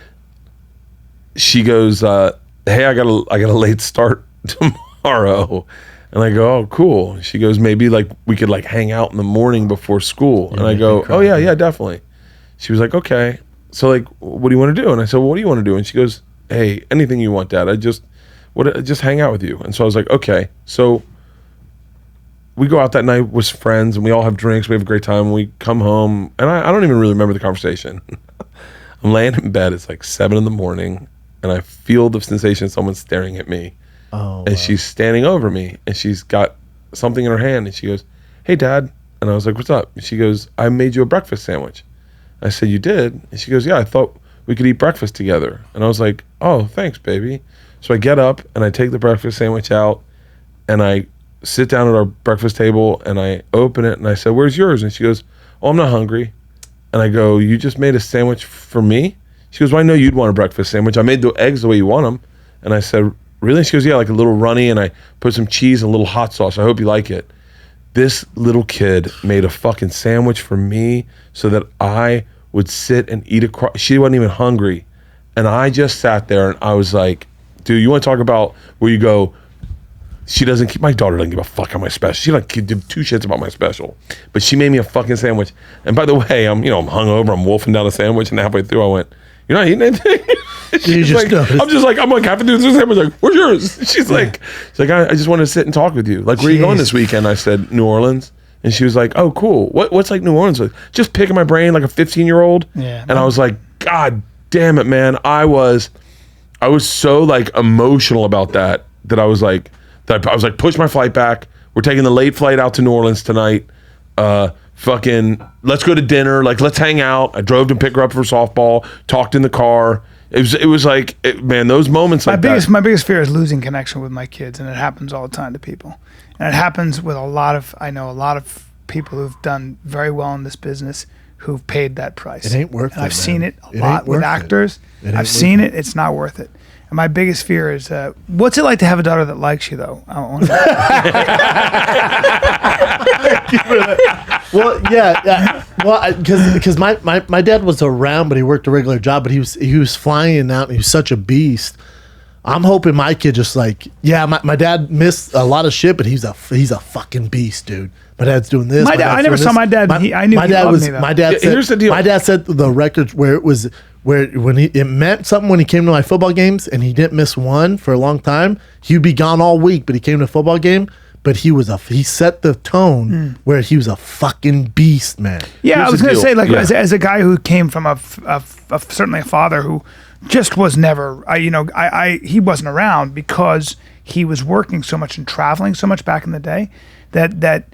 She goes, hey, I got a late start tomorrow. And I go, oh, cool. She goes, maybe like we could like hang out in the morning before school. And I go, oh yeah, definitely. She was like, okay. So like, what do you want to do? And I said, well, what do you want to do? And she goes, hey, anything you want, Dad. I just hang out with you. And so I was like, okay. So we go out that night with friends and we all have drinks. We have a great time. And we come home and I don't even really remember the conversation. I'm laying in bed. It's like 7 a.m. and I feel the sensation of someone staring at me. Oh, and she's standing over me and she's got something in her hand and she goes, hey, Dad. And I was like, what's up? And she goes, I made you a breakfast sandwich. I said, you did? And she goes, yeah, I thought we could eat breakfast together. And I was like, oh, thanks, baby. So I get up and I take the breakfast sandwich out and I sit down at our breakfast table and I open it and I said, where's yours? And she goes, oh, I'm not hungry. And I go, you just made a sandwich for me? She goes, well, I know you'd want a breakfast sandwich. I made the eggs the way you want them. And I said, really? She goes, yeah, like a little runny, and I put some cheese and a little hot sauce. I hope you like it. This little kid made a fucking sandwich for me so that I would sit and eat she wasn't even hungry. And I just sat there and I was like, dude, you want to talk about where you go, my daughter doesn't give a fuck on my special. She doesn't give 2 shits about my special. But she made me a fucking sandwich. And by the way, I'm hungover, I'm wolfing down a sandwich, and halfway through I went, you're not eating anything? I'm like, halfway through the sandwich, like, where's yours? She's like, I just want to sit and talk with you. Like, where are you going this weekend? I said, New Orleans. And she was like, oh, cool. What's like New Orleans like? Just picking my brain like a 15-year-old. Yeah. And I was like, God damn it, man. I was so like emotional about that I was like, push my flight back. We're taking the late flight out to New Orleans tonight. Fucking, let's go to dinner. Like, let's hang out. I drove to pick her up for softball, talked in the car. It was like, man, those moments my biggest fear is losing connection with my kids. And it happens all the time to people. And it happens with I know a lot of people who've done very well in this business who've paid that price. It ain't worth it. I've seen it a lot with actors. I've seen it. It's not worth it. And my biggest fear is, what's it like to have a daughter that likes you, though? Well, yeah. Well, because my dad was around, but he worked a regular job, but he was flying in and out, and he was such a beast. I'm hoping my kid just like, yeah, my dad missed a lot of shit, but he's a fucking beast, dude. My dad's doing this. I never saw my dad. I knew he loved me, though. My dad said, here's the deal. My dad said the records where it meant something when he came to my football games and he didn't miss one for a long time. He'd be gone all week, but he came to a football game. But he set the tone where he was a fucking beast, man. Yeah, I was going to say, like, as a guy who came from certainly a father who just was never, he wasn't around because he was working so much and traveling so much back in the day that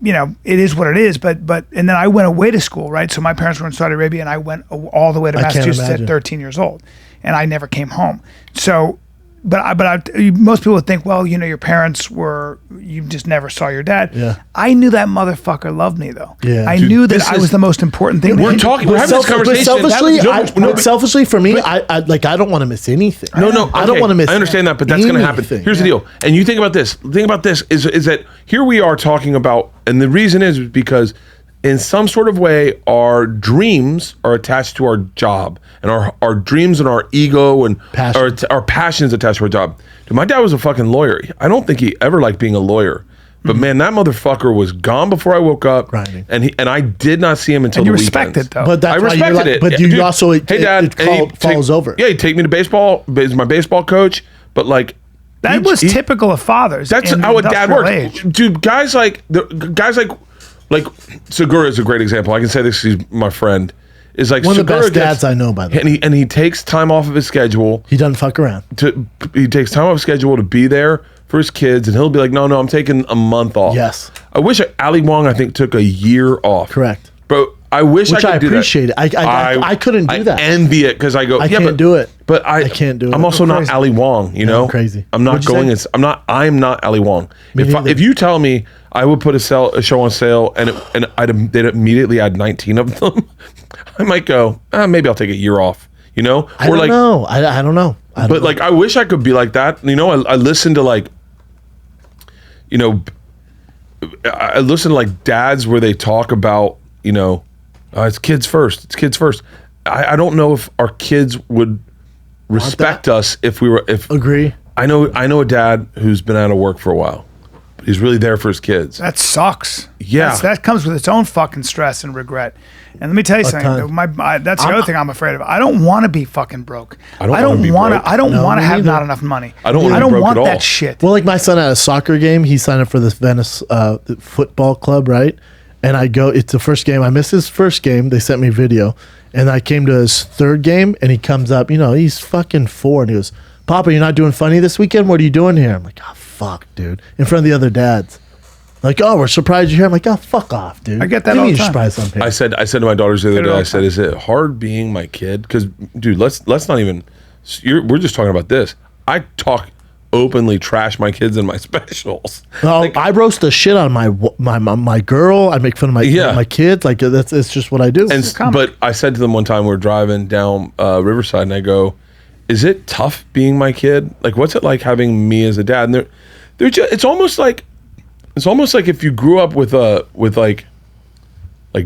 it is what it is. But and then I went away to school, right? So my parents were in Saudi Arabia, and I went all the way to Massachusetts at 13 years old, and I never came home. So. But most people would think, well, your parents you just never saw your dad. Yeah. I knew that motherfucker loved me, though. Yeah. I knew that I was the most important thing. We're having this conversation. Selfishly for me, I don't want to miss anything. No, I don't want to miss. I understand that, but that's going to happen. Here's the deal. And you think about this. The thing about this is that here we are talking about, and the reason is because in some sort of way, our dreams are attached to our job, and our dreams and our ego and our passions attached to our job. Dude, my dad was a fucking lawyer. I don't think he ever liked being a lawyer, but man, that motherfucker was gone before I woke up, grinding. And I did not see him until the weekend. And you respect it, though. But that's I respected it. But you also, hey, Dad, falls over. Yeah, he'd take me to baseball. He's my baseball coach, but like. That was typical of fathers. That's how a dad works, dude. Guys like Segura is a great example. I can say this because he's my friend. Is like one of the best dads I know, by the way. And he takes time off of his schedule. He doesn't fuck around. He takes time off his schedule to be there for his kids, and he'll be like, no, I'm taking a month off. Yes. I wish Ali Wong, I think, took a year off. Correct. But I wish I could do that. Which I appreciate it. I couldn't do that. I envy it because I go, I can't do it. But I can't do it. I'm also not Ali Wong, I'm crazy. I'm not going. I'm not Ali Wong. If you tell me I would put a show on sale and they'd immediately add 19 of them, I might go, maybe I'll take a year off. I don't know. I don't know. But I wish I could be like that. I listen to you know, I listen to like dads where they talk about, you know, it's kids first. It's kids first. I don't know if our kids would respect us if we were. Agree. I know a dad who's been out of work for a while. But he's really there for his kids. That sucks. Yeah. That comes with its own fucking stress and regret. And let me tell you something. That's the other thing I'm afraid of. I don't want to be fucking broke. I don't want to have not enough money. I don't want that shit. Well, like my son at a soccer game, he signed up for this Venice football club, right? And I go, it's the first game. I missed his first game. They sent me video. And I came to his third game, and he comes up, you know, he's fucking 4, and he goes, Papa, you're not doing funny this weekend? What are you doing here? I'm like, oh, fuck, dude. In front of the other dads. Like, oh, we're surprised you're here. I'm like, oh, fuck off, dude. I get that all the time. Surprised I'm here. I said to my daughters the other day, I said, is it hard being my kid? Because, dude, let's not even, we're just talking about this. I talk openly trash my kids in my specials. Oh, like, I roast the shit on my girl. I make fun of my kids. Like it's just what I do. But I said to them one time, we're driving down Riverside, and I go, "Is it tough being my kid? Like, what's it like having me as a dad?" And they're just, it's almost like if you grew up with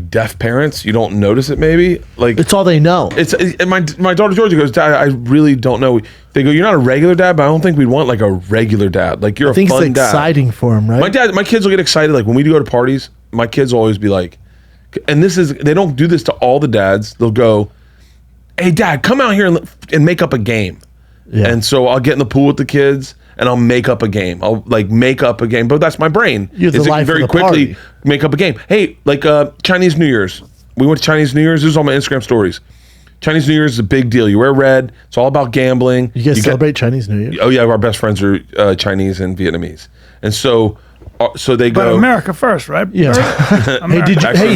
deaf parents, you don't notice it. Maybe like it's all they know. It's and my daughter Georgia goes, Dad, I really don't know. They go, you're not a regular dad, but I don't think we'd want like a regular dad. Like you're a fun dad. I think it's exciting for him, right? My kids will get excited. Like when we go to parties, my kids will always be like, and they don't do this to all the dads. They'll go, hey Dad, come out here and make up a game. Yeah. And so I'll get in the pool with the kids and I'll make up a game. I'll like make up a game, but that's my brain. You're the life very of the quickly party. Make up a game. Hey, like Chinese New Year's. We went to Chinese New Year's. This is all my Instagram stories. Chinese New Year's is a big deal. You wear red. It's all about gambling. You guys celebrate Chinese New Year? Oh yeah, our best friends are Chinese and Vietnamese, and so they go. But America first, right? Yeah.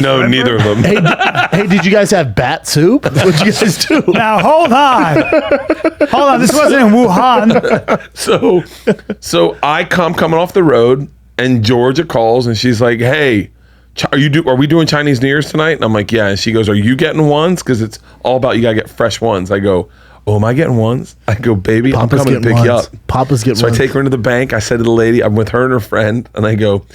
No, neither of them. Hey, did you guys have bat soup? What'd you guys do? Now hold on. This wasn't in Wuhan. So I coming off the road, and Georgia calls, and she's like, "Hey, are we doing Chinese New Year's tonight?" And I'm like, "Yeah." And she goes, "Are you getting ones? Because it's all about you gotta get fresh ones." I go, "Oh, am I getting ones?" I go, "Baby, Papa's I'm coming to pick you up." Papa's getting ones. So I take her into the bank. I said to the lady, I'm with her and her friend, and I go,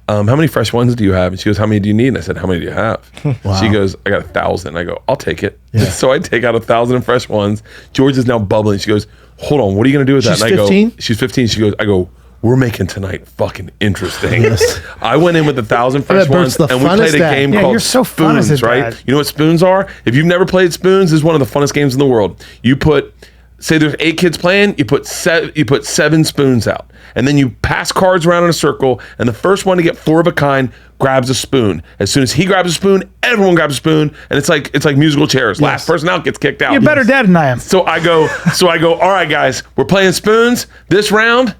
"How many fresh ones do you have?" And she goes, "How many do you need?" And I said, "How many do you have?" Wow. She goes, "I got 1,000." I go, "I'll take it." Yeah. So I take out 1,000 fresh ones. George is now bubbling. She goes, "Hold on, what are you gonna do with that?" And 15? I go, "She's 15." I go, "We're making tonight fucking interesting." Yes. I went in with 1,000 fresh ones, and we played a game called you're so fun Spoons, as a right? dad. You know what Spoons are? If you've never played Spoons, this is one of the funnest games in the world. Say there's 8 kids playing, you put 7 spoons out, and then you pass cards around in a circle, and the first one to get 4 of a kind grabs a spoon. As soon as he grabs a spoon, everyone grabs a spoon, and it's like musical chairs. Yes. Last person out gets kicked out. You're better dad than I am. So I go, all right, guys, we're playing spoons this round.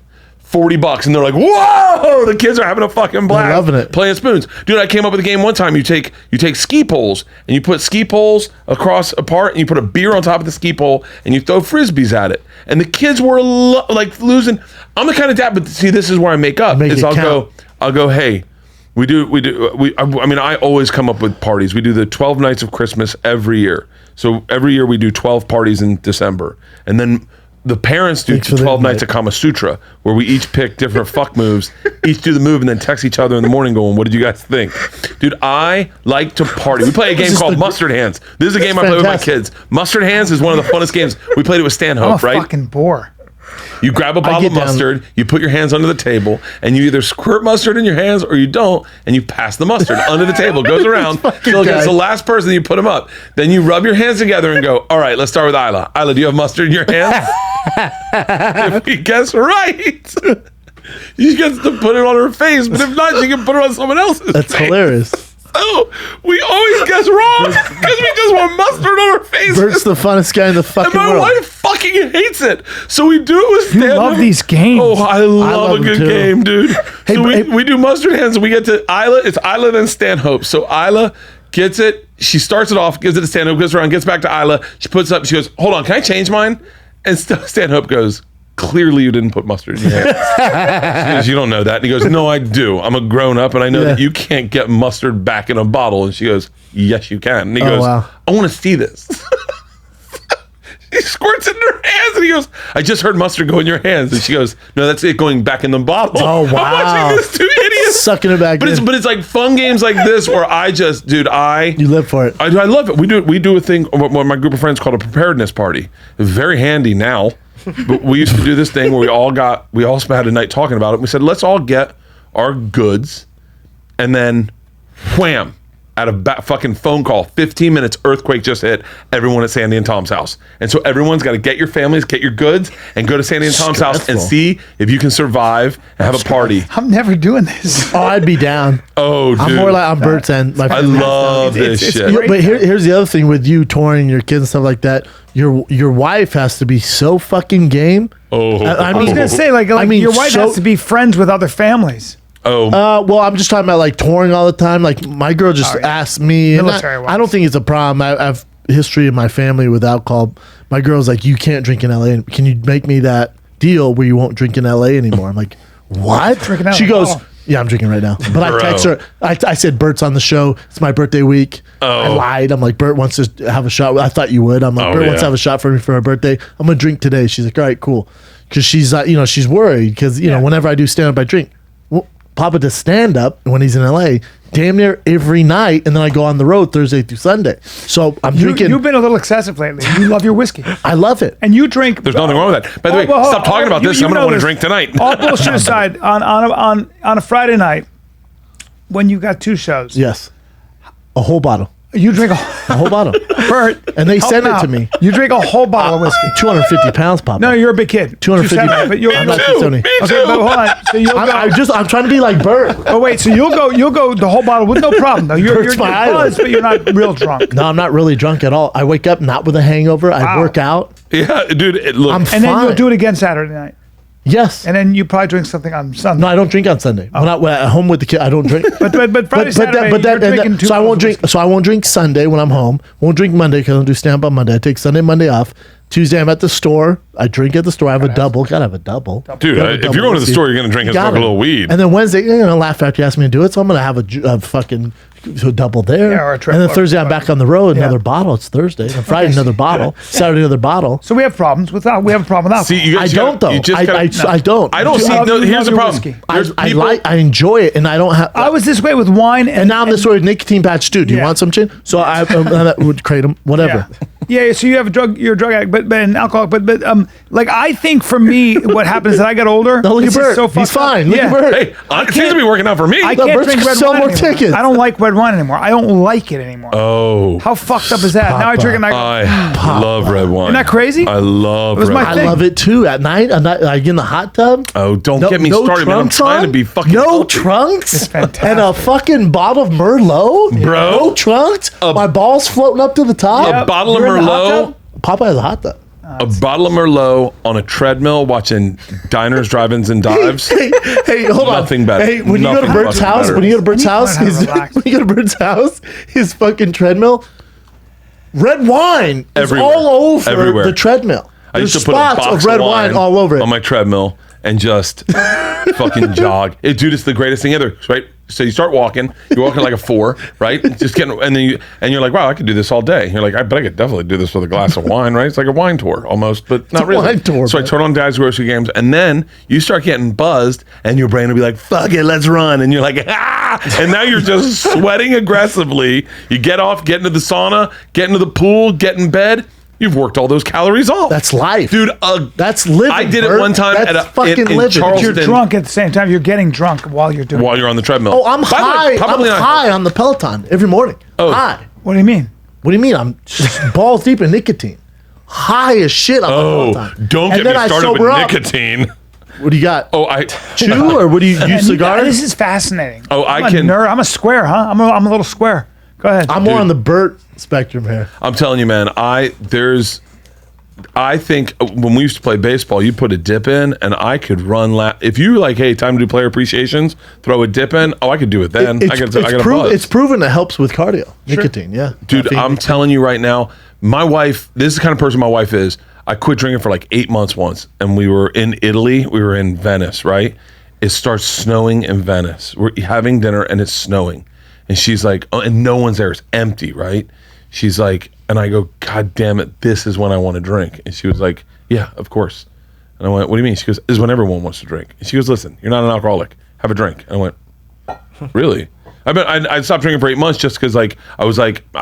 $40, and they're like, "Whoa!" The kids are having a fucking blast. They're loving it. Playing spoons. Dude, I came up with a game one time. You take ski poles, and you put ski poles apart, and you put a beer on top of the ski pole, and you throw frisbees at it. And the kids were like losing. I'm the kind of dad, but see, this is where I make up. I'll go, hey, I always come up with parties. We do the 12 nights of Christmas every year. So every year we do 12 parties in December. And then the parents do 12 nights of Kama Sutra, where we each pick different fuck moves, each do the move, and then text each other in the morning going, "What did you guys think?" Dude, I like to party. We play a game called Mustard Hands. This is a game I play with my kids. Mustard Hands is one of the funnest games. We played it with Stanhope, right? I'm a fucking bore. You grab a bottle of mustard, you put your hands under the table, and you either squirt mustard in your hands or you don't, and you pass the mustard under the table. It goes around till it gets the last person, you put them up. Then you rub your hands together and go, "All right, let's start with Isla. Isla, do you have mustard in your hands?" If he gets right, she gets to put it on her face, but if not, she can put it on someone else's That's face. hilarious. Oh, we always guess wrong because we just want mustard on our faces. Bert's the funnest guy in the fucking and my world. wife fucking hates it. So we do it with You stand-up. love these games. Oh, I love a good them too. game, dude. Hey, So hey- we do mustard hands and we get to Isla. It's Isla then Stanhope. So Isla gets it. She starts it off, gives it to Stanhope, goes around, gets back to Isla. She puts it up. She goes, "Hold on, can I change mine?" And Stanhope goes, "Clearly you didn't put mustard in your hands." She goes, "You don't know that." And he goes, "No, I do. I'm a grown up and I know that you can't get mustard back in a bottle." And she goes, "Yes, you can." And he goes, wow. "I want to see this." She squirts in her hands. And he goes, I just heard mustard go in your hands. And she goes, no, that's it going back in the bottle. Oh, wow. I'm watching this two idiots. Sucking it back in. But it's like fun games like this where I just, dude, You live for it. I love it. We do a thing, what my group of friends called a preparedness party. It's very handy now. But we used to do this thing where we all had a night talking about it. We said, let's all get our goods and then wham. At a fucking phone call, 15 minutes, earthquake just hit everyone at Sandy and Tom's house. And so everyone's got to get your families, get your goods, and go to Sandy and Tom's house and see if you can survive and have a party. I'm never doing this. Oh, I'd be down. Oh, dude. I'm more like on Bert's end. I love this shit. Yeah, but here's the other thing with you touring your kids and stuff like that. Your wife has to be so fucking game. Oh. I was going to say, like your wife has to be friends with other families. Oh. Well, I'm just talking about like touring all the time. Like my girl just asked me. And I don't think it's a problem. I have history in my family with alcohol. My girl's like, you can't drink in LA. Can you make me that deal where you won't drink in LA anymore? I'm like, what? She goes, yeah, I'm drinking right now. But I text her. I said, Bert's on the show. It's my birthday week. I lied. I'm like, Bert wants to have a shot. I thought you would. I'm like, Bert wants to have a shot for me for my birthday. I'm going to drink today. She's like, all right, cool. Because she's, she's worried because, whenever I do stand up, I drink. Well, Papa does stand up when he's in LA damn near every night, and then I go on the road Thursday through Sunday. So I'm drinking. You've been a little excessive lately. You love your whiskey. I love it. And you drink. There's nothing wrong with that. By the way, stop talking about this. I'm going to want to drink tonight. All bullshit aside, on a Friday night, when you got two shows. Yes. A whole bottle. You drink a whole bottle. Bert. And they send it to me. You drink a whole bottle of whiskey. 250 pounds, Papa. No, you're a big kid. 250 pounds. But I'm not 270. Okay, but hold on. So you'll go. I'm trying to be like Bert. Oh wait, so you'll go the whole bottle with no problem though. You're buzzed, but you're not real drunk. No, I'm not really drunk at all. I wake up not with a hangover. I work out. Yeah, dude. Look, and then you'll do it again Saturday night. Yes. And then you probably drink something on Sunday. No, I don't drink on Sunday. When I'm at home with the kid, I don't drink. but Friday, Saturday, you're drinking two. So I won't drink. So I won't drink Sunday when I'm home. Won't drink Monday because I don't do stand up on Monday. I take Sunday, Monday off. Tuesday, I'm at the store. I drink at the store. I have a double. Gotta have a double. Dude, if you're going to the store, you're going to drink and smoke a little weed. And then Wednesday, laugh after you ask me to do it. So I'm going to have a fucking double there. Yeah, or a triple. And then Thursday, I'm back on the road. Another bottle. It's Thursday. And Friday, another bottle. Saturday, another bottle. So we have problems with that. We have a problem with alcohol. See, I don't though. I don't. I don't see. No, here's the problem. I enjoy it, and I don't have. I was this way with wine, and now I'm this way with nicotine patch too. Do you want some chin? So I would create them, whatever. Yeah, so you're a drug addict, but an alcoholic, but like I think for me, what happens is I got older. No, look at Bert. He's fine. Look at Bert. Hey, it seems to be working out for me. I can't drink red wine anymore. Tickets. I don't like red wine anymore. I don't like it anymore. Oh, how fucked up is that? Papa. Now I drink it. And I love red wine. Isn't that crazy? I love red wine. I love it too. At night, like in the hot tub. Oh, don't get me started, man. I'm trying to be fucking healthy. Trunks. It's fantastic. And a fucking bottle of Merlot, bro. No trunks. My balls floating up to the top. A bottle of Merlot. Papa has a hot tub. A bottle of Merlot on a treadmill watching diners, drive-ins, and dives. Hey, hold on. Nothing better. Hey, when you go to Bert's house, his fucking treadmill, red wine is all over the treadmill. I used to put spots of red wine all over it on my treadmill and just fucking jog. Dude, it's the greatest thing ever, right? So you start walking, you're walking like a 4, right? Just getting, and then you're like, wow, I could do this all day. You're like, I could definitely do this with a glass of wine, right? It's like a wine tour almost, but not really. Wine tour, so I turn on Dad's Grocery Games, and then you start getting buzzed, and your brain will be like, fuck it, let's run. And you're like, ah! And now you're just sweating aggressively. You get off, get into the sauna, get into the pool, get in bed. You've worked all those calories off. That's life, dude. That's living. I did it one time in Charleston. But you're drunk at the same time. You're getting drunk while you're doing. While you're on the treadmill. Oh, I'm high. I'm high on the Peloton every morning. Oh, high. What do you mean? What do you mean? I'm just balls deep in nicotine. High as shit on the Peloton. Don't get me started with nicotine. What do you got? Oh, I chew or what do you use? Cigars? This is fascinating. Oh, I'm a nerd. I'm a square, huh? I'm a little square. Go ahead. I'm more on the Bert spectrum here. I'm telling you, man. I think when we used to play baseball, you put a dip in, and I could run. If you like, hey, time to do player appreciations, throw a dip in. Oh, I could do it then. I got a buzz. It's proven it helps with cardio, nicotine. Yeah, dude. I'm telling you right now, my wife. This is the kind of person my wife is. I quit drinking for like 8 months once, and we were in Italy. We were in Venice, right? It starts snowing in Venice. We're having dinner, and it's snowing, and she's like, oh, and no one's there. It's empty, right? She's like, And I go, God damn it, this is when I want to drink. And she was like, yeah, of course. And I went, what do you mean? She goes, this is when everyone wants to drink. And she goes, listen, you're not an alcoholic. Have a drink. And I went, really? I stopped drinking for 8 months just because I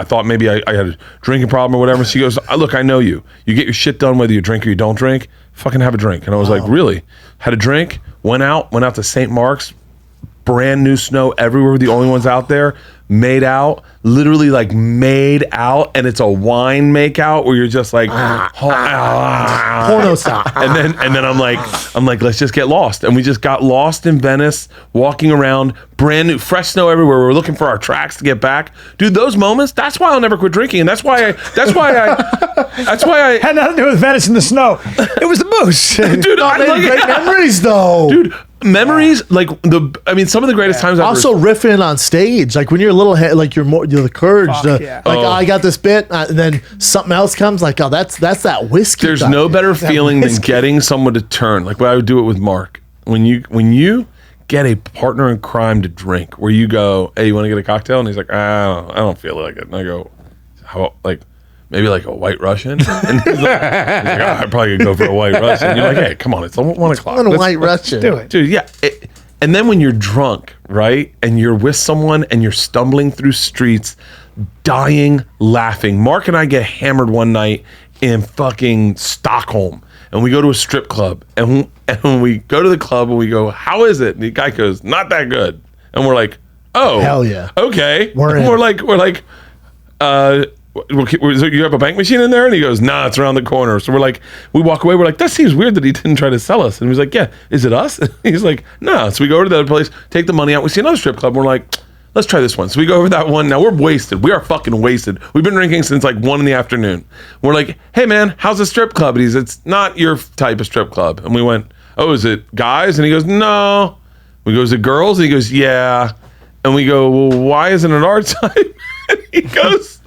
thought maybe I had a drinking problem or whatever. She goes, look, I know you. You get your shit done whether you drink or you don't drink. Fucking have a drink. And I was like, really? Had a drink, went out to St. Mark's, brand new snow everywhere. We're the only ones out there. Made out, literally made out, and it's a wine make out where you're just like porno style. And then I'm like, let's just get lost. And we just got lost in Venice, walking around, brand new, fresh snow everywhere. We're looking for our tracks to get back. Dude, those moments, that's why I'll never quit drinking. And that's why I had nothing to do with Venice in the snow. It was the booze. Dude, Great memories though. Dude, memories some of the greatest times I've also riffing on stage, like when you're a little you're the courage I got this bit, and then something else comes, that's that whiskey. There's no better feeling than getting someone to turn, like when I would do it with Mark. When you get a partner in crime to drink, where you go, hey, you want to get a cocktail? And he's like, I don't feel like it. And I go, how about maybe a White Russian? And he's like, I probably could go for a White Russian. And you're like, hey, come on, it's 1 o'clock. A White Russian. Do it. Dude, yeah. And then when you're drunk, right, and you're with someone and you're stumbling through streets, dying, laughing. Mark and I get hammered one night in fucking Stockholm, and we go to a strip club, and we go to the club and we go, how is it? And the guy goes, not that good. And we're like, oh. Hell yeah. Okay. We're like, you have a bank machine in there? And he goes, nah, it's around the corner. So we walk away. We're like, that seems weird that he didn't try to sell us. And he was like, yeah, is it us? And he's like, no. So we go over to the other place, take the money out. We see another strip club. We're like, let's try this one. So we go over that one. Now we're wasted. We are fucking wasted. We've been drinking since 1 in the afternoon. We're like, hey man, how's the strip club? And he's, it's not your type of strip club. And we went, oh, is it guys? And he goes, no. We go, is it girls? And he goes, yeah. And we go, well, why isn't it our type? And he goes,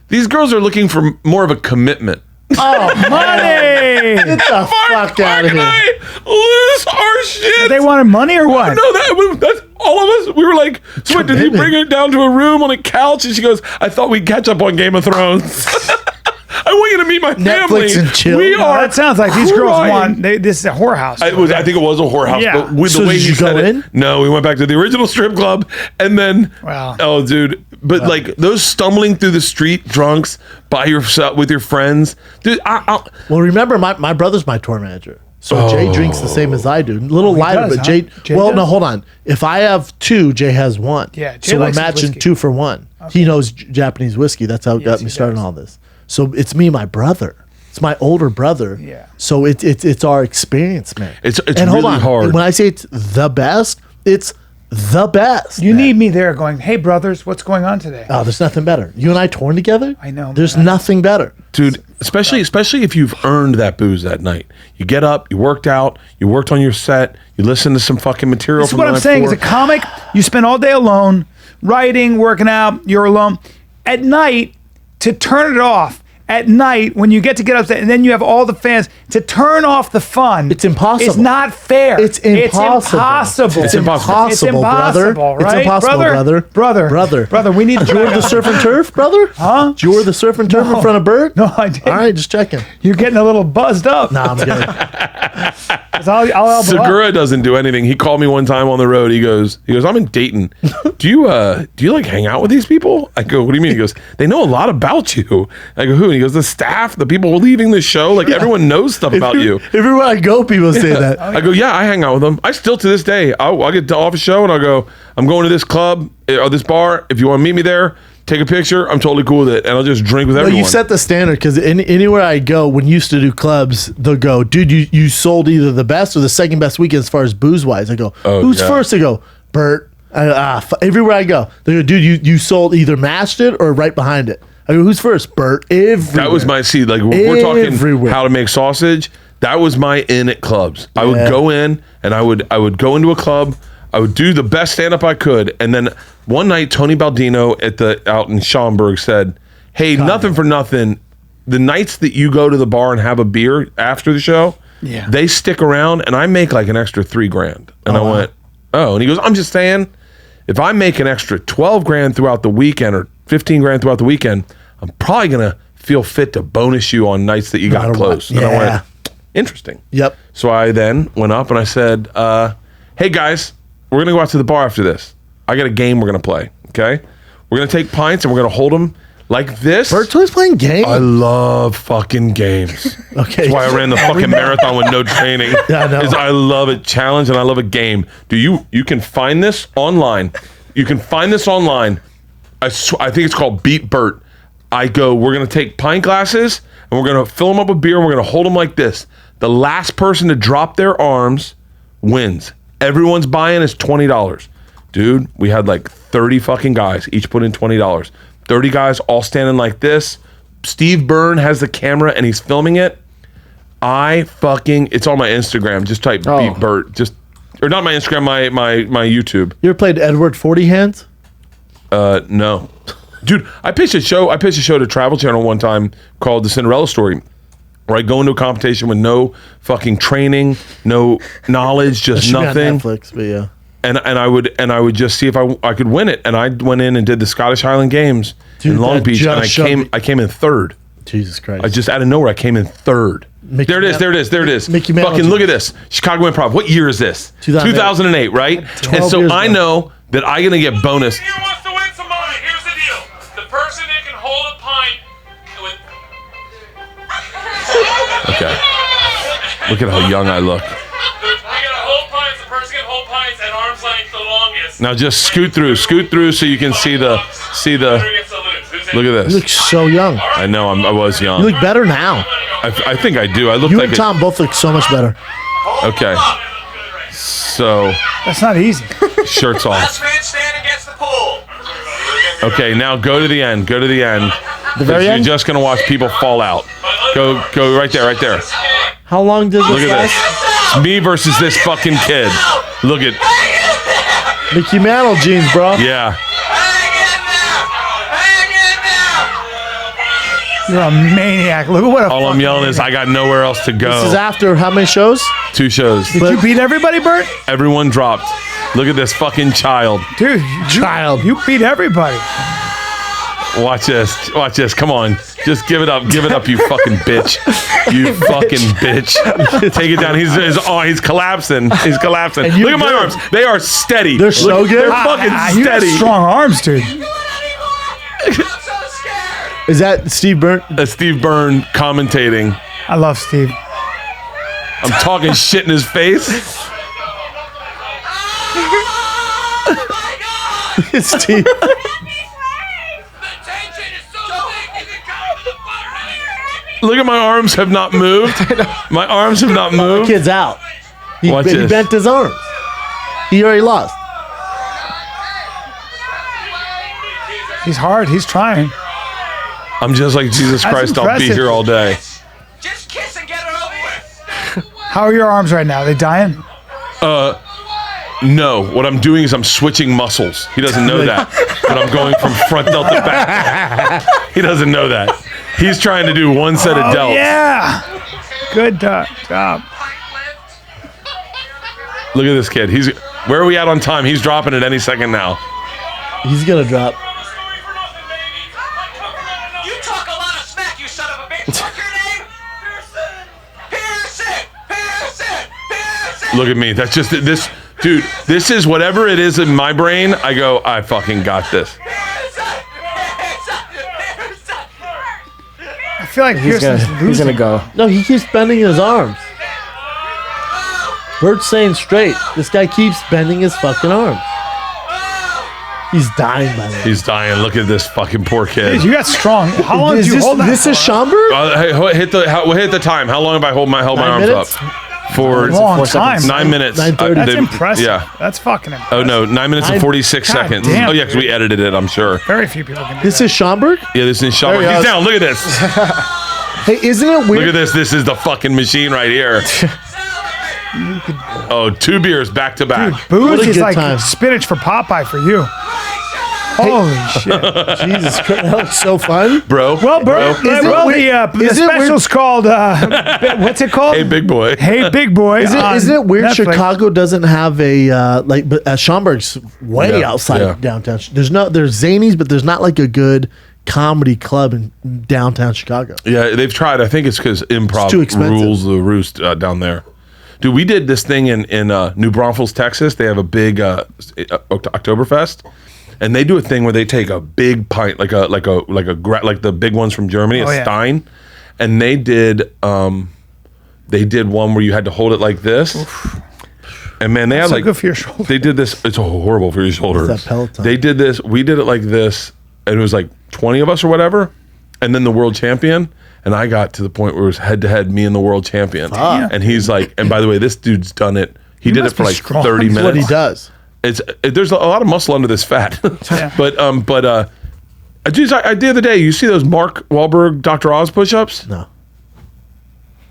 these girls are looking for more of a commitment. Oh, money! Get the fuck out of here. I lose our shit. They wanted money or what? No, that's all of us. We were like, so wait, did he bring her down to a room on a couch? And she goes, I thought we'd catch up on Game of Thrones. I want you to meet my family. Netflix and chill. That sounds like these girls want. This is a whorehouse. I think it was a whorehouse. Yeah. But with So the way did he you said go it, in? no, we went back to the original strip club, and then, Wow. oh, dude. But those stumbling through the street drunks by yourself with your friends, dude. Well, remember, my brother's my tour manager. So Jay drinks the same as I do. A little lighter, does, but huh? Jay well, does? no, hold on. If I have 2, Jay has 1. Yeah, Jay so we're likes his matching whiskey. 2 for 1. Okay. He knows Japanese whiskey. That's how it got me he started does. on all this. So it's me and my brother. It's my older brother. Yeah. So it's our experience, man. It's and really hold on. hard. And when I say it's the best, it's the best. You need me there going, hey, brothers, what's going on today? Oh, there's nothing better. You and I touring together? I know, There's man. nothing better. Dude, especially if you've earned that booze that night. You get up, you worked out, you worked on your set, you listen to some fucking material. This is from what the I'm night saying. As before. a comic, you spend all day alone, writing, working out, you're alone. At night, to turn it off, at night, when you get upset, and then you have all the fans, to turn off the fun. It's impossible. It's not fair. It's impossible. It's impossible. It's brother. impossible, It's right? impossible, brother. We need to Did you order the surf and turf, brother? Huh? Did you order the surf and turf No. in front of Bert? No, I didn't. All right, just checking. You're getting a little buzzed up. Nah, I'm good. 'Cause I'll help him out. Segura doesn't do anything. He called me one time on the road. He goes, I'm in Dayton. Do you like hang out with these people? I go, what do you mean? He goes, they know a lot about you. I go, who? And he goes, the staff, the people leaving the show, like everyone knows stuff about you. Everywhere I go, people say that. I go, yeah, I hang out with them. I still to this day, I'll get off a show and I'll go, I'm going to this club or this bar. If you want to meet me there, take a picture. I'm totally cool with it. And I'll just drink with everyone. You set the standard because anywhere I go, when you used to do clubs, they'll go, dude, you sold either the best or the second best weekend as far as booze wise. I go, who's yeah. first? I go, Bert. Everywhere I go, they go, dude, you sold either matched it or right behind it. I go, who's first? Bert. Everywhere. That was my seed. Like we're talking Everywhere. how to make sausage. That was my in at clubs. I would go in and I would go into a club. I would do the best stand up I could. And then one night, Tony Baldino out in Schaumburg said, hey, nothing for nothing. The nights that you go to the bar and have a beer after the show, they stick around and I make like an extra $3,000. And I went, oh, and he goes, I'm just saying, if I make an extra $12,000 throughout the weekend or $15,000 throughout the weekend, I'm probably going to feel fit to bonus you on nights that you got close. And I went, interesting. Yep. So I then went up and I said, hey guys, we're going to go out to the bar after this. I got a game we're going to play, okay? We're going to take pints and we're going to hold them like this. Bert's always playing games. I love fucking games. Okay. That's why I ran the fucking marathon with no training. Yeah, I know. I love a challenge and I love a game. You can find this online. You can find this online. I think it's called Beat Bert. We're going to take pint glasses and we're going to fill them up with beer and we're going to hold them like this. The last person to drop their arms wins. Everyone's buy-in is $20. Dude, we had like 30 fucking guys. Each put in $20. 30 guys all standing like this. Steve Byrne has the camera and he's filming it. It's on my Instagram. Just type Beat Bert. Or not my Instagram, my YouTube. You ever played Edward 40 Hands? No. Dude, I pitched a show to Travel Channel one time called The Cinderella Story, where I go into a competition with no fucking training, no knowledge, just Should be on nothing. Netflix, but yeah. And I would just see if I could win it. And I went in and did the Scottish Highland Games in Long Beach, and I came in third. Jesus Christ! I just out of nowhere I came in third. There it is. Mickey Mantle. Fucking look at this. Chicago Improv. What year is this? 2008, right? And 12 so years I ago. know that I'm gonna get bonus. Who wants to win some money? Here's the deal. The person that can hold a pint with... Okay. Look at how young I look. We gotta hold pints. The person can hold pints at arm's length the longest. Now just scoot through so you can see the. Look at You this. look so young. I know I was young. You look better now. I think I do. I look You like and Tom both look so much better. Okay. So That's not easy. shirts off. Last man stand against the pool. Okay, now go to the end. The very You're end? just gonna watch people fall out. Go right there. How long does Look this at last? this. It's me versus this fucking kid. Look at Mickey Mantle jeans, bro. yeah. You're a maniac. Look at what a All I'm fucking yelling is I got nowhere else to This is go. after how many shows? 2 shows. Did you beat everybody, Bert? Everyone dropped. Look at this fucking child. Dude, you beat everybody. Watch this. Come on. Just give it up, you fucking bitch. You fucking bitch. Take it down. He's collapsing. you Look at my good. arms. They are steady. They're so good. They're fucking You got steady. strong arms, dude. Is that Steve Byrne? Steve Byrne commentating. I love Steve. I'm talking shit in his face. It's Steve. Look at my arms have not moved. My arms have not moved. Kid's out. He Watch this. bent his arms. He already lost. He's hard. He's trying. I'm just like Jesus That's Christ. I'll be impressive. here all day. Just kiss and get it over with. How are your arms right now? Are they dying? No, what I'm doing is I'm switching muscles. He doesn't know that, but I'm going from front delt to back. He doesn't know that. He's trying to do one set of delts. Yeah. Good job. Look at this kid. Where are we at on time? He's dropping it any second now. He's gonna drop. You talk a lot of smack, you son of a bitch. What's your name? Pearson. Look at me. That's just this, dude. This is whatever it is in my brain. I go, I fucking got this. I feel like He's Pearson's gonna losing. go. No, he keeps bending his arms. Bert's saying straight. This guy keeps bending his fucking arms. He's dying, by the way. He's dying. Look at this fucking poor kid. Dude, you got strong. How long did you hold that? This is Schomburg? Hey, hit the time. How long have I held my 9 arms minutes? up? For Long 4 time. seconds. 9 minutes. 9:30. That's They- impressive. Yeah. That's fucking impressive. Oh no, 9 minutes and 46 God seconds. damn. Oh yeah, because we edited it. I'm sure. Very few people can do This that. is Schomburg? Yeah, this is Sean. There he He's is. down. Look at this. Hey, isn't it Look weird? at this. This is the fucking machine right here. Oh, 2 beers back to back. What Booze a is good like time. spinach for Popeye for you. Holy shit. Jesus Christ, that was so fun. Bro. Well, bro, Bro. the is it weird- special's called, what's it called? Hey, big boy. Hey, Big Boy. Isn't it weird Netflix. Chicago doesn't have a but Schomburg's way Yeah, outside yeah. downtown. There's Zanies, but there's not like a good comedy club in downtown Chicago. Yeah, they've tried. I think it's because improv too expensive. rules the roost down there. Dude, we did this thing in New Braunfels, Texas. They have a big Oktoberfest, and they do a thing where they take a big pint, like the big ones from Germany, a Stein, and they did one where you had to hold it like this. Oof. And man, they had like good for your shoulder. They did this. It's horrible for your shoulders. That Peloton. They did this. We did it like this, and it was like 20 of us or whatever, and then the world champion. And I got to the point where it was head to head, me and the world champion. And he's like, and by the way, this dude's done it. He did it for like strong. 30 minutes. That's what he does. There's a lot of muscle under this fat. But geez, I the other day, you see those Mark Wahlberg, Dr. Oz push-ups? No.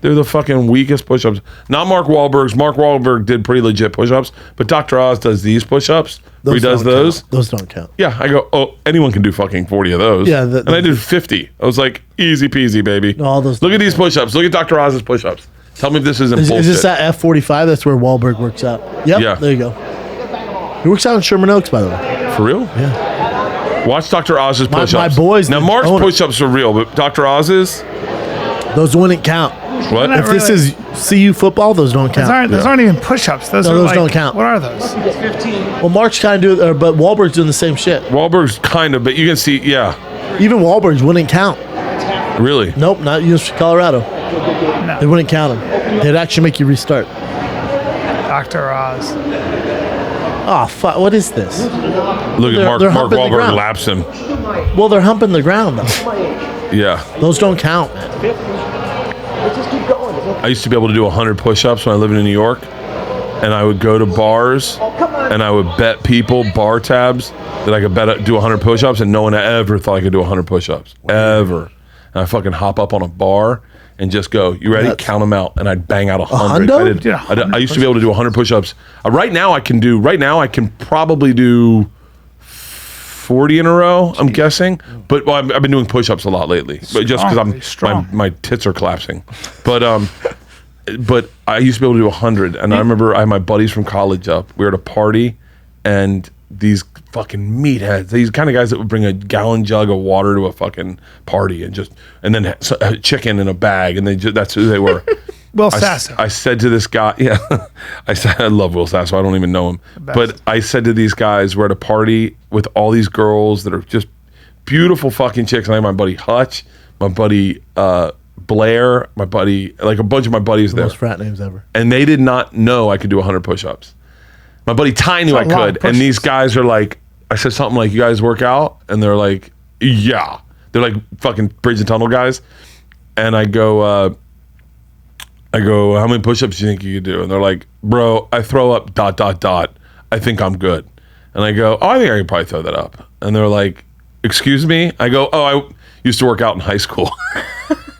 They're the fucking weakest push-ups. Not Mark Wahlberg's. Mark Wahlberg did pretty legit push-ups, but Dr. Oz does these push-ups. He does those. Count. Those don't count. Yeah, I go, oh, anyone can do fucking 40 of those. Yeah, and I did 50. I was like, easy peasy, baby. No, all those. Look at these push-ups. Look at Dr. Oz's push-ups. Tell me if this isn't bullshit. Is this that F45? That's where Wahlberg works out. Yep. Yeah. There you go. He works out in Sherman Oaks, by the way. For real? Yeah. Watch Dr. Oz's push-ups. My boys. Now, Mark's push-ups are real, but Dr. Oz's? Those wouldn't count. What? If this is CU football, those don't count. Those aren't even push-ups. Those don't count. What are those? Well, Mark's kind of doing, but Wahlberg's doing the same shit. Wahlberg's kind of, but you can see, yeah. Even Wahlberg's wouldn't count. Really? Nope, not University of Colorado. No. They wouldn't count them. They'd actually make you restart. Dr. Oz. Oh, fuck. What is this? Look at Mark humping the Wahlberg ground. laps him. Well, they're humping the ground, though. Yeah. Those don't count, man. I used to be able to do 100 push-ups when I lived in New York, and I would go to bars, and I would bet people bar tabs that I could do 100 push-ups, and no one ever thought I could do 100 push-ups. Ever. And I fucking hop up on a bar and just go, you ready? Count them out, and I'd bang out 100. I used to be able to do 100 push-ups. Right now I can probably do 40 in a row, I'm guessing. But I've been doing push-ups a lot lately. But just because my tits are collapsing. But I used to be able to do 100. And I remember I had my buddies from college up. We were at a party, and these fucking meatheads, these kind of guys that would bring a gallon jug of water to a fucking party and then chicken in a bag, and that's who they were. Will Sasso. I said to this guy, I love Will Sasso. I don't even know him. But I said to these guys, we're at a party with all these girls that are just beautiful fucking chicks. And I have my buddy Hutch, my buddy Blair, my buddy, like a bunch of my buddies there. Most frat names ever. And they did not know I could do 100 push-ups. My buddy Ty knew I could. And these guys are like, I said something like, you guys work out? And they're like, yeah. They're like fucking bridge and tunnel guys. And I go, how many push-ups do you think you could do? And they're like, bro, I throw up ... I think I'm good. And I go, I think I could probably throw that up. And they're like, excuse me? I go, I used to work out in high school.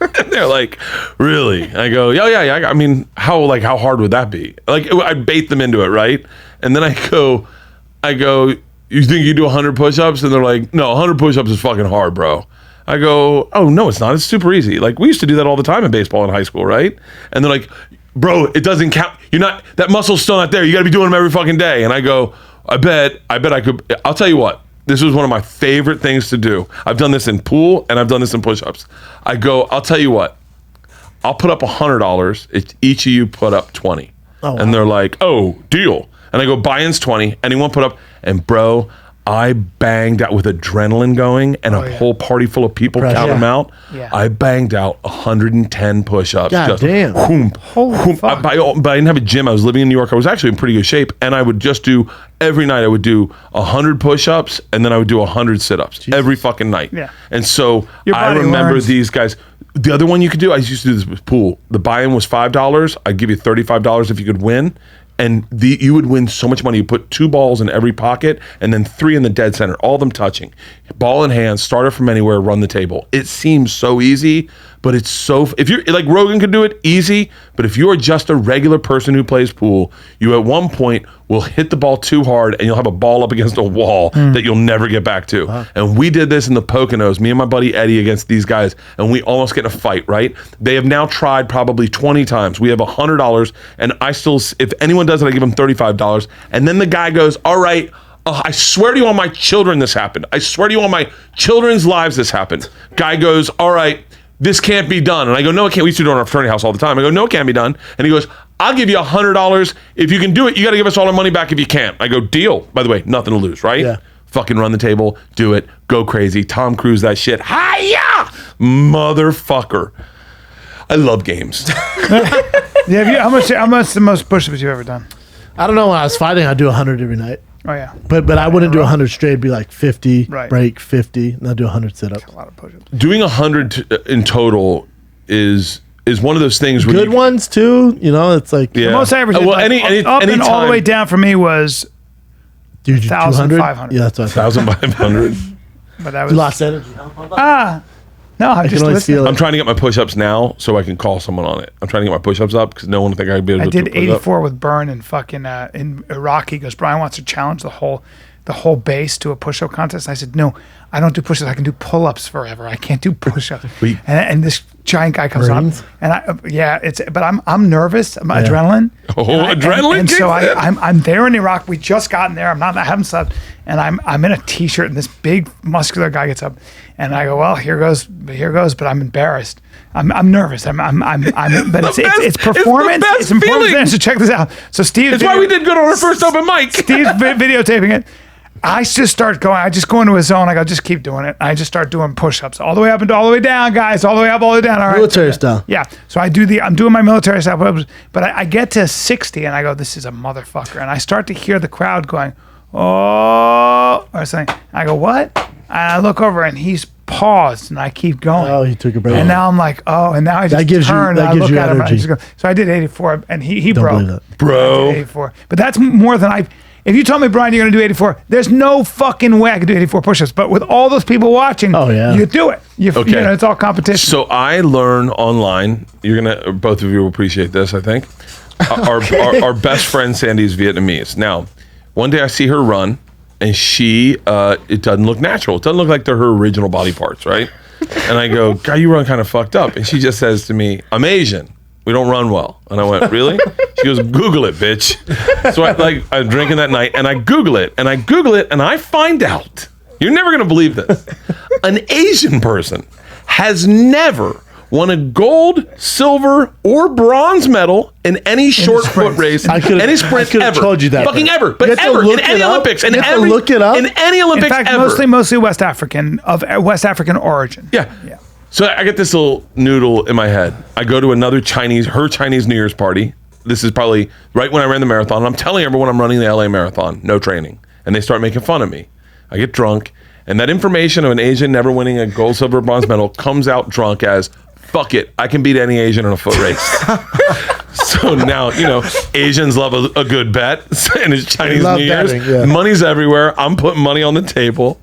And they're like, really? I go, yeah. I mean, how hard would that be? Like, I bait them into it, right? And then I go, you think you do 100 push-ups? And they're like, no, 100 push-ups is fucking hard, bro. I go, oh, no, it's not. It's super easy. Like, we used to do that all the time in baseball in high school, right? And they're like, bro, it doesn't count. That muscle's still not there. You got to be doing them every fucking day. And I go, I bet I could. I'll tell you what. This was one of my favorite things to do. I've done this in pool and I've done this in push-ups. I go, I'll tell you what. I'll put up $100 if each of you put up 20. Oh, wow. And they're like, oh, deal. And I go, buy-in's 20. Anyone put up, and bro, I banged out with adrenaline going and a whole party full of people count them out. Yeah. I banged out 110 push-ups. God damn. But I didn't have a gym. I was living in New York. I was actually in pretty good shape. And I would just do, every night I would do 100 push-ups and then I would do 100 sit-ups. Jesus. Every fucking night. Yeah. And so I remember these guys. The other one you could do, I used to do this with pool. The buy-in was $5. I'd give you $35 if you could win. And you would win so much money. You put 2 balls in every pocket and then 3 in the dead center, all of them touching. Ball in hand, start it from anywhere, run the table. It seems so easy, but it's so, if you're like Rogan could do it, easy. But if you're just a regular person who plays pool, you at one point will hit the ball too hard and you'll have a ball up against a wall that you'll never get back to. And we did this in the Poconos, me and my buddy Eddie against these guys, and we almost get in a fight, right? They have now tried probably 20 times. We have $100, and I still, if anyone does it, I give them $35. And then the guy goes, all right, I swear to you on my children this happened. I swear to you on my children's lives this happened. Guy goes, all right, this can't be done. And I go, no, it can't. We used to do it in our fraternity house all the time. I go, no, it can't be done. And he goes, I'll give you $100. If you can do it, you got to give us all our money back if you can't. I go, deal. By the way, nothing to lose, right? Yeah. Fucking run the table, do it, go crazy. Tom Cruise that shit. Hiya! Motherfucker. I love games. Yeah, how much the most push-ups you've ever done? I don't know. When I was fighting, I'd do 100 every night. Oh yeah. But I wouldn't do 100 straight. It'd be like 50, Right. break 50, and I'd do 100 sit-ups. A lot of push-ups. Doing 100 in total is one of those things where Good ones too. You know, it's like Yeah. The most I ever did, Well, like, any up and all the time- way down for me was, dude, you 1,500. Yeah, that's what I thought. 1,500. but that was You lost energy. no, I I just can always listened. feel I'm it. trying to get my push-ups now so I can call someone on it. I'm trying to get my push-ups up because no one would think I'd be able I to did do a push-up. 84 with Byrne and fucking in Iraq. He goes, Brian wants to challenge the whole base to a push-up contest. I said, no, I don't do push-ups. I can do pull-ups forever. I can't do push-ups. and this giant guy comes Marines? up, and but I'm nervous. I'm adrenaline. Oh, And adrenaline And so kicks in. I'm there in Iraq. We just gotten there. I haven't slept, and I'm in a t-shirt, and this big muscular guy gets up, and I go, well, here goes, but I'm embarrassed. I'm nervous. But it's performance. best It's performance. feeling. There. So check this out. So Steve, It's why we did good on our first open mic. Steve's videotaping it. I just start going. I just go into a zone. I go, just keep doing it. I just start doing push-ups all the way up and all the way down, guys. All the way up, all the way down. All right. Military style. Yeah. So I'm doing my military style push-ups, but I get to 60 and I go, this is a motherfucker. And I start to hear the crowd going, oh, or something. I go, what? And I look over and he's paused and I keep going. Oh, he took a break. And now I'm like, oh, and now I just That gives you- turn that and I gives look you at him and I energy. just go. So I did 84 and he Don't broke. believe that. Bro. I did 84. But that's more than if you told me, Brian, you're going to do 84, there's no fucking way I could do 84 push-ups. But with all those people watching, Oh, yeah. you do it. Okay. You know, it's all competition. So I learn online. Both of you will appreciate this, I think. Our best friend Sandy's Vietnamese. Now, one day I see her run, and it doesn't look natural. It doesn't look like they're her original body parts, right? And I go, God, you run kind of fucked up. And she just says to me, I'm Asian. We don't run well. And I went, really? She goes, Google it, bitch. So I'm drinking that night, and I Google it, and I find out, you're never going to believe this, an Asian person has never won a gold, silver, or bronze medal in any short foot race, any sprint ever. Told you that. Fucking ever. But You have to ever. look In any it up. Olympics. You have to look it up. In any Olympics In fact, ever. mostly West African, of West African origin. Yeah. Yeah. So I get this little noodle in my head. I go to her Chinese New Year's party. This is probably right when I ran the marathon. And I'm telling everyone I'm running the LA marathon, no training. And they start making fun of me. I get drunk. And that information of an Asian never winning a gold, silver, bronze medal comes out drunk as, fuck it, I can beat any Asian in a foot race. So now, Asians love a good bet. And it's Chinese love New Year's. betting, yeah. Money's everywhere. I'm putting money on the table.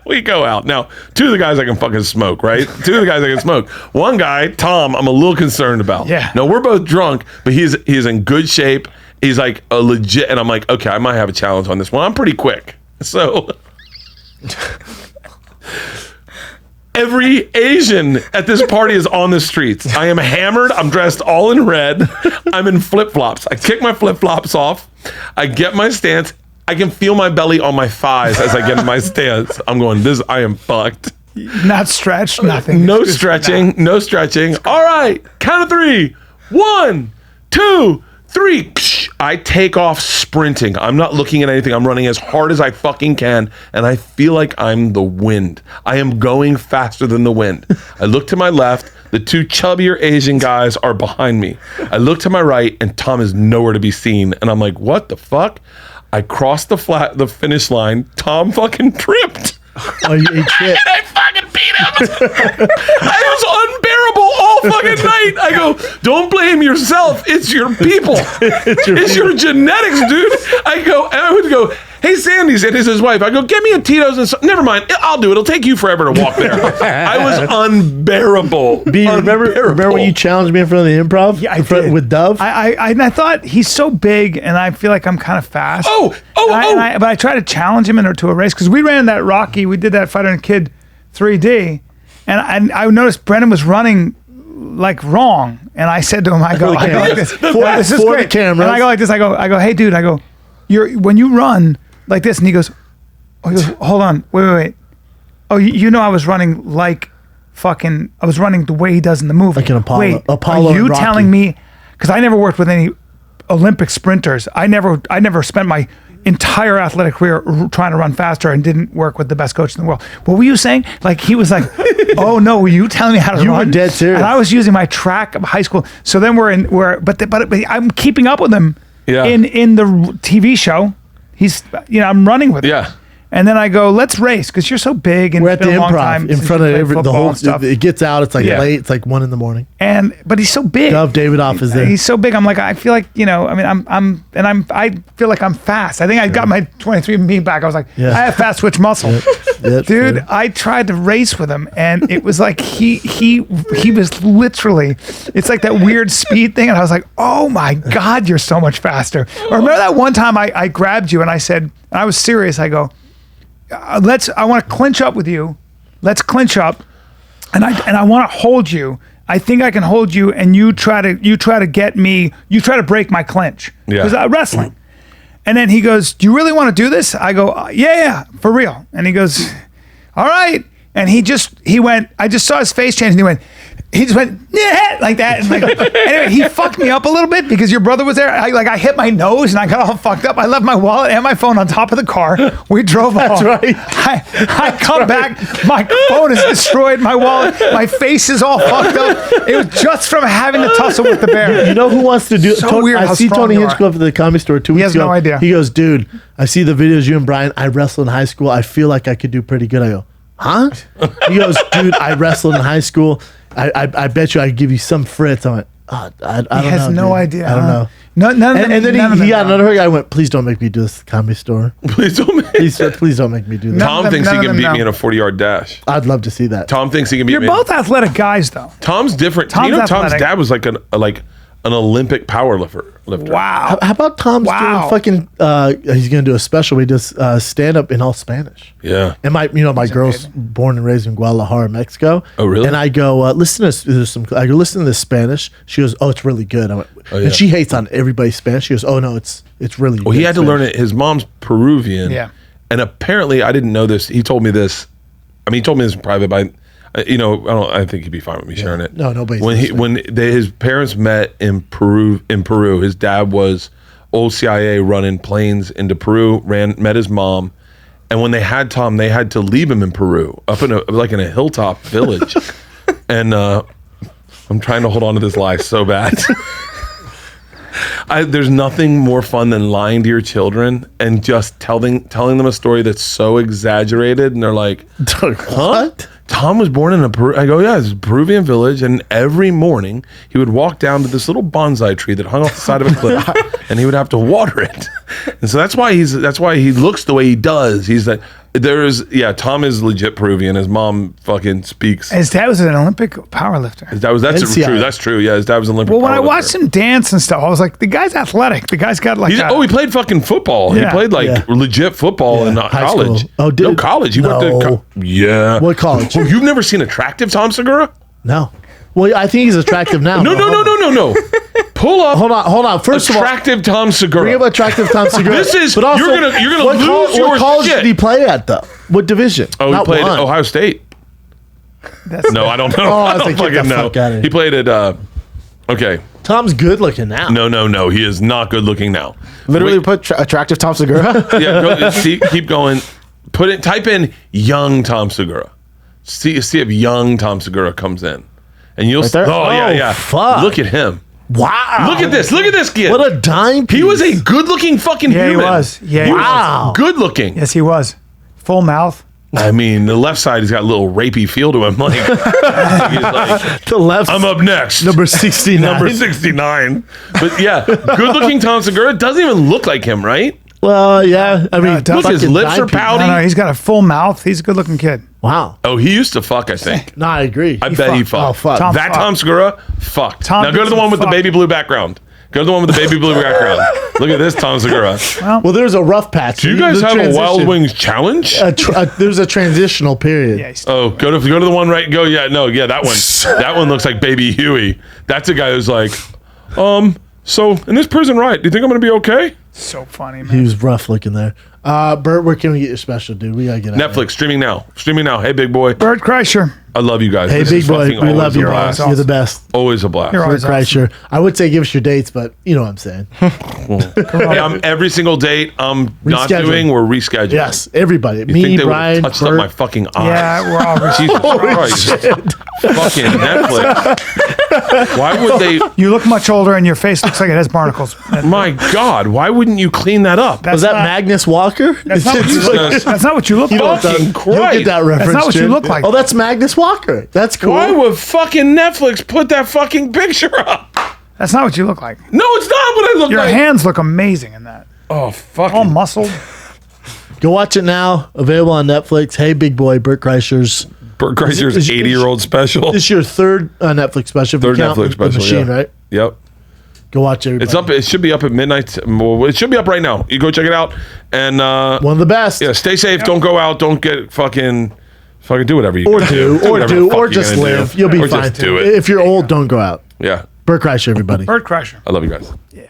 We go out. Now, two of the guys I can fucking smoke, right? Two of the guys I can smoke. One guy, Tom, I'm a little concerned about. Yeah. No, we're both drunk, but he's in good shape. He's like a legit, and I'm like, okay, I might have a challenge on this one. I'm pretty quick. So every Asian at this party is on the streets. I am hammered. I'm dressed all in red. I'm in flip-flops. I kick my flip-flops off. I get my stance. I can feel my belly on my thighs as I get in my stance. I'm going, I am fucked. Not stretched, nothing. No It's just- stretching. No stretching. All right. Count of 3. 1, 2, 3. I take off sprinting. I'm not looking at anything. I'm running as hard as I fucking can. And I feel like I'm the wind. I am going faster than the wind. I look to my left. The two chubbier Asian guys are behind me. I look to my right, and Tom is nowhere to be seen. And I'm like, what the fuck? I crossed the finish line. Tom fucking tripped. Oh, you ate shit. And I fucking beat him. I was unbearable all fucking night. I go, don't blame yourself. It's your people. It's your genetics, dude. I would go, hey, Sandy's, it is his wife. I go, get me a Tito's and never mind. I'll do it. It'll take you forever to walk there. I was unbearable. B, remember when you challenged me in front of the improv? Yeah, I did. With Dove? I thought he's so big, and I feel like I'm kind of fast. But I try to challenge him into a race because we ran that Rocky. We did that Fighter and Kid 3D, and I noticed Brendan was running like wrong, and I said to him, I go like this. This is For the great. cameras. And I go like this. I go, hey, dude. I go, when you run, like this, and he goes, hold on, wait. Oh, you know I was running like fucking, I was running the way he does in the movie. Like an Apollo. Wait, Apollo are you and Rocky. telling me, because I never worked with any Olympic sprinters. I never spent my entire athletic career trying to run faster and didn't work with the best coach in the world. What were you saying? Like, he was like, oh no, were you telling me how to run? You were dead serious. And I was using my track of high school. So then but I'm keeping up with him in the TV show. He's, I'm running with him. Yeah. And then I go, let's race, because you're so big and We're it's at the been a long Improv time in since front you of played the football whole and stuff. It gets out. It's like Yeah. late. It's like 1 a.m. But he's so big. Dov Davidoff is there. He's so big. I'm like, I feel like, I feel like I'm fast. I think I got my 23andMe back. I was like, Yeah. I have fast twitch muscle. Yep, Dude, sure. I tried to race with him, and it was like he was literally, it's like that weird speed thing, and I was like, oh my God, you're so much faster. Or remember that one time I grabbed you and I said, and I was serious, I go, I want to clinch up with you. Let's clinch up, and I want to hold you. I think I can hold you, and you try to get me. You try to break my clinch. Yeah. Because wrestling. And then he goes, "Do you really want to do this?" I go, "Yeah, for real." And he goes, "All right." And he went. I just saw his face change, and he just went, yeah, like that. And like, anyway, he fucked me up a little bit because your brother was there. I hit my nose and I got all fucked up. I left my wallet and my phone on top of the car. We drove off. That's right. I come back. My phone is destroyed. My wallet. My face is all fucked up. It was just from having to tussle with the bear. You know who wants to do it? So weird I how see strong Tony you Hinch are. go up to the Comedy Store 2 weeks has ago. no idea. He goes, dude, I see the videos you and Brian. I wrestled in high school. I feel like I could do pretty good. I go, huh? He goes, dude, I wrestled in high school. I bet you I could give you some fritz. I went, I don't know. He has no dude. idea. I don't know. None of them. And then none of he them got know. another guy. I went, please don't make me do this at the Comedy Store. Please don't make Please don't make me do that. No. Tom None of thinks them- he none can of beat them me in know. a 40-yard dash. I'd love to see that. Tom thinks he can beat You're me. both athletic guys, though. Tom's different. Tom's you know, Tom's athletic. dad was like an Olympic power lifter. Wow. How about Tom's Wow. doing he's going to do a special where he does stand-up in all Spanish. Yeah. And my girl's born and raised in Guadalajara, Mexico. Oh, really? And I go, listen to this Spanish. She goes, oh, it's really good. I went, yeah. And she hates on everybody's Spanish. She goes, oh no, it's really good. Well, he had to Spanish. learn it. His mom's Peruvian. Yeah. And apparently, I didn't know this. He told me this. I mean, he told me this in private, but I think he'd be fine with me sharing it. No, nobody's When his parents met in Peru, his dad was old CIA running planes into Peru. Met his mom, and when they had Tom, they had to leave him in Peru, up in a hilltop village. And I'm trying to hold on to this lie so bad. There's nothing more fun than lying to your children and just telling them a story that's so exaggerated, and they're like, What? Tom was born in I go, yeah, it's a Peruvian village, and every morning he would walk down to this little bonsai tree that hung off the side of a cliff, and he would have to water it. And so that's why he looks the way he does. He's like, Tom is legit Peruvian. His mom fucking speaks. His dad was an Olympic powerlifter. That's NCI. true. That's true. Yeah, his dad was an Olympic. Well, when I powerlifter. watched him dance and stuff, I was like, the guy's athletic. The guy's got like he played fucking football. Yeah. He played legit football in High college. school. Oh, no college. He went to yeah. What college? Well, you've never seen attractive Tom Segura? No. Well, I think he's attractive now. No. Pull up. Hold on. First of all, attractive Tom Segura. bring up attractive Tom Segura. This is- but also, you're gonna what lose your What college shit. did he play at though? What division? Oh, he Not played one. at Ohio State. No, I don't know. Oh, I I was don't like, get the fucking know. fuck outta here. He played at. Okay. Tom's good looking now. No. He is not good looking now. Literally Wait, put attractive Tom Segura. yeah. Keep going. Type in young Tom Segura. See if young Tom Segura comes in, and you'll. Right there? Oh yeah. Fuck. Look at him. Wow. Look at this kid. What a dime piece. He was a good-looking fucking Yeah, he human. was. Yeah, he he was. Wow. good-looking. Yes, he was. Full mouth. I mean, the left side has got a little rapey feel to him. Like, he's like, the left. I'm up next. Number 69. Number 69. But yeah, good-looking Tom Segura doesn't even look like him, right? Well, yeah. I mean, it does. Look, his fucking lips dime are piece. pouty. No, he's got a full mouth. He's a good looking kid. Wow. Oh, he used to fuck, I think. No, I agree. I bet he fucked. Oh, fuck. Tom That fucked. Tom Segura fucked. Tom Now go to the did one with the fuck. baby blue background. Go to the one with the baby blue background. Look at this Tom Segura. Well, there's a rough patch. Do you guys have a Wild Wings challenge? There's a transitional period. Yeah, he's Oh, go to the one right. Go, yeah, no, yeah, that one. That one looks like Baby Huey. That's a guy who's like, so in this prison riot, do you think I'm gonna be okay? so funny, man. He was rough looking there. Bert, where can we get your special, dude? We gotta get out. Netflix streaming now. Streaming now. Hey, big boy. Bert Kreischer. I love you guys. Hey, This big is boy, fucking we always love a you. blast. Awesome. You're the best. Always a blast. You're Bert always Kreischer. I would say give us your dates, but you know what I'm saying. Hey, I'm every single date I'm not Rescheduling. doing, we're rescheduling. Yes, everybody. You Me, think they would Brian, have touched up Bert. my fucking eye? Yeah, we're all. Jesus Christ. Fucking Netflix. Why would they? You look much older, and your face looks like it has barnacles. My God, why wouldn't you clean that up? That's Was that not- Magnus Walker? That's not what you look like. Jesus. That's not what you look You like. don't- Fucking You'll Christ. get that reference. not what you Jim. look like. Oh, that's Magnus Walker. That's cool. Why would fucking Netflix put that fucking picture up? That's not what you look like. No, it's not what I look Your like. hands look amazing in that. Oh, fucking. All muscled. Go watch it now. Available on Netflix. Hey, big boy, Bert Kreischer's. Bert Kreischer's Is- 80-year-old special. This is your third Netflix special. if you Third count Netflix the special. Machine, Yeah. right? Yep. Go watch it. It's up. It should be up at midnight. Well, it should be up right now. You go check it out. And One of the best. yeah, stay safe. Don't go out. Don't get fucking do whatever you Or gotta do, or whatever do, the fuck or you're just gonna live. do. You'll be Or fine. just do it. If you're old, don't go out. Yeah. Bert Kreischer, everybody. Bert Kreischer. I love you guys. Yeah.